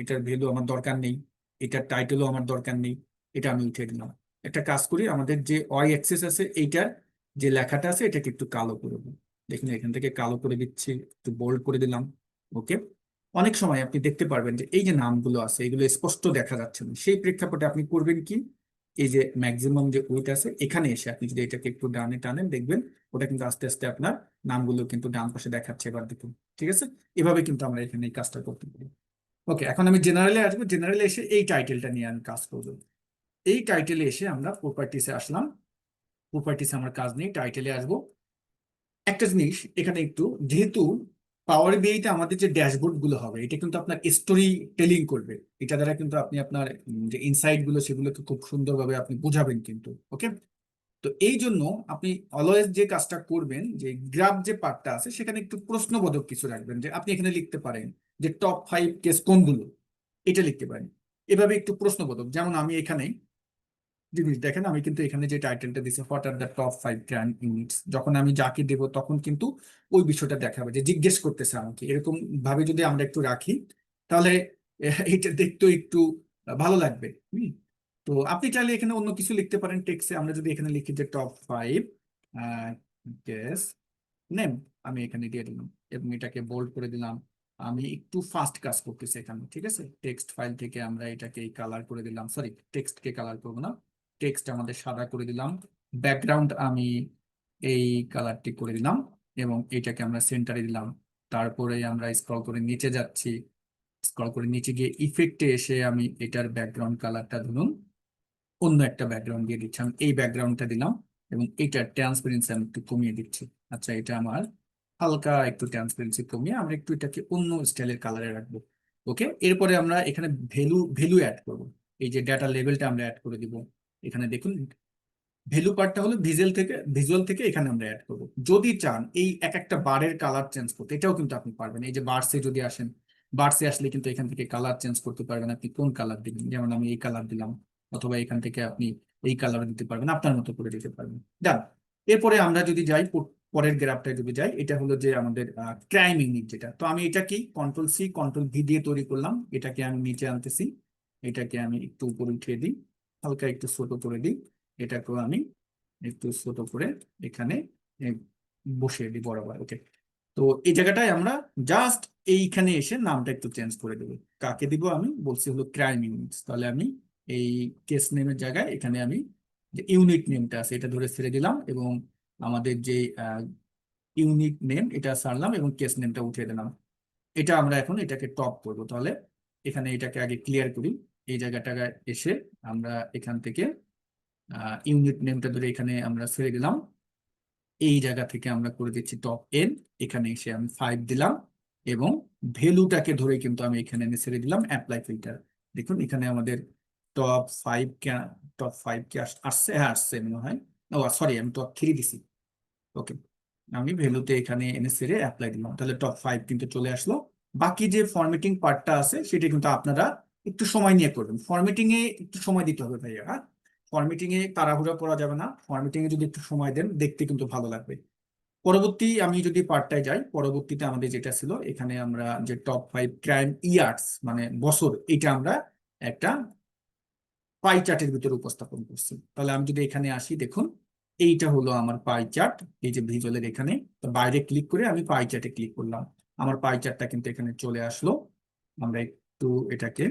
এটার ভ্যালু আমার দরকার নেই, এটার টাইটেলও আমার দরকার নেই, এটা আমি উঠিয়ে দিলাম। একটা কাজ করি, আমাদের যে ওয়াই অ্যাক্সিস আছে এইটার যে লেখাটা আছে এটাকে একটু কালো করে দিই। দেখুন এখান থেকে কালো করে দিচ্ছি, একটু বোল্ড করে দিলাম। ওকে। অনেক সময় আপনি দেখতে পারবেন যে এই যে নামগুলো আছে এগুলো স্পষ্ট দেখা যাচ্ছে না, সেই প্রেক্ষাপটে আপনি করবেন কি, এই যে ম্যাক্সিমাম যে উইথ আছে এখানে এসে আপনি যদি এটাকে একটু ডানে টানেন, দেখবেন ওটা কিন্তু আস্তে আস্তে আপনার নামগুলো কিন্তু ডান পাশে দেখাচ্ছে। এবার দেখুন, ঠিক আছে। এভাবে কিন্তু আমরা এখানে এই কাজটা করতে পারি। ওকে, এখন আমি জেনারেলে আসবো। জেনারেলে এসে এই টাইটেলটা নিয়ে আমি কাজ করবো। এই টাইটেলে এসে আমরা প্রপার্টিসে আসলাম, প্রপার্টিসে আমার কাজ নেই, টাইটেলে আসবো। একটা জিনিস এখানে একটু, যেহেতু পাওয়ার বিআইতে আমাদের যে ড্যাশবোর্ড গুলো হবে এটা কিন্তু আপনার স্টোরি টেলিং করবে, এটা দ্বারা কিন্তু আপনি আপনার যে ইনসাইট গুলো সেগুলোকে খুব সুন্দরভাবে আপনি বোঝাবেন কিন্তু। ওকে। তো এই জন্য আপনি অলওয়েজ যে কাজটা করবেন, যে গ্রাফ যে পার্টটা আছে সেখানে একটু প্রশ্নবোধক কিছু রাখবেন, যে আপনি এখানে লিখতে পারেন যে টপ 5 কেস কোনগুলো, এটা লিখতে পারেন। এভাবে একটু প্রশ্নবোধক, যেমন আমি এখানে জিনিস দেখেন, আমি কিন্তু এখানে যে টাইটেলটা দিছি, what are the top 5 crime units, যখন আমি যাকে দেবো তখন কিন্তু ওই বিষয়টা দেখাবে, যে জিজ্ঞেস করতেছে আমাকে। এরকম ভাবে যদি আমরা একটু রাখি তাহলে এটা দেখতেও একটু ভালো লাগবে। তো আপনি চাইলে এখানে অন্য কিছু লিখতে পারেন টেক্সটে। আমরা যদি এখানে লিখি যে টপ 5 কেস নেম, আমি এখানে দিয়ে দিলাম এবং এটাকে বোল্ড করে দিলাম। আমি একটু ফাস্ট কাজ করতেছি এখানে, ঠিক আছে। টেক্সট ফাইল থেকে আমরা এটাকে কালার করে দিলাম, সরি টেক্সটকে কালার করবো না, টেক্সট আমাদের সাদা করে দিলাম। ব্যাকগ্রাউন্ড আমি এই কালারটি করে দিলাম এবং এটাকে আমরা সেন্টারে দিলাম। তারপরে আমরা স্ক্রল করে নিচে যাচ্ছি, স্ক্রল করে নিচে গিয়ে ইফেক্টে এসে আমি এটার ব্যাকগ্রাউন্ড কালারটা ধরুন অন্য একটা ব্যাকগ্রাউন্ড দিয়ে দিচ্ছি, আমি এই ব্যাকগ্রাউন্ডটা দিলাম এবং এটার ট্রান্সপারেন্সি আমি একটু কমিয়ে দিচ্ছি। আচ্ছা, এটা আমার হালকা একটু ট্রান্সপারেন্সি কমিয়ে আমরা একটু এটাকে অন্য স্টাইলের কালারে রাখবো। ওকে। এরপরে আমরা এখানে ভ্যালু ভ্যালু অ্যাড করবো, এই যে ডাটা লেভেলটা আমরা অ্যাড করে দিব। এখানে দেখুন ভ্যালু পার্টটা হলো ভিজুয়াল থেকে এখানে আমরা অ্যাড করবো। যদি চান এই এক একটা বারের কালার চেঞ্জ করতে, এটাও কিন্তু আপনি পারবেন। এই যে বার্সে যদি আসেন, বার্সে আসলে কিন্তু এখান থেকে কালার চেঞ্জ করতে পারবেন, আপনি কোন কালার দিবেন। যেমন আমি এই কালার দিলাম, অথবা এখান থেকে আপনি এই কালার দিতে পারবেন, আপনার মতো করে দিতে পারবেন। ডান। এরপরে আমরা যদি যাই পরের গ্রাফটায় যদি যাই, এটা হলো যে আমাদের ক্রাইম ইউনিট যেটা। তো আমি এটা কি কন্ট্রোল ভি দিয়ে তৈরি করলাম, এটাকে আমি নিচে আনতেছি, এটাকে আমি একটু উপরে উঠিয়ে দিই, হালকা একটু ছোট করে দিই, এটাকেও আমি একটু ছোট করে এখানে এ, বসিয়ে দিই বরাবর। ওকে। তো এই জায়গাটায় আমরা জাস্ট এইখানে এসে নামটা একটু চেঞ্জ করে দেবো। কাকে দিব, আমি বলছি হলো ক্রাইম ইউনিটস। তাহলে আমি এই কেস নেমের জায়গায় এখানে আমি যে ইউনিট নেমটা আছে এটা ধরে ছেড়ে দিলাম এবং আমাদের যে ইউনিট নেম এটা সারলাম এবং কেস নেমটা উঠিয়ে দিলাম। এটা আমরা এখন এটাকে টপ করব। তাহলে এখানে এটাকে আগে ক্লিয়ার করি, এই জায়গাটা এসে আমরা এখান থেকে ইউনিট নেমটা ধরে এখানে আমরা ছেড়ে দিলাম, এই জায়গা থেকে আমরা করে দিচ্ছি টপ 10, এখানে এসে আমি 5 দিলাম এবং ভ্যালুটাকে ধরে কিন্তু আমি এখানে এনে ছেড়ে দিলাম অ্যাপ্লাই ফিল্টার। দেখুন এখানে আমাদের টপ 5 কে আসছে, হ্যাঁ আসছে মনে হয়। ও সরি, আমি টপ 3 দিছি। ওকে। আমি ভ্যালুতে এখানে এনে ছেড়ে অ্যাপ্লাই দিলাম, তাহলে টপ 5 কিন্তু চলে আসলো। বাকি যে ফরম্যাটিং পার্টটা আছে সেটা কিন্তু আপনারা একটু সময় নিয়ে করবেন। ফরম্যাটিং এ একটু সময় দিতে হবে ভাইয়া, হ্যাঁ। ফরম্যাটিং এ তাড়াহুড়া করা যাবে না, ফরম্যাটিং এ যদি একটু সময় দেন দেখতে কিন্তু ভালো লাগবে। পরবর্তী আমি যদি পার্টটায় যাই, পরবর্তীতে আমাদের যেটা ছিল এখানে আমরা যে টপ 5 ক্রাইম ইয়ার্স মানে বছর, এটা আমরা একটা পাই চার্টের ভিতরে উপস্থাপন করছি। তাহলে আমি যদি এখানে আসি, দেখুন এইটা হলো আমার পাই চার্ট, এই যে ভিজুয়ালের এখানে। তো বাইরে ক্লিক করে আমি পাই চার্টে ক্লিক করলাম, আমার পাই চার্টটা কিন্তু এখানে চলে আসলো। আমরা একটু এটাকে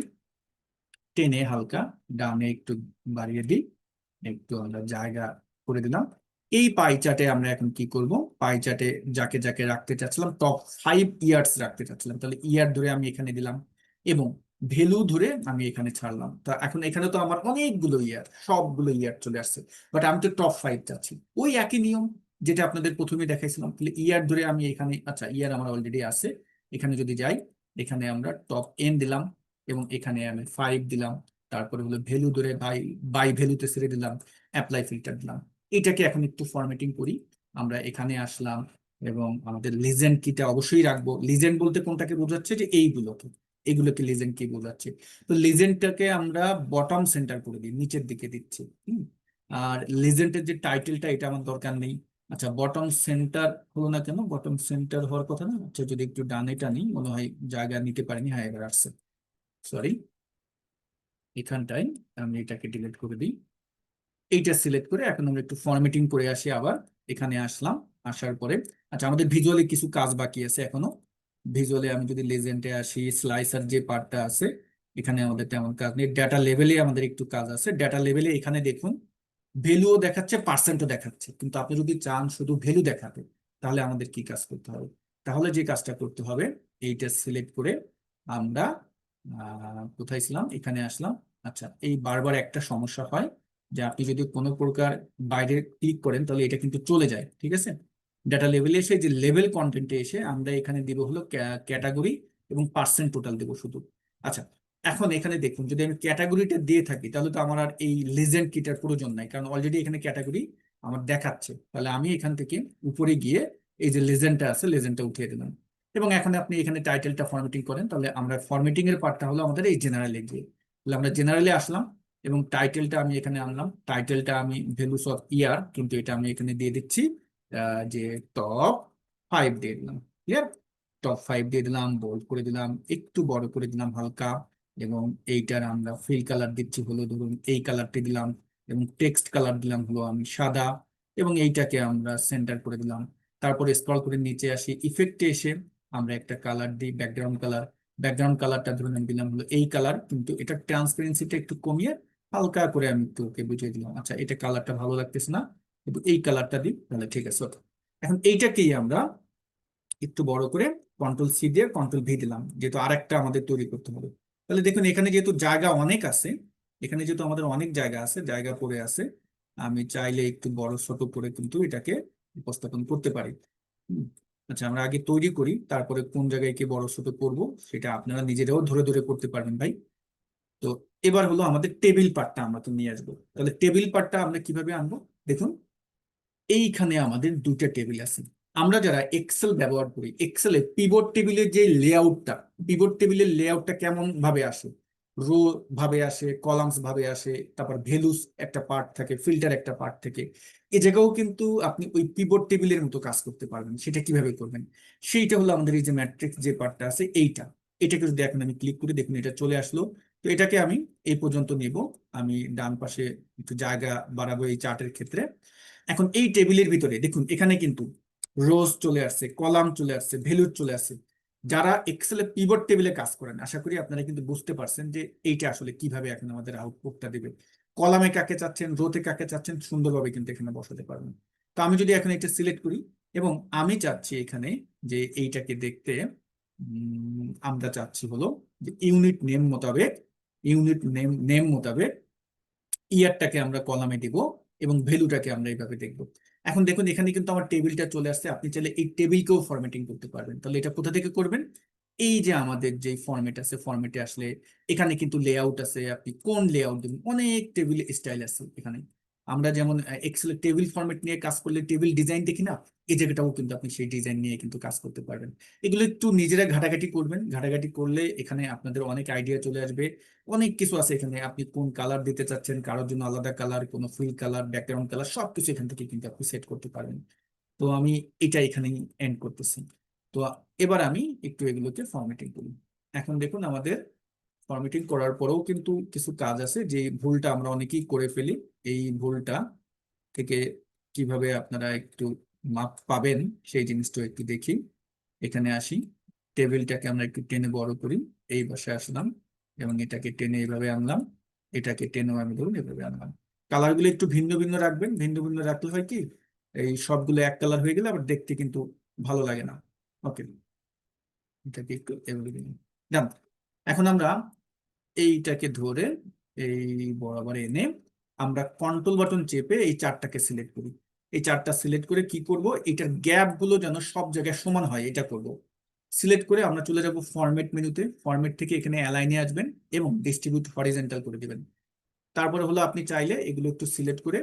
টেনে হালকা ডানে একটু বাড়িয়ে দিই, একটু আমরা জায়গা করে দিলাম। এই পাই চার্টে আমরা এখন কি করব, পাই চার্টে যাকে যাকে রাখতে চাচ্ছিলাম টপ 5 ইয়ার্স রাখতে চাচ্ছিলাম, তাহলে ইয়ার ধরে আমি এখানে দিলাম এবং ভ্যালু ধরে আমি এখানে ছাড়লাম। তা এখন এখানে তো আমার অনেকগুলো ইয়ার, সবগুলো ইয়ার চলে আসছে, বাট আমি তো টপ 5 চাচ্ছি। ওই একই নিয়ম যেটা আপনাদের প্রথমে দেখাইছিলাম, তাহলে ইয়ার ধরে আমি এখানে, আচ্ছা ইয়ার আমার অলরেডি আছে, এখানে যদি যাই এখানে আমরা টপ এন দিলাম এবং এখানে আমি 5 দিলাম, তারপরে হলো ভ্যালু ধরে বাই বাই ভ্যালুতে ছেড়ে দিলাম, অ্যাপ্লাই ফিল্টার দিলাম। এটাকে এখন একটু ফরম্যাটিং করি। আমরা এখানে আসলাম এবং আমাদের লিজেন্ড কিটা অবশ্যই রাখবো। লিজেন্ড বলতে কোনটাকে বোঝাচ্ছে, যে এইগুলোকে লিজেন্ড কি বোঝাচ্ছে। তো লিজেন্ডটাকে আমরা বটম সেন্টার করে দিই, নিচের দিকে দিচ্ছি। আর লিজেন্ডের যে টাইটেলটা, এটা আমার দরকার নেই। আচ্ছা, বটম সেন্টার হলো না কেন? বটম সেন্টার হওয়ার কথা না। আচ্ছা, যদি একটু ডানে টানি, মনে হয় জায়গা নিতে পারিনি। হ্যাঁ, এবার আসছে, সরি। এখানটায় আমি এটাকে ডিলিট করে দিই। এইটা সিলেক্ট করে এখন আমরা একটু ফরম্যাটিং করে আসি আবার। এখানে আসলাম, আসার পরে আচ্ছা, আমাদের ভিজুয়ালি কিছু কাজ বাকি আছে এখনো। ভিজুয়ালি আমি যদি লেজেন্ডে আসি, স্লাইসার যে পার্টটা আছে, এখানে আমাদের তেমন কাজ নেই। ডাটা লেভেলে আমাদের একটু কাজ আছে। ডাটা লেভেলে এখানে দেখুন, ভ্যালুও দেখাচ্ছে, পার্সেন্টও দেখাচ্ছে। কিন্তু আপনি যদি চান শুধু ভ্যালু দেখাতে, তাহলে আমাদের কি কাজ করতে হবে? তাহলে যে কাজটা করতে হবে, এইটা সিলেক্ট করে আমরা কোথায় ছিলাম, এখানে আসলাম। আচ্ছা, এই বারবার একটা সমস্যা হয়, যে আপনি যদি কোনো প্রকার বাইরে ক্লিক করেন, তাহলে এটা কিন্তু চলে যায়, ঠিক আছে। ডাটা লেভেলে এসে, যে লেভেল কন্টেন্টে এসে আমরা এখানে দিব হলো ক্যাটাগরি এবং পার্সেন্ট টোটাল দেবো শুধু। আচ্ছা, এখন এখানে দেখুন, যদি আমি ক্যাটাগরিটা দিয়ে থাকি, তাহলে তো আমার আর এই লিজেন্ড কিটার প্রয়োজন নাই, কারণ অলরেডি এখানে ক্যাটাগরি আমার দেখাচ্ছে। তাহলে আমি এখান থেকে উপরে গিয়ে এই যে লেজেন্ডটা আছে, লেজেন্ডটা উঠিয়ে দিলাম। এবং এখন আপনি এখানে টাইটেলটা ফরম্যাটিং করেন, তাহলে আমরা ফরম্যাটিং এর পার্টটা হলো আমাদের এই জেনারেলে গিয়ে। তাহলে আমরা জেনারেলে আসলাম এবং টাইটেলটা আমি এখানে আনলাম। টাইটেলটা আমি ভ্যালুস অফ ইয়ার, কিন্তু এটা আমি এখানে দিয়ে দিচ্ছি যে টপ 5 দিয়ে দিলাম। ক্লিয়ার? টপ 5 দিয়ে দিলাম, বোল্ড করে দিলাম, একটু বড় করে দিলাম হালকা। এবং এইটার আমরা ফিল কালার দিচ্ছি হলো, ধরুন এই কালারটি দিলাম। এবং টেক্সট কালার দিলাম হলো আমি সাদা। এবং এইটাকে আমরা সেন্টার করে দিলাম। তারপরে স্ক্রল করে নিচে আসি, ইফেক্টে এসে আমরা একটা কালার দিই, ব্যাকগ্রাউন্ড কালার। ব্যাকগ্রাউন্ড কালারটা ধরুন আমি দিলাম হলো এই কালার, কিন্তু এটা ট্রান্সপারেন্সিটা একটু কমিয়ে হালকা করে আমি একটু ওকে বুঝিয়ে দিলাম। আচ্ছা, এটা কালারটা ভালো লাগতেছে না, কিন্তু এই কালারটা দিই, তাহলে ঠিক আছে। এখন এইটাকেই আমরা একটু বড় করে কন্ট্রোল-সি দিয়ে কন্ট্রোল-ভি দিলাম, যেহেতু আরেকটা আমাদের তৈরি করতে হবে। তাহলে দেখুন, এখানে যেহেতু জায়গা অনেক আছে, এখানে যেহেতু আমাদের অনেক জায়গা আছে, জায়গা পড়ে আছে, আমি চাইলে একটু বড় ছোট করে কিন্তু এটাকে উপস্থাপন করতে পারি। হুম। আচ্ছা, আমরা আগে তৈরি করি, তারপরে কোন জায়গায় কি বড় ছোট করব সেটা আপনারা নিজেরাও ধরে ধরে করতে পারবেন ভাই। তো এবার হলো আমাদের টেবিল পার্টটা আমরা তো নিয়ে আসবো। তাহলে টেবিল পার্টটা আমরা কিভাবে আনবো? দেখুন, এইখানে আমাদের দুইটা টেবিল আছে। আমরা যারা এক্সেল ব্যবহার করি, এক্সেলে পিভট টেবিলের যে লেআউটটা, পিভট টেবিলের লেআউটটা কেমন ভাবে আসে? রো ভাবে আসে, কলামস ভাবে আসে, তারপর ভ্যালুস একটা পার্ট থাকে, ফিল্টার একটা পার্ট থেকে। এ জায়গাও কিন্তু আপনি ওই পিভট টেবিলের মতো কাজ করতে পারবেন। সেটা কিভাবে করবেন? সেইটা হলো আমাদের এই যে ম্যাট্রিক্স যে পার্টটা আছে, এইটা। এটাকে যদি এখন আমি ক্লিক করি, দেখুন এটা চলে আসলো। তো এটাকে আমি এই পর্যন্ত নেব। আমি ডান পাশে একটু জায়গা বাড়াবো এই চার্টের ক্ষেত্রে। এখন এই টেবিলের ভিতরে দেখুন, এখানে কিন্তু রোজ চলে আসছে, কলাম চলে আসছে, ভ্যালু চলে আসছে। যারা এক্সেলে পিভট টেবিলে কাজ করেন, আশা করি আপনারা কিন্তু বুঝতে পারছেন যে এইটা আসলে কিভাবে এখন আমাদের আউটপুটটা দিবে। কলামে কাকে চাচ্ছেন, রোতে কাকে চাচ্ছেন, সুন্দরভাবে কিন্তু এখানে বসাতে পারবেন। তো আমি যদি এখন এটা সিলেক্ট করি এবং আমি চাচ্ছি এখানে যে এইটাকে দেখতে, আমরা চাচ্ছি হলো যে ইউনিট নেম মোতাবেক ইয়ারটাকে আমরা কলামে দিব এবং ভ্যালুটাকে আমরা এইভাবে দেখবো। এখন দেখুন, এখানে কিন্তু আমার টেবিলটা চলে আসছে। আপনি চাইলে এই টেবিলকেও ফরম্যাটিং করতে পারবেন। তাহলে এটা কোথা থেকে করবেন? এই যে আমাদের যে ফরম্যাট আছে, ফরম্যাটে আসলে এখানে কিন্তু লেআউট আছে। আপনি কোন লেআউট দেবেন, অনেক টেবিল স্টাইল আছে এখানে। আমরা যেমন এক্সেল টেবিল ফরম্যাট নিয়ে কাজ করলে টেবিল ডিজাইন দেখি না, এই জায়গাটাও কিন্তু আপনি সেই ডিজাইন নিয়ে কিন্তু কাজ করতে পারবেন। এগুলো একটু নিজেরা ঘাটাঘাটি করবেন। ঘাটাঘাটি করলে এখানে আপনাদের অনেক আইডিয়া চলে আসবে। অনেক কিছু আছে এখানে, আপনি কোন কালার দিতে চাচ্ছেন, কারোর জন্য আলাদা কালার, কোনো ফিল কালার, ব্যাকগ্রাউন্ড কালার, সবকিছু এখান থেকে কিন্তু আপনি সেট করতে পারবেন। তো আমি এটা এখানেই এন্ড করতেছি। তো এবার আমি একটু এগুলোকে ফরম্যাটিং করি। এখন দেখুন, আমাদের ফরম্যাটিং করার পরেও কিন্তু কিছু কাজ আছে, যে ভুলটা আমরা অনেকেই করে ফেলি। এই ভুলটা থেকে কিভাবে আপনারা একটু মাপ পাবেন, সেই জিনিসটা একটু দেখি। এখানে আসি, টেবিলটাকে আমরা একটু টেনে বড় করি, এই পাশে আসলাম এবং এটাকে টেনে এইভাবে আনলাম। এটাকে টেনেও আমি ধরুন এভাবে আনলাম। কালারগুলো একটু ভিন্ন ভিন্ন রাখবেন। ভিন্ন ভিন্ন রাখলে হয় কি, এই সবগুলো এক কালার হয়ে গেলে আবার দেখতে কিন্তু ভালো লাগে না। ওকে, এটাকে একটু এভাবে দিলাম। ডান। এখন আমরা এইটাকে ধরে এই বরাবর এনে আমরা কন্ট্রোল বাটন চেপে এই চারটাকে সিলেক্ট করি। এই চারটা সিলেক্ট করে কি করব, এটার গ্যাপ গুলো যেন সব জায়গায় সমান হয়, এটা করব। সিলেক্ট করে আমরা চলে যাব ফরম্যাট মেনুতে। ফরম্যাট থেকে এখানে অ্যালাইনে আসবেন এবং ডিস্ট্রিবিউট হরিজন্টাল করে দিবেন। তারপরে হলো আপনি চাইলে এগুলো একটু সিলেক্ট করে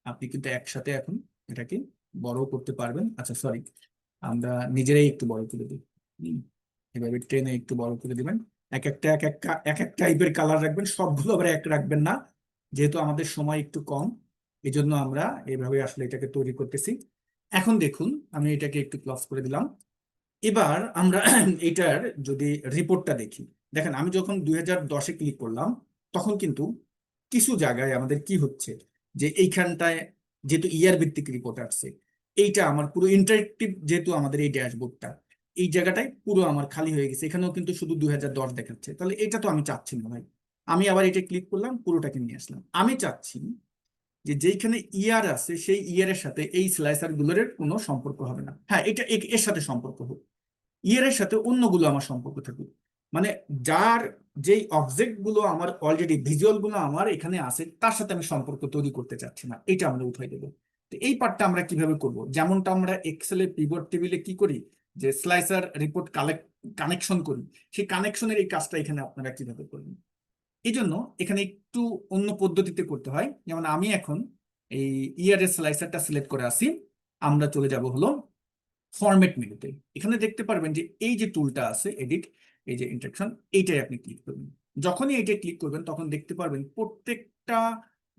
আপনি কিন্তু একসাথে এখন এটাকে বড় করতে পারবেন। আচ্ছা সরি, আমরা নিজেরাই একটু বড় করে দিই। এভাবে টেনে একটু বড় করে দিবেন। এক এক টাইপের কালার রাখবেন, সবগুলো আবার এক রাখবেন না, যেহেতু আমাদের সময় একটু কম, এই জন্য আমরা এইভাবে আসলে এটাকে তৈরি করতেছি। এখন দেখুন আমি এটাকে একটু ক্লোজ করে দিলাম। এবার আমরা এটার যদি রিপোর্টটা দেখি, দেখেন আমি যখন 2010-এ ক্লিক করলাম তখন কিন্তু কিছু জায়গায় আমাদের কি হচ্ছে যে এইখানটায় যেহেতু ইয়ার ভিত্তিক রিপোর্ট আসছে, এইটা আমার পুরো ইন্টারেক্টিভ, যেহেতু আমাদের এই ড্যাশবোর্ডটা এই জায়গাটায় পুরো আমার খালি হয়ে গেছে, এখানেও কিন্তু শুধু 2010 দেখাচ্ছে। তাহলে এটা তো আমি চাচ্ছি না ভাই। আমি আবার এটা ক্লিক করলাম, পুরোটাকে নিয়ে আসলাম। আমি চাচ্ছি যে যেইখানে ইয়ার আছে সেই ইয়ারের সাথে এই স্লাইসার গুলোর কোনো সম্পর্ক হবে না। হ্যাঁ, এটা এর সাথে সম্পর্ক হোক, ইয়ারের সাথে অন্যগুলো আমার সম্পর্ক থাকুক। মানে যার যেই অবজেক্ট গুলো আমার অলরেডি ভিজুয়াল গুলো আমার এখানে আছে তার সাথে আমি সম্পর্ক তৈরি করতে চাচ্ছি না, এটা আমরা উঠাই দেবো। তো এই পার্টটা আমরা কিভাবে করব, যেমনটা আমরা এক্সেলে পিভট টেবিলে কি করি যে স্লাইসার রিপোর্ট কানেকশন করি, সেই কানেকশনের এই কাজটা এখানে আপনারা কিভাবে করবেন। এই জন্য এখানে একটু অন্য পদ্ধতিতে করতে হয়। যেমন আমি এখন এই ইয়ারের স্লাইসারটা সিলেক্ট করে আসি, আমরা চলে যাব হলো ফরম্যাট মেনুতে। এখানে দেখতে পারবেন যে এই যে টুলটা আছে এডিট, এই যে ইন্টারেকশন, এইটাই আপনি ক্লিক করবেন। যখনই এইটা ক্লিক করবেন তখন দেখতে পারবেন প্রত্যেকটা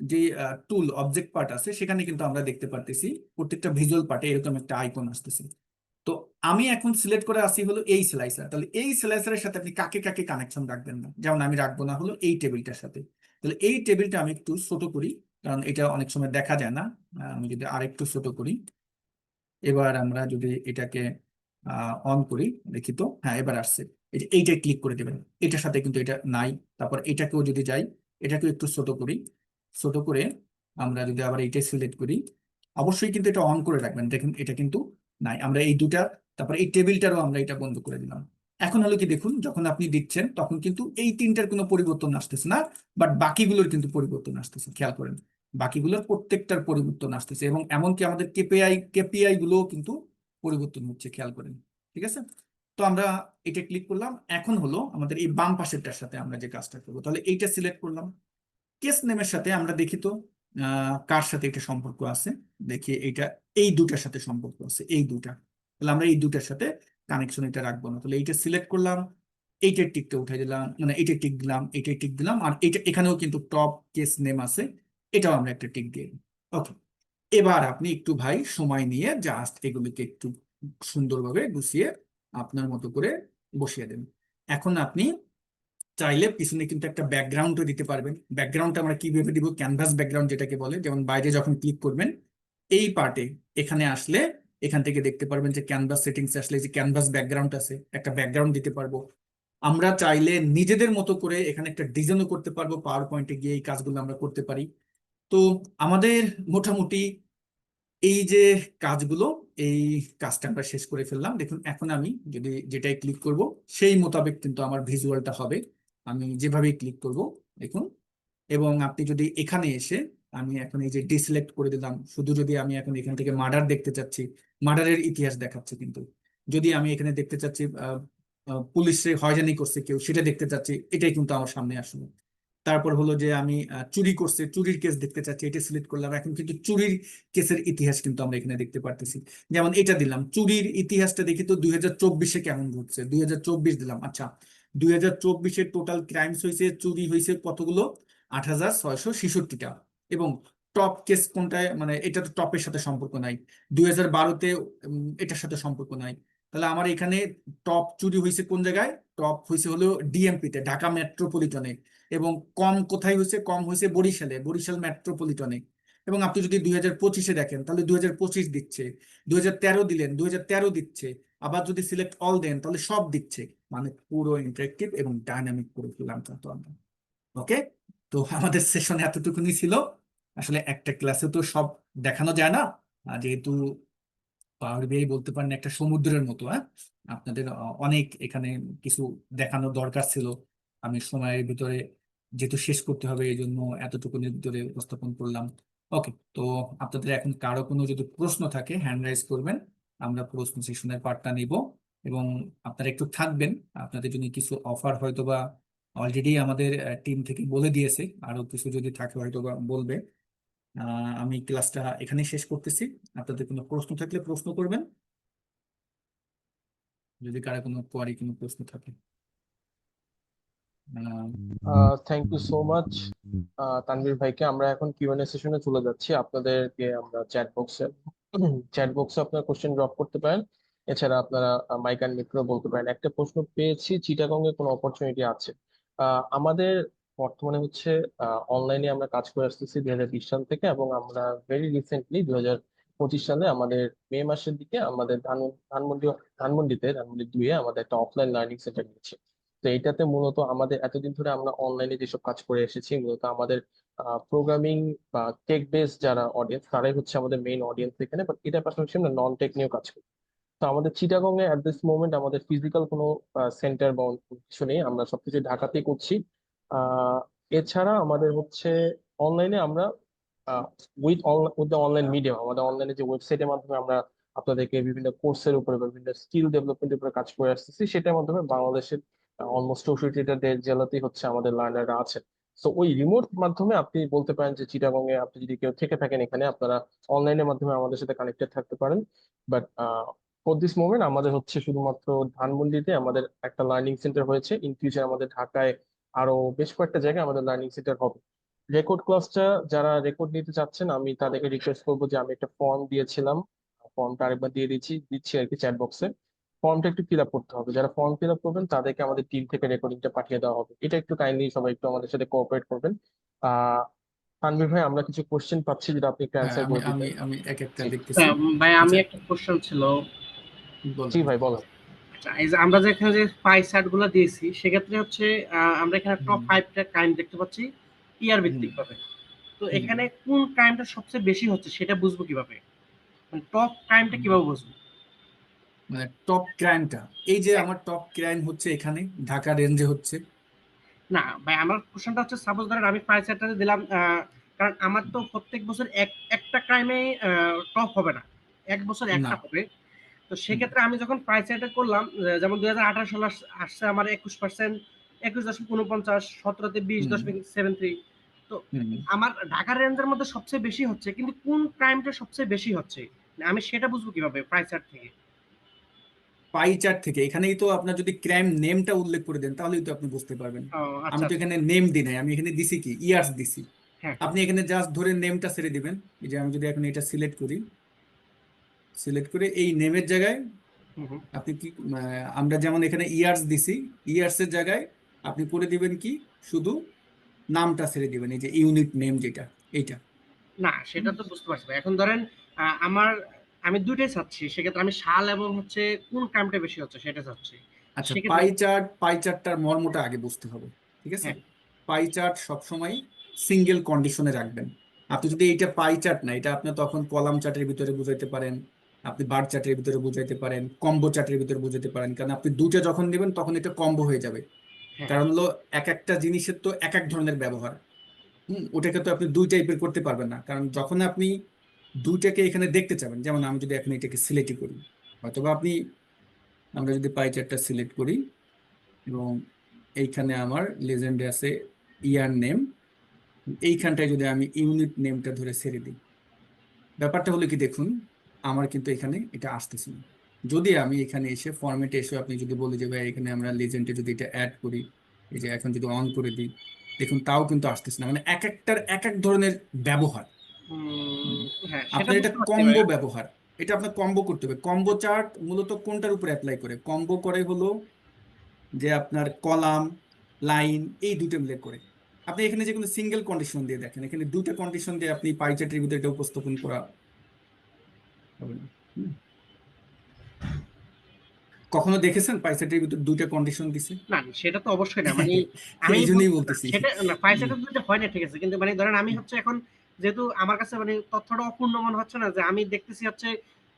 যে টুল অবজেক্ট পার্ট আছে সেখানে কিন্তু আমরা দেখতে পারতেছি প্রত্যেকটা ভিজুয়াল পার্টে এরকম একটা আইকন আসতেছে। তো আমি এখন সিলেক্ট করে আসি হলো এই স্লাইসার, তাহলে এই স্লাইসারের সাথে আপনি কাকে কাকে কানেকশন রাখবেন না, যেমন আমি রাখবো না হলো এই টেবিলটার সাথে। তাহলে এই টেবিলটা আমি একটু ছোট করি, কারণ এটা অনেক সময় দেখা যায় না। আমি যদি আরেকটু ছোট করি, এবার আমরা যদি এটাকে অন করি, দেখি তো, হ্যাঁ এবার আসছে। এই যে এইটাই ক্লিক করে দেবেন, এটার সাথে কিন্তু এটা নাই। তারপর এটাকেও যদি যাই, এটাকেও একটু ছোট করি, ছোট করে আমরা যদি আবার এইটাই সিলেক্ট করি, অবশ্যই কিন্তু এটা অন করে রাখবেন। দেখুন এটা কিন্তু নাই, আমরা এই দুটা, তারপর এই টেবিলটারও আমরা এটা বন্ধ করে দিলাম। এখন হলো কি দেখুন, যখন আপনি দিচ্ছেন তখন কিন্তু এই তিনটার কোনো পরিবর্তন আসতেছে না, বাট বাকিগুলোর কিন্তু পরিবর্তন আসতেছে, খেয়াল করেন। বাকিগুলোর প্রত্যেকটার পরিবর্তন আসতেছে এবং এমনকি আমাদের কেপিআই গুলোও কিন্তু পরিবর্তন হচ্ছে, খেয়াল করেন। ঠিক আছে, তো আমরা এটা ক্লিক করলাম। এখন হলো আমাদের এই বাম পাশেরটার সাথে আমরা যে কাজটা করবো, তাহলে এইটা সিলেক্ট করলাম। কেস নেমের সাথে আমরা দেখি তো কার সাথে এটা সম্পর্ক আছে। দেখি এইটা এই দুটার সাথে সম্পর্ক আছে, এই দুটা। তাহলে আমরা এই দুটার সাথে কানেকশন এটা রাখবো না, তাহলে এইটা সিলেক্ট করলাম, এইটার টিকটা উঠাই দিলাম, মানে এইটা টিক দিলাম, এইটা টিক দিলাম, আর এইটা এখানেও কিন্তু টপ কেস নেম আছে, এটাও আমরা একটা টিক দিয়ে। ওকে, এবার আপনি একটু ভাই সময় নিয়ে জাস্ট এগুলিকে একটু সুন্দরভাবে গুছিয়ে আপনার মতো করে বসিয়ে দেন। এখন আপনি চাইলে পিছনে কিন্তু একটা ব্যাকগ্রাউন্ডও দিতে পারবেন। ব্যাকগ্রাউন্ডটা আমরা কিভাবে দিব, ক্যানভাস ব্যাকগ্রাউন্ড যেটাকে বলে, যেমন বাইরে যখন ক্লিক করবেন এই পার্টে এখানে আসলে এখান থেকে দেখতে পারবেন যে ক্যানভাস সেটিংস আসলে যে ক্যানভাস ব্যাকগ্রাউন্ড আছে, একটা ব্যাকগ্রাউন্ড দিতে পারবো। আমরা চাইলে নিজেদের মতো করে এখানে একটা ডিজাইনও করতে পারবো, পাওয়ার পয়েন্টে গিয়ে এই কাজগুলো আমরা করতে পারি। তো আমাদের মোটামুটি এই যে কাজগুলো, এই কাজটা আমরা শেষ করে ফেললাম। দেখুন এখন আমি যদি যেটাই ক্লিক করব সেই মোতাবেক কিন্তু আমার ভিজুয়ালটা হবে, আমি যেভাবে ক্লিক করব দেখুন। এবং আপনি যদি এখানে এসে, আমি এখন এই যে ডিসিলেক্ট করে দিলাম, শুধু যদি আমি এখন এখান থেকে মার্ডার দেখতে চাচ্ছি, মার্ডারের ইতিহাস দেখাচ্ছে কিন্তু। যদি আমি এখানে দেখতে চাচ্ছি পুলিশে হয়রানি করছে কেউ, সেটা দেখতে চাচ্ছি, এটাই কিন্তু আমার সামনে আসলো। তারপর হলো যে আমি চুরি করছে, চুরির কেস দেখতে চাচ্ছি, এটা সিলেক্ট করলাম, এখন কিন্তু চুরির কেসের ইতিহাস কিন্তু আমরা এখানে দেখতে পারতেছি। যেমন এটা দিলাম, চুরির ইতিহাসটা দেখি তো 2024-এ কেমন ঘটছে, 2024 দিলাম। আচ্ছা, 2024-এর টোটাল ক্রাইমস হয়েছে, চুরি হয়েছে কতগুলো, 8,666টা। এবং টপ কেস কোনটায়, মানে এটা তো টপের সাথে সম্পর্ক নাই, 2012-তে এটার সাথে সম্পর্ক নাই। তাহলে আমার এখানে টপ চুরি হয়েছে কোন জায়গায়, টপ হয়েছে হলো ডিএমপিতে, ঢাকা মেট্রোপলিটনে। এবং কম কোথায় হয়েছে, কম হয়েছে বরিশালে, বরিশাল মেট্রোপলিটনে। এবং আপনি যদি 2025-এ দেখেন তাহলে 2025 দিচ্ছে, 2013 দিলেন 2013 দিচ্ছে, আবার যদি সিলেক্ট অল দেন তাহলে সব দিচ্ছে। মানে পুরো ইন্টারেক্টিভ এবং ডাইনামিক করে ফেললাম কিন্তু আমরা। ওকে, তো আমাদের সেশন এতটুকুনি ছিল। আসলে একটা ক্লাসে তো সব দেখানো যায় না, যেহেতু পাহাড় বেয়ে বলতে পারেন একটা সমুদ্রের মতো। হ্যাঁ, আপনাদের অনেক এখানে কিছু দেখানোর দরকার ছিল, আমি সময়ের ভিতরে যেহেতু শেষ করতে হবে এই জন্য এতটুকুনের ভিতরে উপস্থাপন করলাম। ওকে, তো আপনাদের এখন কারো কোনো যদি প্রশ্ন থাকে হ্যান্ড রাইজ করবেন, আমরা প্রশ্ন সেশনের পার্টটা নিব। এবং আপনারা একটু থাকবেন। আপনাদের জন্য কিছু অফার হয়তো বা অলরেডি আমাদের টিম থেকে বলে দিয়েছে, আরো কিছু যদি থাকে হয়তো বা বলবে। আমি ক্লাসটা এখানেই শেষ করতেছি। আপনাদের কোনো প্রশ্ন থাকলে প্রশ্ন করবেন, যদি কারো কোনো কোয়ারি কোনো প্রশ্ন থাকে। Thank you so much Tanvir ভাইকে। আমরা এখন কিউএনএ সেশনে চলে যাচ্ছি। আপনাদেরকে আমরা চ্যাট বক্সে আপনারা কোশ্চেন ড্রপ করতে পারেন। এছাড়া আপনারা মাইক অ্যান্ড মিক্রো বলতে পারেন। একটা প্রশ্ন পেয়েছি, চিটাগং এ কোনো অপরচুনিটি আছে? আমাদের বর্তমানে হচ্ছে অনলাইনে আমরা কাজ করে আসতেছি 2020 সাল থেকে, এবং আমরা ভেরি রিসেন্টলি 2025 সালে আমাদের মে মাসের দিকে আমাদের ধানমন্ডি 2-এ আমাদের একটা অফলাইন লার্নিং সেন্টার নিয়েছি। তো এটাতে মূলত আমাদের এতদিন ধরে আমরা অনলাইনে যেসব কাজ করে এসেছি, মূলত আমাদের প্রোগ্রামিং বা টেক বেস যারা অডিয়েন্স, তারাই হচ্ছে আমাদের মেইন অডিয়েন্স এখানে। বাট এটার পাশাপাশি আমরা নন টেক নিয়েও কাজ করি। তো আমাদের চিটাগং এ অ্যাট দিস মোমেন্ট আমাদের ফিজিক্যাল কোনো সেন্টার বা কিছু নেই, আমরা সবকিছু ঢাকাতেই করছি। আহ এছাড়া আমাদের হচ্ছে অনলাইনে আমরা উইথ দ্য অনলাইন মিডিয়াম, আমাদের অনলাইনে যে ওয়েবসাইটের মাধ্যমে আমরা আপনাদেরকে বিভিন্ন কোর্সের উপরে বা বিভিন্ন স্কিল ডেভেলপমেন্টের উপরে কাজ করে আসতেছি, সেটার মাধ্যমে বাংলাদেশের অলমোস্ট 64টা জেলাতেই হচ্ছে আমাদের লার্নাররা আছে। তো ওই রিমোট মাধ্যমে আপনি বলতে পারেন যে চিটাগং এ আপনি যদি কেউ থেকে থাকেন এখানে, আপনারা অনলাইনের মাধ্যমে আমাদের সাথে কানেক্টেড থাকতে পারেন। বাট ফর দিস মোমেন্ট আমাদের হচ্ছে শুধুমাত্র ধানমন্ডিতে আমাদের একটা লার্নিং সেন্টার হয়েছে। ইন ফিউচার আমাদের ঢাকায় আরো বেশ কয়েকটা জায়গায় আমাদের লার্নিং সেন্টার হবে। রেকর্ড ক্লাসটা যারা রেকর্ড নিতে চাচ্ছেন, আমি তাদেরকে রিকোয়েস্ট করবো যে আমি একটা ফর্ম দিয়েছিলাম, ফর্মটা আরেকবার দিয়ে দিচ্ছি আর কি চ্যাট বক্সে। ফর্মটা একটু ফিল আপ করতে হবে। যারা ফর্ম ফিল আপ করবেন তাদেরকে আমাদের টিম থেকে রেকর্ডিংটা পাঠিয়ে দেওয়া হবে। এটা একটু কাইন্ডলি সবাই একটু আমাদের সাথে কোঅপারেট করবেন। আহ তানভীর ভাই, আমরা কিছু কোশ্চেন পাচ্ছি, যেটা আপনি একটু হ্যাঁ, অ্যান্সার আমি করে আমি দিতেন। আমি এক একটা জি। দেখতেছি। ভাই আমি আচ্ছা, একটা কোশ্চেন ছিল। জি বলেন। ভাই বলেন। আচ্ছা, এই যে আমরা যে এখানে যে পাই চার্ট গুলো দিয়েছি, সেক্ষেত্রে হচ্ছে আমরা এখানে টপ হুম 5টা ক্রাইম দেখতে পাচ্ছি ইয়ার হুম ভিত্তিক ভাবে। তো হুম এখানে কোন ক্রাইমটা সবচেয়ে বেশি হচ্ছে সেটা বুঝবো কিভাবে? মানে টপ ক্রাইমটা হুম। কিভাবে বুঝবো? মানে টপ ক্রাইমটা, এই যে হ্যাঁ। আমার টপ ক্রাইম হচ্ছে এখানে ঢাকা রেঞ্জে হচ্ছে। না ভাই, আমার কোশ্চেনটা হচ্ছে, সাপোজ ধরেন আমি পাই চার্টটা দিলাম, কারণ আমার তো প্রত্যেক বছর একটা ক্রাইমে টপ হবে না, এক বছর না। একটা হবে। তো হুম সেক্ষেত্রে আমি যখন প্রাইস এটা করলাম, যেমন 2018 সালে আসছে আমার 21%, 21.49, 17-তে হুম 20.73। তো হুম আমার ঢাকার রেঞ্জের মধ্যে সবচেয়ে বেশি হচ্ছে, কিন্তু কোন ক্রাইমটা সবচেয়ে বেশি হচ্ছে আমি সেটা বুঝবো কিভাবে প্রাইস চার্ট থেকে? পাই চার্ট থেকে এখানেই তো আপনার যদি ক্রাইম নেমটা উল্লেখ করে দেন তাহলেই তো আপনি বুঝতে পারবেন। ও আমি আচ্ছা তো আচ্ছা। এখানে নেম দিই নাই, আমি এখানে দিছি কি ইয়ার্স দিছি। হ্যাঁ। আপনি এখানে জাস্ট ধরে নেমটা ছেড়ে দিবেন। এই যে আমি যদি এখন এটা সিলেক্ট করি, সিলেক্ট করে এই নেমের জায়গায় হুম হুম। আপনি কি আমরা যেমন এখানে ইয়ার্স দিছি, ইয়ার্স এর জায়গায় আপনি করে দিবেন কি শুধু নামটা ছেড়ে দিবেন, এই যে ইউনিট নেম যেটা, এইটা। না সেটা তো বুঝতে পারছি ভাই। এখন ধরেন আমি দুইটাই চাচ্ছি, সেক্ষেত্রে আমি সাল এবং হচ্ছে কোন ক্রাইমটা বেশি হচ্ছে সেটা চাচ্ছি। আচ্ছা, সেক্ষেত্রে পাই চার্টটার মর্মটা আগে বুঝতে হবে। ঠিক আছে, হ্যাঁ। পাই চার্ট সবসময় সিঙ্গেল কন্ডিশনে রাখবেন। আপনি যদি এইটা পাই চার্ট না, এটা আপনি তখন কলাম চার্টের ভিতরে বুঝাইতে পারেন, আপনি বার চার্টের ভিতরে বুঝাইতে পারেন, কম্বো চার্টের ভিতরে বুঝাইতে পারেন, কারণ আপনি দুইটা যখন দিবেন তখন এটা কম্বো হয়ে যাবে। হ্যাঁ। কারণ হলো এক একটা জিনিসের তো এক এক ধরনের ব্যবহার। ওটাকে তো আপনি দুই টাইপের করতে পারবেন না, কারণ যখন আপনি দুইটাকে এখানে দেখতে চাবেন, যেমন আমি যদি এখন এটাকে সিলেক্ট করি, অথবা আমরা যদি পাই চার্টটা সিলেক্ট করি এবং এইখানে আমার লেজেন্ডে আছে ইয়ার নেম, এইখানটায় যদি আমি ইউনিট নেমটা ধরে ছেড়ে দিই, ব্যাপারটা হলো কি দেখুন, আমার কিন্তু এখানে এটা আসতেছে না। যদি আমি এখানে এসে ফরম্যাটে এসে আপনি যদি বলি যে ভাই এখানে আমরা লেজেন্ডে যদি এটা অ্যাড করি, এই যে এখন যদি অন করে দিই, দেখুন তাও কিন্তু আসতেছে না। মানে এক একটার এক এক ধরনের ব্যবহার। হুম। হ্যাঁ, সেটা আপনার এটা বুঝতে পারছি কম্বো ভাইয়া। ব্যবহার, এটা আপনার কম্বো করতে হবে। কম্বো চার্ট মূলত কোনটার উপর অ্যাপ্লাই করে? কম্বো করে হলো যে আপনার কলাম, লাইন, এই দুটো মিলে করে। আপনি এখানে যে কোনো সিঙ্গেল কন্ডিশন দিয়ে দেখেন, এখানে দুটো কন্ডিশন দিয়ে আপনি পাই চার্টের ভিতরে এটা উপস্থাপন করা হবে না। হুম। কখনো দেখেছেন পাই চার্টের ভিতরে দুইটা কন্ডিশন দিছে? না সেটা তো অবশ্যই না, মানে আমি এই জন্যই বলতেছি। সেটা না, হুম। পয়সাটা তো হয় না, ঠিক আছে, কিন্তু মানে ধরেন আমি হচ্ছে এখন, যেহেতু আমার কাছে মানে তথ্যটা অপূর্ণ মনে হচ্ছে না, যে আমি দেখতেছি হচ্ছে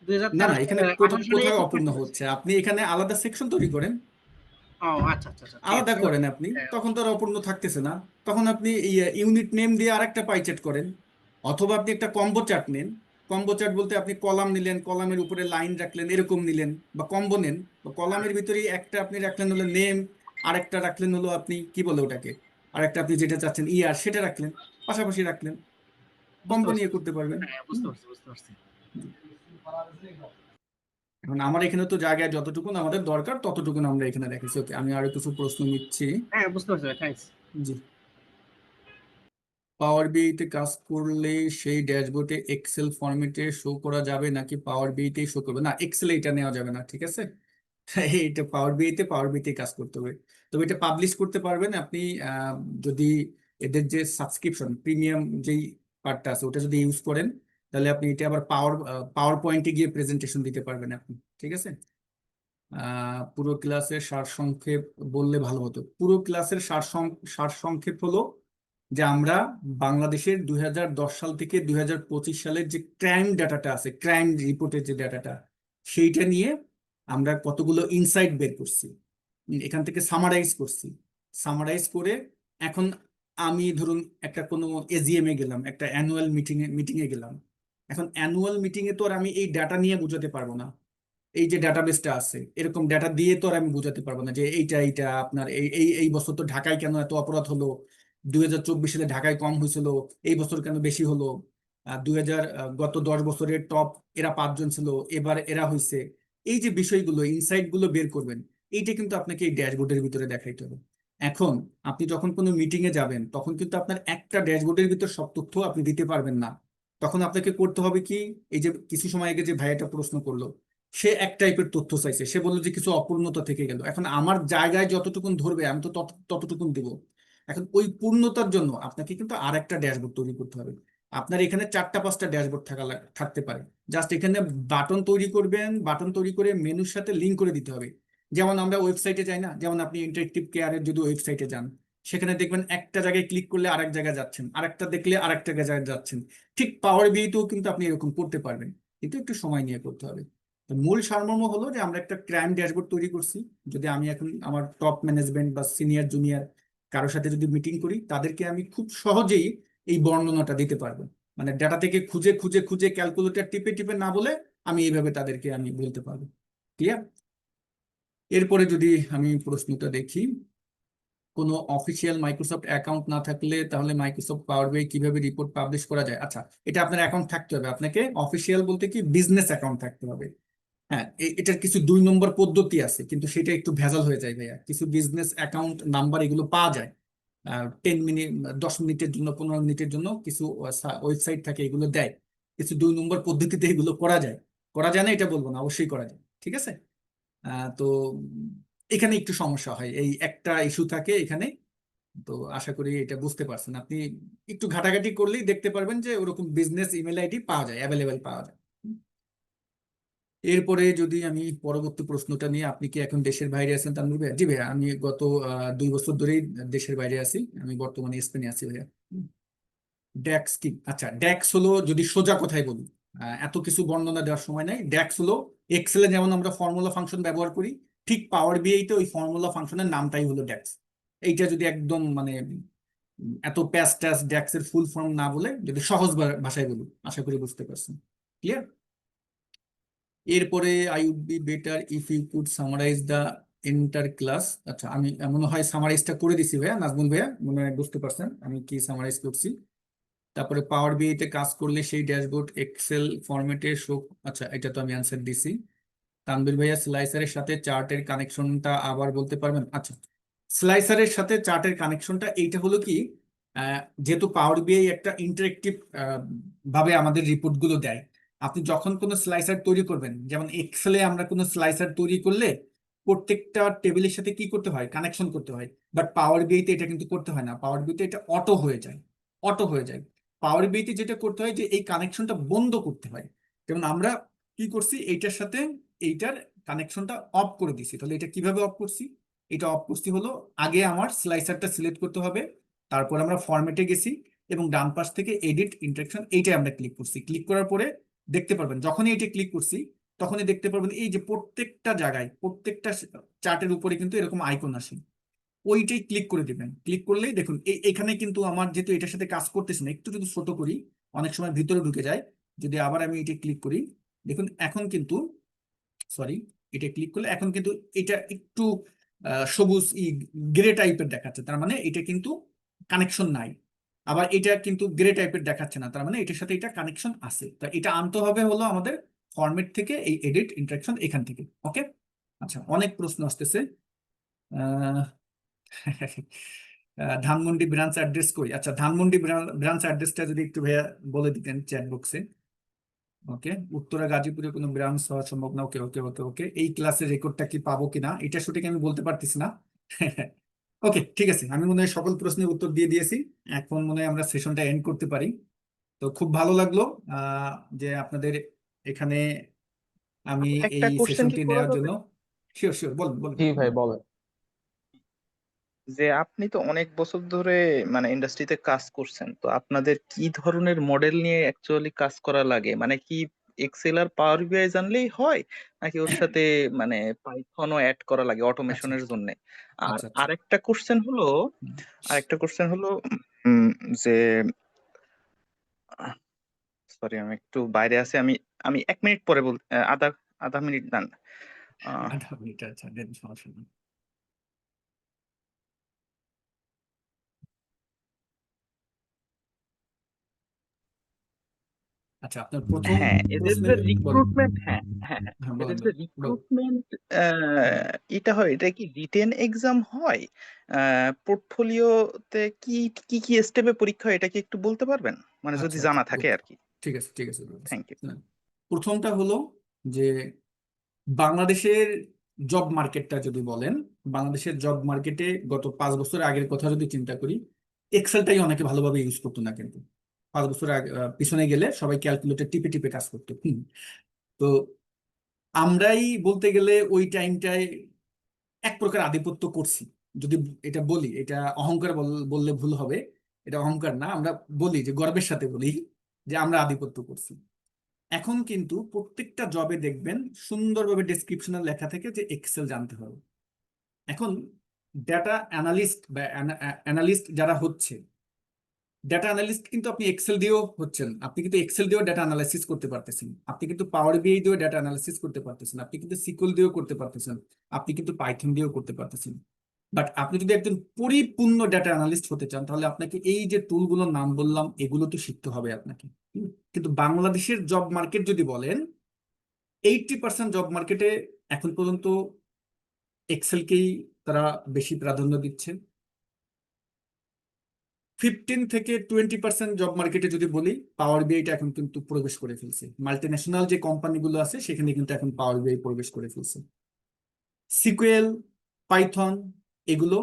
দুই হাজার না তেরো না, এখানে 18 সালে কোথাও 21% অপূর্ণ হচ্ছে। হচ্ছে, আপনি এখানে আলাদা সেকশন তৈরি করেন, ও আচ্ছা আচ্ছা আচ্ছা, ঠিক আছে। আলাদা করেন আপনি, হ্যাঁ, তখন তো আর অপূর্ণ থাকতেছে না। তখন আপনি ইউনিট নেম দিয়ে আরেকটা পাই চার্ট করেন, অথবা আপনি একটা কম্বো চার্ট নেন, কম্বো চার্ট বলতে আপনি কলাম নিলেন, কলামের উপরে লাইন রাখলেন, এরকম নিলেন, বা কম্বো নেন, কলামের ভিতরে একটা আপনি রাখলেন হলো নেম, আরেকটা রাখলেন হলো আপনি কি বলে ওটাকে, আরেকটা আপনি যেটা চাচ্ছেন ইয়ার সেটা রাখলেন, পাশাপাশি রাখলেন, বুঝতে কম্বো পারছি। নিয়ে করতে পারবেন। হ্যাঁ, বুঝতে পারছি, বুঝতে পারছি। এখন আমার এখানে তো জায়গায় যতটুকু আমাদের দরকার ততটুকু আমরা এখানে রেখেছি। ওকে, আমি আরো কিছু প্রশ্ন নিচ্ছি। হ্যাঁ, বুঝতে পারছি ভাই, থ্যাঙ্কস। জি, পাওয়ার বিআই তে কাজ করলে সেই ড্যাশবোর্ডে এক্সেল ফরম্যাটে শো করা যাবে নাকি পাওয়ার বিআই তেই শো করবে? না, এক্সেলে এটা নেওয়া যাবে না, ঠিক আছে? এটা পাওয়ার বিআই তে কাজ করতে হবে। তবে এটা পাবলিশ করতে পারবেন আপনি যদি এদের যে সাবস্ক্রিপশন প্রিমিয়াম যেই পার্টটা আছে ওটা যদি ইউজ করেন, তাহলে আপনি এটা আবার পাওয়ার পয়েন্টে গিয়ে প্রেজেন্টেশন দিতে পারবেন আপনি, ঠিক আছে? পুরো ক্লাসের সারসংক্ষেপ বললে ভালো হতো। পুরো ক্লাসের সারসংক্ষেপ হলো যে আমরা বাংলাদেশের 2010 সাল থেকে 2025 সালের যে ক্রাইম ডাটাটা আছে, ক্রাইম রিপোর্টের যে ডাটাটা, সেইটা নিয়ে আমরা কতগুলো ইনসাইট বের করছি, এখান থেকে সামারাইজ করছি। সামারাইজ করে এখন আমি ধরুন একটা কোনো এজিএম এ গেলাম, একটা অ্যানুয়াল মিটিং এ গেলাম। এখন অ্যানুয়াল মিটিং এ তো আর আমি এই ডাটা নিয়ে বোঝাতে পারবো না, এই যে ডাটাবেসটা আছে এরকম ডাটা দিয়ে তো আর আমি বোঝাতে পারবো না যে এইটা আপনার এই এই এই বছর তো ঢাকায় কেন এত অপরাধ হলো, 2024 সালে ঢাকায় কম হয়েছিল, এই বছর কেন বেশি হলো, 2000 গত 10 বছরের টপ এরা 5 জন ছিল, এবার এরা হয়েছে। এই যে বিষয়গুলো ইনসাইট গুলো বের করবেন, এইটা কিন্তু আপনাকে এই ড্যাশবোর্ডের ভিতরে দেখাইতে হবে। এখন আপনি যখন কোনো মিটিং এ যাবেন তখন কিন্তু আপনার একটা ড্যাশবোর্ডের ভিতর সব তথ্য আপনি দিতে পারবেন না। তখন আপনাকে করতে হবে কি, এই যে কিছু সময় আগে যে ভাইয়াটা প্রশ্ন করলো, সে এক টাইপের তথ্য চাইছে, সে বললো যে কিছু অপূর্ণতা থেকে গেল, এখন আমার জায়গায় যতটুকুন ধরবে আমি তো ততটুকুন দিব। এখন ওই পূর্ণতার জন্য আপনাকে কিন্তু আর একটা ড্যাশবোর্ড তৈরি করতে হবে। আপনার এখানে 4টা 5টা ড্যাশবোর্ড থাকতে পারে। জাস্ট এখানে বাটন তৈরি করবেন, বাটন তৈরি করে মেনুর সাথে লিঙ্ক করে দিতে হবে। যেমন আমরা ওয়েবসাইটে যাই না, যেমন আপনি ইন্টারেক্টিভ কেয়ারের যদি ওয়েবসাইটে যান, সেখানে দেখবেন একটা জায়গায় ক্লিক করলে আরেক জায়গায় যাচ্ছেন, আরেকটা দেখলে আরেকটা জায়গায় যাচ্ছেন। ঠিক পাওয়ার বিআইতেও কিন্তু আপনি এরকম করতে পারবেন, কিন্তু একটু সময় নিয়ে করতে হবে। তো মূল সারমর্ম হলো যে আমরা একটা ক্রাইম ড্যাশবোর্ড তৈরি করছি। যদি আমি এখন আমার টপ ম্যানেজমেন্ট বা সিনিয়র জুনিয়র কারোর সাথে যদি মিটিং করি, তাদেরকে আমি খুব সহজেই এই বর্ণনাটা দিতে পারবো। মানে ডাটা থেকে খুঁজে খুঁজে খুঁজে ক্যালকুলেটর টিপে টিপে না বলে আমি এইভাবে তাদেরকে আমি বলতে পারবো। ক্লিয়ার? এরপরে যদি আমি প্রশ্নটা দেখি, কোনো অফিসিয়াল মাইক্রোসফট অ্যাকাউন্ট না থাকলে তাহলে মাইক্রোসফট পাওয়ার বিআই কিভাবে রিপোর্ট পাবলিশ করা যায়? আচ্ছা, এটা আপনার অ্যাকাউন্ট থাকতে হবে। আপনাকে অফিসিয়াল বলতে কি বিজনেস অ্যাকাউন্ট থাকতে হবে। হ্যাঁ, এটার কিছু 2 নম্বর পদ্ধতি আছে, কিন্তু সেটা একটু ভেজাল হয়ে যায় ভাইয়া। কিছু বিজনেস অ্যাকাউন্ট নাম্বার এগুলো পাওয়া যায় 10 মিনিট, 10 মিনিটের জন্য, 15 মিনিটের জন্য কিছু ওয়েবসাইট থাকে, এগুলো দেয়। কিছু 2 নম্বর পদ্ধতিতে এগুলো করা যায়। করা যায় না এটা বলবো না, অবশ্যই করা যায়, ঠিক আছে? তো এখানে একটু সমস্যা হয়, এই একটা ইস্যু থাকে এখানে। তো আশা করি এটা বুঝতে পারছেন আপনি। একটু ঘাটাঘাটি করলেই দেখতে পারবেন যে ওরকম বিজনেস ইমেল আইডি পাওয়া যায়, অ্যাভেলেবেল পাওয়া যায়। এরপরে যদি আমি পরবর্তী প্রশ্নটা নিয়ে, আপনি কি এখন দেশের বাইরে আছেন তানভীর ভাইয়া? জি ভাইয়া, আমি গত 2 বছর ধরেই দেশের বাইরে আছি। আমি বর্তমানে স্পেনে আছি ভাইয়া। ড্যাক্স কি? আচ্ছা, ড্যাক্স হলো, যদি সোজা কথায় বলি, এত কিছু বর্ণনা দেওয়ার সময় নাই। ড্যাক্স হলো এক্সেলে যেমন আমরা ফর্মুলা ফাংশন ব্যবহার করি, ঠিক পাওয়ার বিআইতে ওই ফর্মুলা ফাংশনের নামটাই হলো ড্যাক্স। এইটা যদি একদম মানে এত প্যাচ ট্যাচ ড্যাক্স এর ফুল ফর্ম না বলে যদি সহজ ভাষায় বলি, আশা করি বুঝতে পারছেন। ক্লিয়ার? এরপরে I would be better if you could summarise the enter class. আচ্ছা, আমি মনে হয় সামারাইজটা করে দিছি ভাইয়া, নাজমুল ভাইয়া মনে হয় বুঝতে পারছেন আমি কি সামারাইজ করছি। তারপরে পাওয়ার বিআই তে কাজ করলে সেই ড্যাশবোর্ড এক্সেল ফরম্যাটে শো। আচ্ছা, এটা তো আমি অ্যান্সার দিছি। তানভীর ভাইয়া, স্লাইসারের সাথে চার্টের কানেকশনটা আবার বলতে পারবেন? আচ্ছা, স্লাইসারের সাথে চার্টের কানেকশনটা এইটা হলো কি, যেহেতু পাওয়ার বিআই একটা ইন্টারেক্টিভ ভাবে আমাদের রিপোর্ট গুলো দেয়, আপনি যখন কোনো স্লাইসার তৈরি করবেন, যেমন এক্সেলে আমরা কোনো স্লাইসার তৈরি করলে প্রত্যেকটা টেবিলের সাথে কি করতে হয়, কানেকশন করতে হয়। বাট পাওয়ার বিআইতে এটা কিন্তু করতে হয় না, পাওয়ার বিআইতে এটা অটো হয়ে যায়, অটো হয়ে যায়। পাওয়ার বিআইতে যেটা করতে হয় যে এই কানেকশনটা বন্ধ করতে হয়। যেমন আমরা কি করছি, এইটার সাথে এইটার কানেকশনটা অফ করে দিছি। তাহলে এটা কিভাবে অফ করছি? এটা অফ করছি হলো, আগে আমার স্লাইসারটা সিলেক্ট করতে হবে, তারপর আমরা ফরম্যাটে গেছি এবং ডান পাশ থেকে এডিট ইন্টারেকশন এইটাই আমরা ক্লিক করছি। ক্লিক করার পরে দেখতে পারবেন, যখনই এটা ক্লিক করছি তখনই দেখতে পারবেন এই যে প্রত্যেকটা জায়গায় প্রত্যেকটা চার্টের উপরে কিন্তু এরকম আইকন আসে, ওইটাই ক্লিক করে দিবেন। ক্লিক করলেই দেখুন এখানে কিন্তু আমার যেহেতু এটার সাথে কাজ করতেছে না, একটু যদি ছোট করি অনেক সময় ভিতরে ঢুকে যায়, যদি আবার আমি এটা ক্লিক করি, দেখুন এখন কিন্তু, সরি, এটা ক্লিক করলে এখন কিন্তু এটা একটু সবুজ গ্রে টাইপের দেখাচ্ছে, তার মানে এটা কিন্তু কানেকশন নাই। আবার এটা কিন্তু গ্রে টাইপের দেখাচ্ছে না, তার মানে এটার সাথে এটা কানেকশন আছে। তা এটা আনতে হবে হলো আমাদের ফরম্যাট থেকে, এই এডিট ইন্টারাকশন এখান থেকে। ওকে, আচ্ছা, অনেক প্রশ্ন আসতেছে। আহ, ধানমন্ডি ব্রাঞ্চ অ্যাড্রেস কই? আচ্ছা, ধানমন্ডি ব্রাঞ্চ অ্যাড্রেসটা যদি একটু ভাইয়া বলে দিতেন চ্যাট বক্সে। ওকে, উত্তরা গাজীপুরে কোনো ব্রাঞ্চ হওয়া সম্ভব না। ওকে ওকে ওকে ওকে, এই ক্লাসের রেকর্ডটা কি পাবো কিনা এটা সঠিক আমি বলতে পারতেছি না। ওকে, ঠিক আছে, আমি মনে হয় সকল প্রশ্নের উত্তর দিয়ে দিয়েছি। এখন মনে হয় আমরা সেশনটা এন্ড করতে পারি। তো খুব ভালো লাগলো আহ, যে আপনাদের এখানে আমি একটা এই কোশ্চেন কি সেশনটি করা নেওয়ার যাবে? জন্য। শিওর শিওর, বলুন বলুন। জি ভাই বলেন। যে আপনি তো অনেক বছর ধরে মানে ইন্ডাস্ট্রিতে কাজ করছেন, তো আপনাদের কি ধরনের মডেল নিয়ে অ্যাকচুয়ালি কাজ করা লাগে? মানে কি এক্সেল আর পাওয়ার বিআই জানলেই হয়, নাকি ওর সাথে মানে পাইথনও অ্যাড করা লাগে আচ্ছা অটোমেশনের জন্য? আর আচ্ছা আচ্ছা। আরেকটা কোশ্চেন হলো, হুম, আরেকটা কোশ্চেন হলো উম, যে সরি আমি একটু বাইরে আছি, আমি আমি 1 মিনিট পরে আধা আধা মিনিট দান। আধা মিনিট, আচ্ছা দেন, সমস্যা নেই। আচ্ছা, আপনার প্রথম হ্যাঁ, এদের যে প্রশ্নের বলেন। রিক্রুটমেন্ট, হ্যাঁ হ্যাঁ হ্যাঁ, হ্যাঁ, এদের বলেন যে বলেন বলেন। রিক্রুটমেন্ট হুম, এটা হয়, এটা কি রিটেন এক্সাম হয়? পোর্টফোলিওতে কি কি কি স্টেপে পরীক্ষা হয়, এটা কি একটু বলতে পারবেন, মানে যদি আচ্ছা আচ্ছা, জানা থাকে ওকে, আর কি? ঠিক আছে ঠিক আছে বলছি। Thank you. শুনেন, প্রথমটা হলো যে বাংলাদেশের জব মার্কেটটা যদি বলেন, বাংলাদেশের জব মার্কেটে গত 5 বছর আগের কথা যদি চিন্তা করি, এক্সেলটাই অনেকে ভালোভাবে ইউজ করতো না, কিন্তু 5 বছর আগে পিছনে গেলে সবাই ক্যালকুলেটর টিপে টিপে কাজ করতো। তো আমরাই বলতে গেলে ওই টাইমটায় এক প্রকার আধিপত্য করছি। যদি এটা বলি, এটা অহংকার বললে ভুল হবে, এটা অহংকার না, আমরা বলি যে গর্বের সাথে বলি যে আমরা আধিপত্য করছি। এখন কিন্তু প্রত্যেকটা জবে দেখবেন সুন্দরভাবে ডেসক্রিপশনে লেখা থাকে যে এক্সেল জানতে হবে। এখন ডেটা অ্যানালিস্ট বা অ্যানালিস্ট যারা হচ্ছে, ডেটা অ্যানালিস্ট কিন্তু আপনি এক্সেল দিয়েও হচ্ছেন, আপনি কিন্তু এক্সেল দিয়েও ডেটা অ্যানালাইসিস করতে পারতেছেন, আপনি কিন্তু পাওয়ার বিআই দিয়েও ডেটা অ্যানালাইসিস করতে পারতেছেন, আপনি কিন্তু সিকুয়েল দিয়েও করতে পারতেছেন, আপনি কিন্তু পাইথন দিয়েও করতে পারতেছেন। বাট আপনি যদি একজন পরিপূর্ণ ডেটা অ্যানালিস্ট হতে চান, তাহলে আপনাকে এই যে টুলগুলোর নাম বললাম এগুলো তো শিখতে হবে আপনাকে। কিন্তু বাংলাদেশের জব মার্কেট যদি বলেন, 80% জব মার্কেটে এখন পর্যন্ত এক্সেলকেই তারা বেশি প্রাধান্য দিচ্ছে। 15 থেকে 20% জব মার্কেটে যদি বলি, পাওয়ার বিআইটা এখন কিন্তু প্রবেশ করে ফেলছে। মাল্টি ন্যাশনাল যে কোম্পানিগুলো আছে সেখানে কিন্তু এখন পাওয়ার বিআই প্রবেশ করে ফেলছে। সিকুয়েল, পাইথন, এগুলো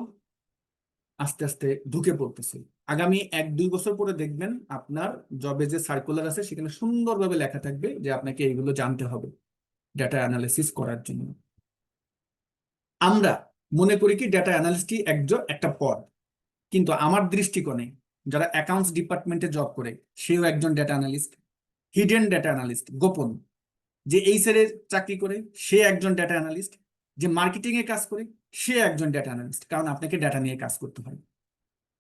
আস্তে আস্তে ঢুকে পড়তেছে। আগামী 1-2 বছর পরে দেখবেন আপনার জবে যে সার্কুলার আছে সেখানে সুন্দরভাবে লেখা থাকবে যে আপনাকে এগুলো জানতে হবে ডেটা অ্যানালিসিস করার জন্য। আমরা মনে করি কি ডেটা অ্যানালিস্টই একটা পদ, কিন্তু আমার দৃষ্টিকোণে যারা অ্যাকাউন্টস ডিপার্টমেন্টে জব করে সেও একজন data analyst. Hidden data analyst, গোপন, যে এইচআর এর চাকরি করে সে একজন ডেটা অ্যানালিস্ট, যে মার্কেটিং এ কাজ করে সে একজন ডেটা অ্যানালিস্ট, কারণ আপনাকে ডেটা নিয়ে কাজ করতে হয়।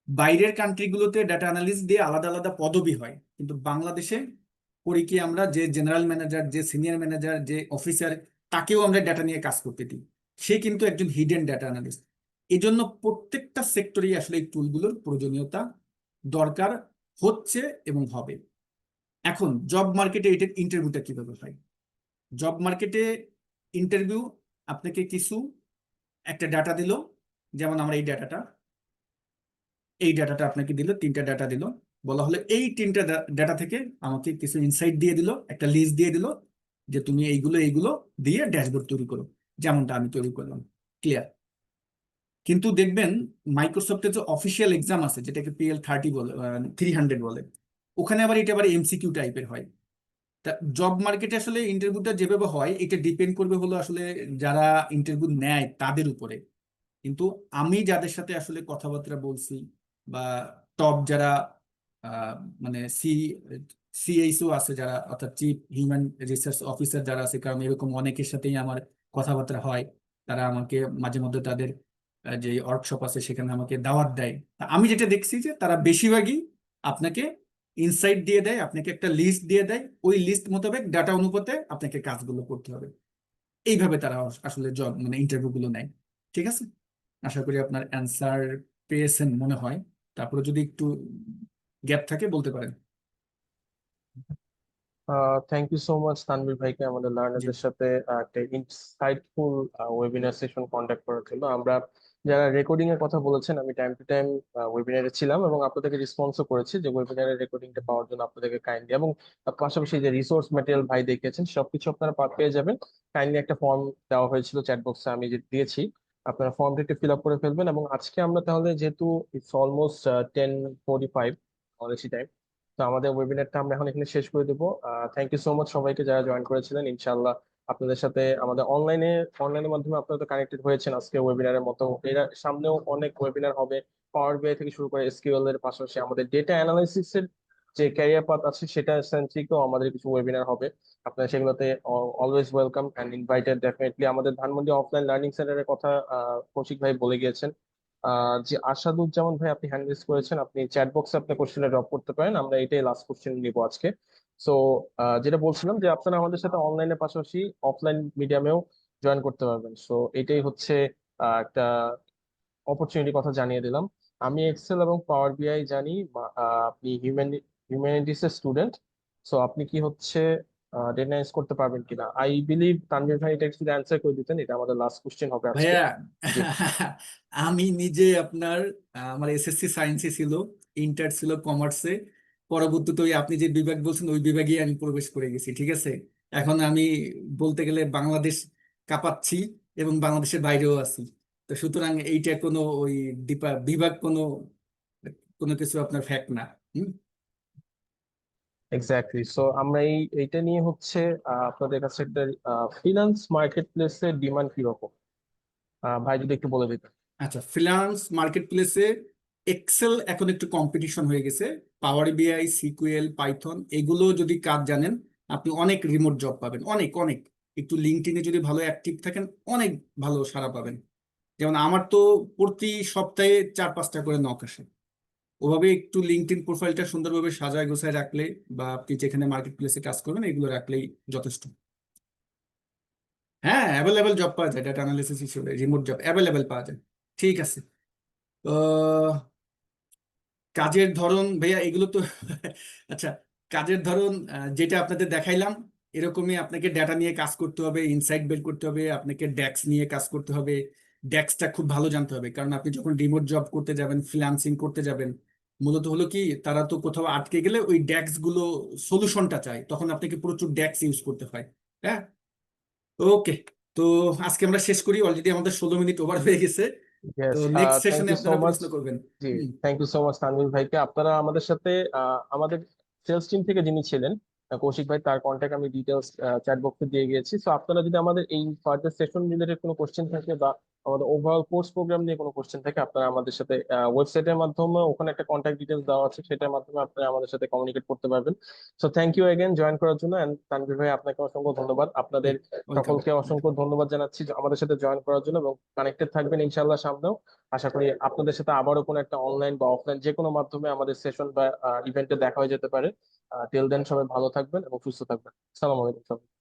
বাইরের কান্ট্রিগুলোতে ডেটা অ্যানালিস্ট দিয়ে আলাদা আলাদা পদবি হয়, কিন্তু বাংলাদেশে করি কি আমরা, যে জেনারেল ম্যানেজার, যে সিনিয়র ম্যানেজার, যে অফিসার, তাকেও আমরা ডেটা নিয়ে কাজ করতে দিই, সে কিন্তু একজন হিডেন ডেটা অ্যানালিস্ট। এই জন্য প্রত্যেকটা সেক্টরেই আসলে এই টুলগুলোর প্রয়োজনীয়তা দরকার হচ্ছে এবং হবে। এখন জব মার্কেটে এটার ইন্টারভিউটা কিভাবে হয়? জব মার্কেটে ইন্টারভিউ আপনাকে কিছু একটা ডাটা দিল, যেমন আমরা এই ডাটাটা আপনাকে দিল, 3টা ডাটা দিল, বলা হলো এই 3টা ডাটা থেকে আমাকে কিছু ইনসাইট দিয়ে দিল, একটা লিস্ট দিয়ে দিল যে তুমি এইগুলো এইগুলো দিয়ে ড্যাশবোর্ড তৈরি করো, যেমনটা আমি তৈরি করলাম। ক্লিয়ার? কিন্তু দেখবেন মাইক্রোসফটের যে অফিসিয়াল এক্সাম আছে, যেটাকে PL30 বলে, 300 বলে, ওখানে আবার এটা আবার MCQ টাইপের হয়। তা জব মার্কেটে আসলে ইন্টারভিউটা যেভাবে হয় এটা ডিপেন্ড করবে হলো আসলে যারা ইন্টারভিউ নেয় তাদের উপরে। কিন্তু আমি যাদের সাথে আসলে কথাবার্তা বলছি, বা টপ যারা আহ, মানে CHO আছে যারা, অর্থাৎ চিফ হিউম্যান রিসোর্স অফিসার যারা আছে, কারণ এরকম অনেকের সাথেই আমার কথাবার্তা হয়, তারা আমাকে মাঝে মধ্যে তাদের যে ওয়ার্কশপ আছে সেখানে আমাকে দাওয়াত দেয়। তা আমি যেটা দেখছি যে তারা বেশিরভাগই আপনাকে ইনসাইট দিয়ে দেয়, আপনাকে একটা লিস্ট দিয়ে দেয়, ওই লিস্ট মোতাবেক ডাটা অনুপাতে আপনাকে কাজগুলো করতে হবে। এইভাবে তারা আসলে জব মানে ইন্টারভিউ গুলো নেয়। ঠিক আছে, আশা করি আপনার অ্যান্সার পেয়েছেন মনে হয়। তারপরে যদি একটু গ্যাপ থাকে বলতে পারেন। Thank you so much Tanvir ভাইকে আমাদের জি লার্নারদের সাথে একটা ইনসাইটফুল ওয়েবিনার সেশন কন্ডাক্ট করার জন্য। আমরা যারা রেকর্ডিং এর কথা বলেছেন, আমি টাইম টু টাইম ওয়েবিনারে ছিলাম এবং আপনাদেরকে রেসপন্সও করেছি যে ওয়েবিনারের রেকর্ডিংটা পাওয়ার জন্য আপনাদেরকে কাইন্ডলি, এবং পাশাপাশি যে রিসোর্স ম্যাটেরিয়াল ভাই দেখিয়েছেন সবকিছু আপনারা পেয়ে যাবেন। কাইন্ডলি একটা ফর্ম দেওয়া হয়েছিল চ্যাট বক্সে, আমি যে দিয়েছি, আপনারা ফর্মটা একটু ফিল আপ করে ফেলবেন। এবং আজকে আমরা তাহলে যেহেতু ইটস অলমোস্ট 10:45 অলরেডি টাইম, তো আমাদের ওয়েবিনারটা আমরা এখন এখানে শেষ করে দেবো। থ্যাংক ইউ সো মাচ সবাইকে যারা জয়েন করেছিলেন। ইনশাআল্লাহ আপনাদের সাথে আমাদের অনলাইনের মাধ্যমে আপনারা তো কানেক্টেড হয়েছেন আজকে ওয়েবিনারের মতো। এর সামনেও অনেক ওয়েবিনার হবে, পাওয়ার বিআই থেকে শুরু করে এসকিউএল এর পাশাপাশি আমাদের ডেটা অ্যানালাইসিস এর যে ক্যারিয়ার পাথ আছে সেটা সেন্ট্রিকও আমাদের কিছু ওয়েবিনার হবে। আপনারা সেগুলোতে always welcome and invited definitely. আমাদের ধানমন্ডি অফলাইন লার্নিং সেন্টারের কথা কৌশিক ভাই বলে গিয়েছেন। যে আসাদুজ্জামান ভাই আপনি হ্যান্ড রেজ করেছেন, আপনি চ্যাট বক্সে আপনার কোশ্চেনে ড্রপ করতে পারেন, আমরা এটাই লাস্ট কোশ্চেন নিব আজকে। সো যেটা বলছিলাম যে আপনারা আমাদের সাথে অনলাইনের পাশাপাশি অফলাইন মিডিয়ামেও জয়েন করতে পারবেন। সো এটাই হচ্ছে একটা অপরচুনিটির কথা জানিয়ে দিলাম। আমি এক্সেল এবং পাওয়ার বিআই জানি, আপনি হিউম্যানিটিস এর স্টুডেন্ট, সো আপনি কি হচ্ছে ডেটা অ্যানালাইজ করতে পারবেন কিনা। আই বিলিভ তানভীর ভাই এটা একটু অ্যান্সার করে দিতেন, এটা আমাদের লাস্ট কোশ্চেন হবে আজকে। ভাইয়া, জি আমি নিজে আপনার আমার এসএসসি সায়েন্সে ছিল, ইন্টার ছিল কমার্সে। পরবর্তীতে ওই আপনি যে বিভাগ বলছেন ওই বিভাগে আমি প্রবেশ করে গেছি। ঠিক আছে, এখন আমি বলতে গেলে বাংলাদেশ কাঁপাচ্ছি এবং বাংলাদেশের বাইরেও আছি। তো সুতরাং এইটা কোনো ওই বিভাগ কোনো কোনো কিছু আপনার ফ্যাক্ট না। হুম। এক্স্যাক্টলি। সো আমরা এইটা নিয়ে হচ্ছে আপনাদের কাছে একটা ফিনান্স মার্কেট প্লেসের ডিমান্ড কিরকম, ভাই যদি একটু বলে দিতেন। আচ্ছা, ফ্রিল্যান্স মার্কেট প্লেসে এক্সেল এখন একটু কম্পিটিশন হয়ে গেছে। পাওয়ার বিআই, সিকুএল, পাইথন এগুলো যদি কাজ জানেন আপনি অনেক রিমোট জব পাবেন, অনেক অনেক। একটু লিঙ্কডইনে যদি ভালো অ্যাক্টিভ থাকেন অনেক ভালো সাড়া পাবেন। যেমন আমার তো প্রতি সপ্তাহে 4-5টা করে নক আসে। ওভাবে একটু লিঙ্কডইন প্রোফাইলটা সুন্দরভাবে সাজায় গোছায় রাখলে বা আপনি যেখানে মার্কেট প্লেসে কাজ করবেন এগুলো রাখলেই যথেষ্ট। হ্যাঁ, অ্যাভেলেবেল জব পাওয়া যায়, ডাটা অ্যানালিসিস হিসেবে রিমোট জব অ্যাভেলেবেল পাওয়া যায়। ঠিক আছে। আহ, কাজের ধরন ভাইয়া এগুলো তো আচ্ছা, কাজের ধরন যেটা আপনাদের দেখাইলাম এরকমই আপনাকে ডেটা নিয়ে কাজ করতে হবে, ইনসাইট বের করতে হবে, আপনাকে ডেক্স নিয়ে কাজ করতে হবে। ডেক্সটা খুব ভালো জানতে হবে, কারণ আপনি যখন রিমোট জব করতে যাবেন, ফ্রিল্যান্সিং করতে যাবেন, মূলত হলো কি তারা তো কোথাও আটকে গেলে ওই ডেক্স গুলো সলিউশনটা চায়, তখন আপনাকে প্রচুর ডেক্স ইউজ করতে হয়। হ্যাঁ, ওকে। তো আজকে আমরা শেষ করি, অলরেডি আমাদের 16 মিনিট ওভার হয়ে গেছে। তো ইয়েস, নেক্সট থ্যাংক সেশনে ইউ সো আপনারা মাচ। প্রশ্ন করবেন। জি, হুম। Thank you so much Tanvir ভাইকে। আপনারা আমাদের সাথে আমাদের সেলস টিম থেকে যিনি ছিলেন কৌশিক ভাই, তার কন্ট্যাক্ট আমি ডিটেলস চ্যাট বক্সে দিয়ে গিয়েছি। সো আপনারা যদি আমাদের এই ফার্দার সেশন রিলেটেড কোনো কোশ্চেন থাকে বা আমাদের ওভারঅল কোর্স প্রোগ্রাম নিয়ে কোনো কোশ্চেন থাকে, আপনারা আমাদের সাথে ওয়েবসাইটের মাধ্যমে, ওখানে একটা কন্ট্যাক্ট ডিটেলস দেওয়া আছে, সেটার মাধ্যমে আপনারা আমাদের সাথে কমিউনিকেট করতে পারবেন। So thank you again join করার জন্য। এন্ড তানভীর ভাই আপনাকে অসংখ্য ধন্যবাদ, আপনাদের ওয়েলকাম। সকলকে অসংখ্য ধন্যবাদ জানাচ্ছি আমাদের সাথে জয়েন করার জন্য, এবং কানেক্টেড থাকবেন ইনশাআল্লাহ সামনেও। আশা করি আপনাদের সাথে আবারও কোনো একটা অনলাইন বা অফলাইন যে কোনো মাধ্যমে আমাদের সেশন বা ইভেন্টে দেখা হয়ে যেতে পারে। টিল দেন সবাই ভালো থাকবেন এবং সুস্থ থাকবেন। আসসালামু আলাইকুম সবাই।